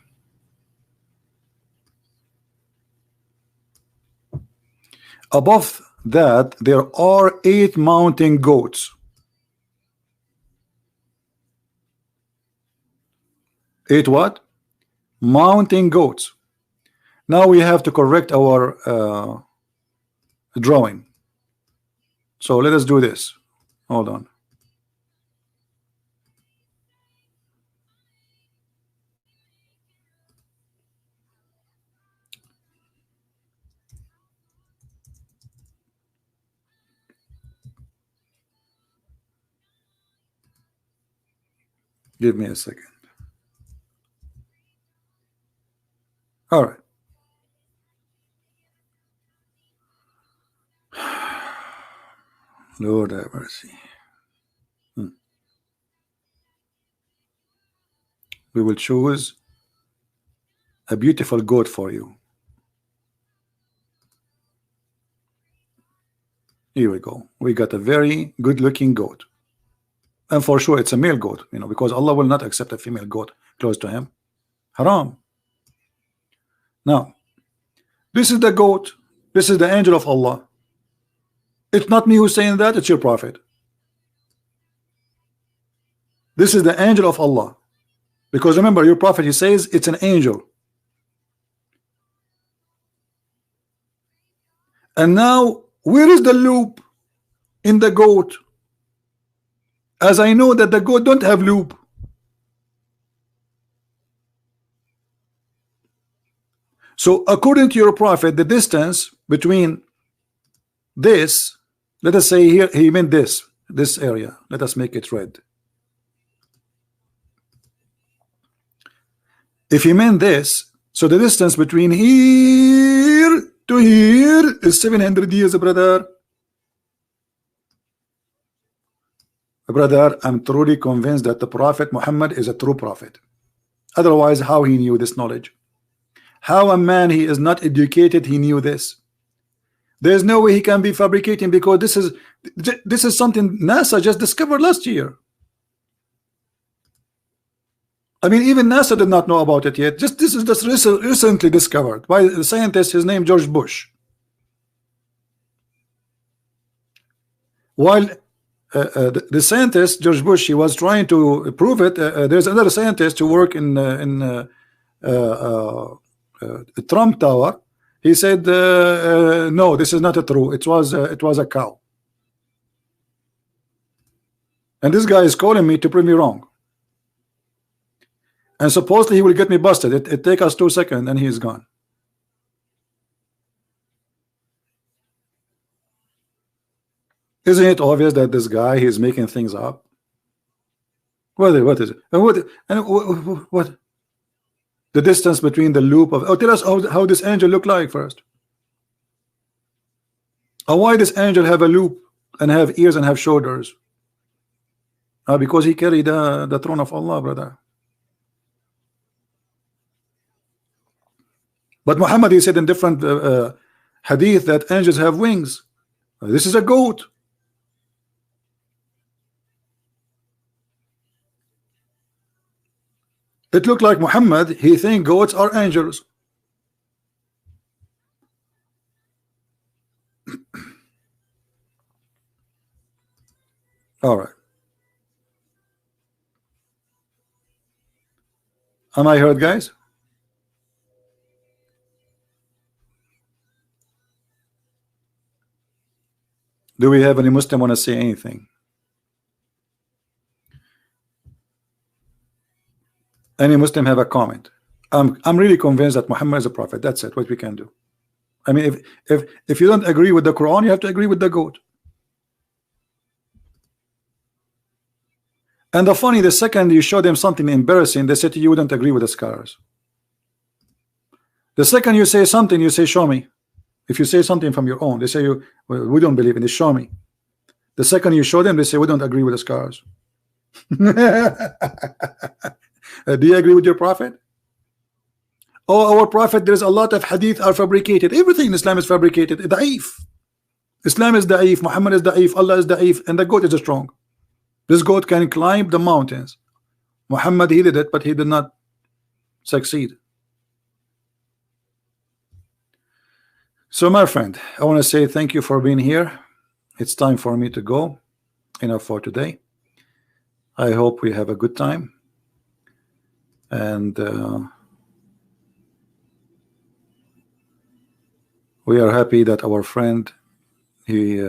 Above that, there are 8 mountain goats. 8 what? Mountain goats. Now we have to correct our drawing. So let us do this. Hold on. Give me a second. All right. Lord have mercy. We will choose a beautiful goat for you. Here we go. We got a very good looking goat. And for sure it's a male goat, you know, because Allah will not accept a female goat close to him. Haram. Now, this is the goat. This is the angel of Allah. It's not me who's saying that, it's your prophet. This is the angel of Allah. Because remember, your prophet, he says it's an angel. And now, where is the loop in the goat? As I know that the goat don't have loop. So according to your prophet, the distance between this, let us say here, he meant this area. Let us make it red. If he meant this, so the distance between here to here is 700 years, brother. Brother, I'm truly convinced that the Prophet Muhammad is a true prophet. Otherwise, how he knew this knowledge? How a man he is not educated, he knew this? There's no way he can be fabricating, because this is something NASA just discovered last year. I mean, even NASA did not know about it yet. This is just recently discovered by a scientist, his name George Bush. While the scientist George Bush, he was trying to prove it. There's another scientist who work in Trump Tower. He said, no, this is not true. It was a cow. And this guy is calling me to prove me wrong. And supposedly he will get me busted. It take us 2 seconds and he is gone. Isn't it obvious that this guy, he is making things up? What is it? And what? The distance between the loop of... Oh, tell us how this angel look like first. Or why this angel have a loop and have ears and have shoulders? Because he carried the throne of Allah, brother. But Muhammad, he said in different hadith that angels have wings. This is a goat. It looked like Muhammad, he think goats are angels. All right. Am I heard, guys? Do we have any Muslim want to say anything? Any Muslim have a comment? I'm really convinced that Muhammad is a prophet. That's it. What we can do. I mean, if you don't agree with the Quran, you have to agree with the goat. And the funny, the second you show them something embarrassing, they say to you, you don't agree with the scholars. The second you say something, you say, show me. If you say something from your own, they say, well, we don't believe in it, show me. The second you show them, they say, we don't agree with the scholars. Do you agree with your prophet? Oh, our prophet, there's a lot of hadith are fabricated. Everything in Islam is fabricated. Da'if. Islam is da'if, Muhammad is da'if, Allah is da'if, and the goat is strong. This goat can climb the mountains. Muhammad, he did it, but he did not succeed. So my friend, I want to say thank you for being here. It's time for me to go. Enough for today. I hope we have a good time. And we are happy that our friend, he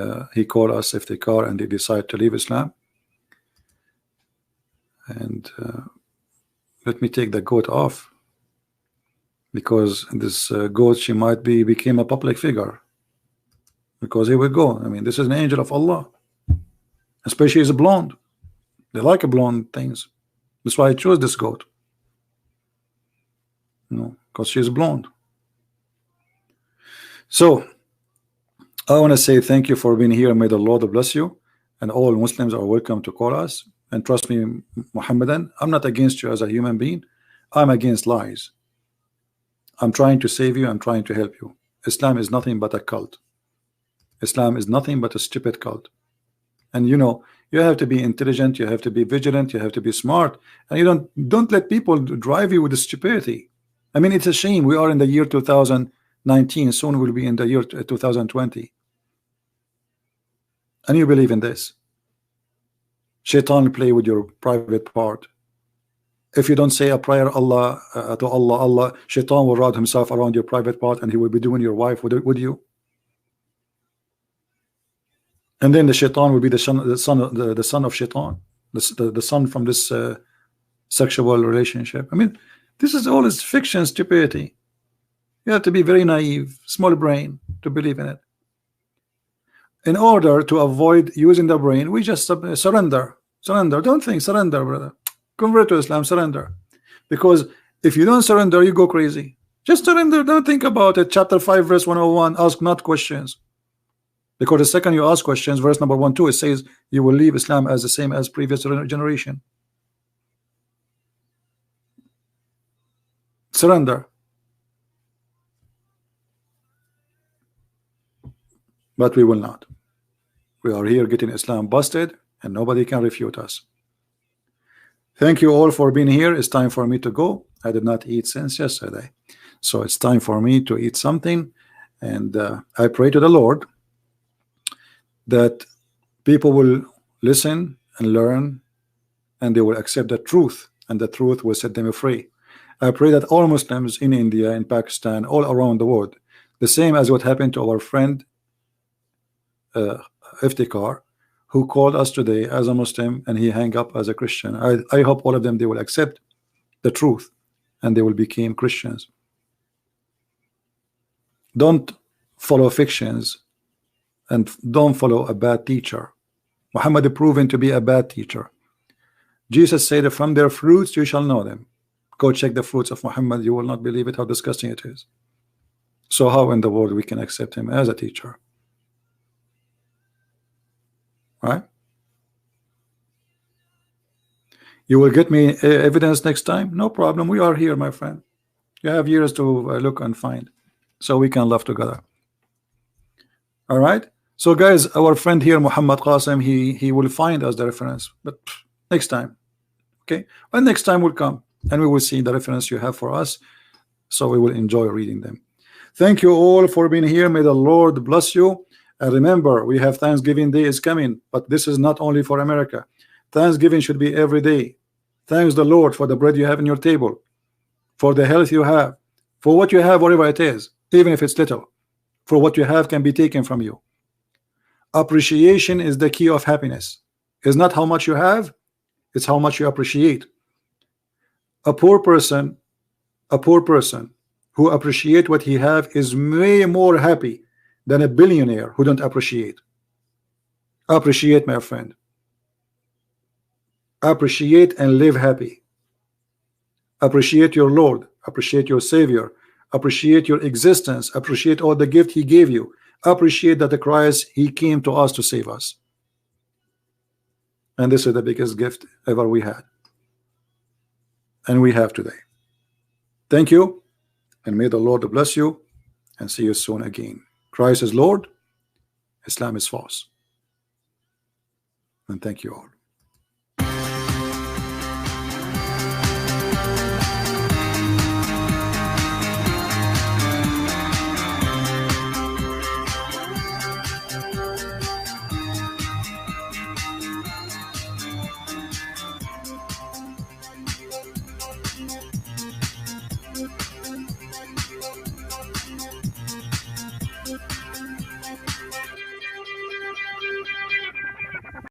called us iftikar and he decided to leave Islam. And let me take the goat off, because this goat, she might became a public figure, because here we go. I mean, this is an angel of Allah, especially is blonde. They like blonde things. That's why I chose this goat. You know, because she's blonde. So I want to say thank you for being here. May the Lord bless you, and all Muslims are welcome to call us. And trust me, Muhammadan, I'm not against you as a human being. I'm against lies. I'm trying to save you. I'm trying to help you. Islam is nothing but a cult. Islam is nothing but a stupid cult. And you know, you have to be intelligent, you have to be vigilant, you have to be smart, and you don't let people drive you with the stupidity. I mean, it's a shame we are in the year 2019, soon we'll be in the year 2020, and you believe in this. Shaitan play with your private part. If you don't say a prayer to Allah, Shaitan will wrap himself around your private part, and he will be doing your wife with you. And then the Shaitan will be the son of Shaitan, the son from this sexual relationship. I mean, this is all is fiction, stupidity. You have to be very naive, small brain to believe in it. In order to avoid using the brain, we just surrender. Don't think, surrender, brother. Convert to Islam, surrender. Because if you don't surrender, you go crazy. Just surrender, don't think about it. Chapter 5, verse 101, ask not questions. Because the second you ask questions, verse number 1-2, it says you will leave Islam as the same as previous generation. Surrender. But we will not. We are here getting Islam busted, and nobody can refute us. Thank you all for being here. It's time for me to go. I did not eat since yesterday, so it's time for me to eat something. And I pray to the Lord that people will listen and learn, and they will accept the truth, and the truth will set them free. I pray that all Muslims in India, in Pakistan, all around the world, the same as what happened to our friend Iftikhar, who called us today as a Muslim and he hung up as a Christian. I hope all of them, they will accept the truth and they will become Christians. Don't follow fictions and don't follow a bad teacher. Muhammad is proven to be a bad teacher. Jesus said, from their fruits you shall know them. Go check the fruits of Muhammad, you will not believe it, how disgusting it is. So how in the world we can accept him as a teacher? Right? You will get me evidence next time? No problem. We are here, my friend. You have years to look and find, so we can love together. All right. So, guys, our friend here, Muhammad Qasim, he will find us the reference, but next time, okay. Well, next time will come, and we will see the reference you have for us, so we will enjoy reading them. Thank you all for being here. May the Lord bless you. And remember, we have Thanksgiving Day is coming, but this is not only for America. Thanksgiving should be every day. Thanks the Lord for the bread you have in your table, for the health you have, for what you have, whatever it is, even if it's little, for what you have can be taken from you. Appreciation is the key of happiness. It's not how much you have, it's how much you appreciate. A poor person who appreciates what he have is way more happy than a billionaire who don't appreciate. Appreciate, my friend. Appreciate and live happy. Appreciate your Lord. Appreciate your Savior. Appreciate your existence. Appreciate all the gift he gave you. Appreciate that the Christ, he came to us to save us. And this is the biggest gift ever we had, and we have today. Thank you, and may the Lord bless you, and see you soon again. Christ is Lord, Islam is false. And thank you all.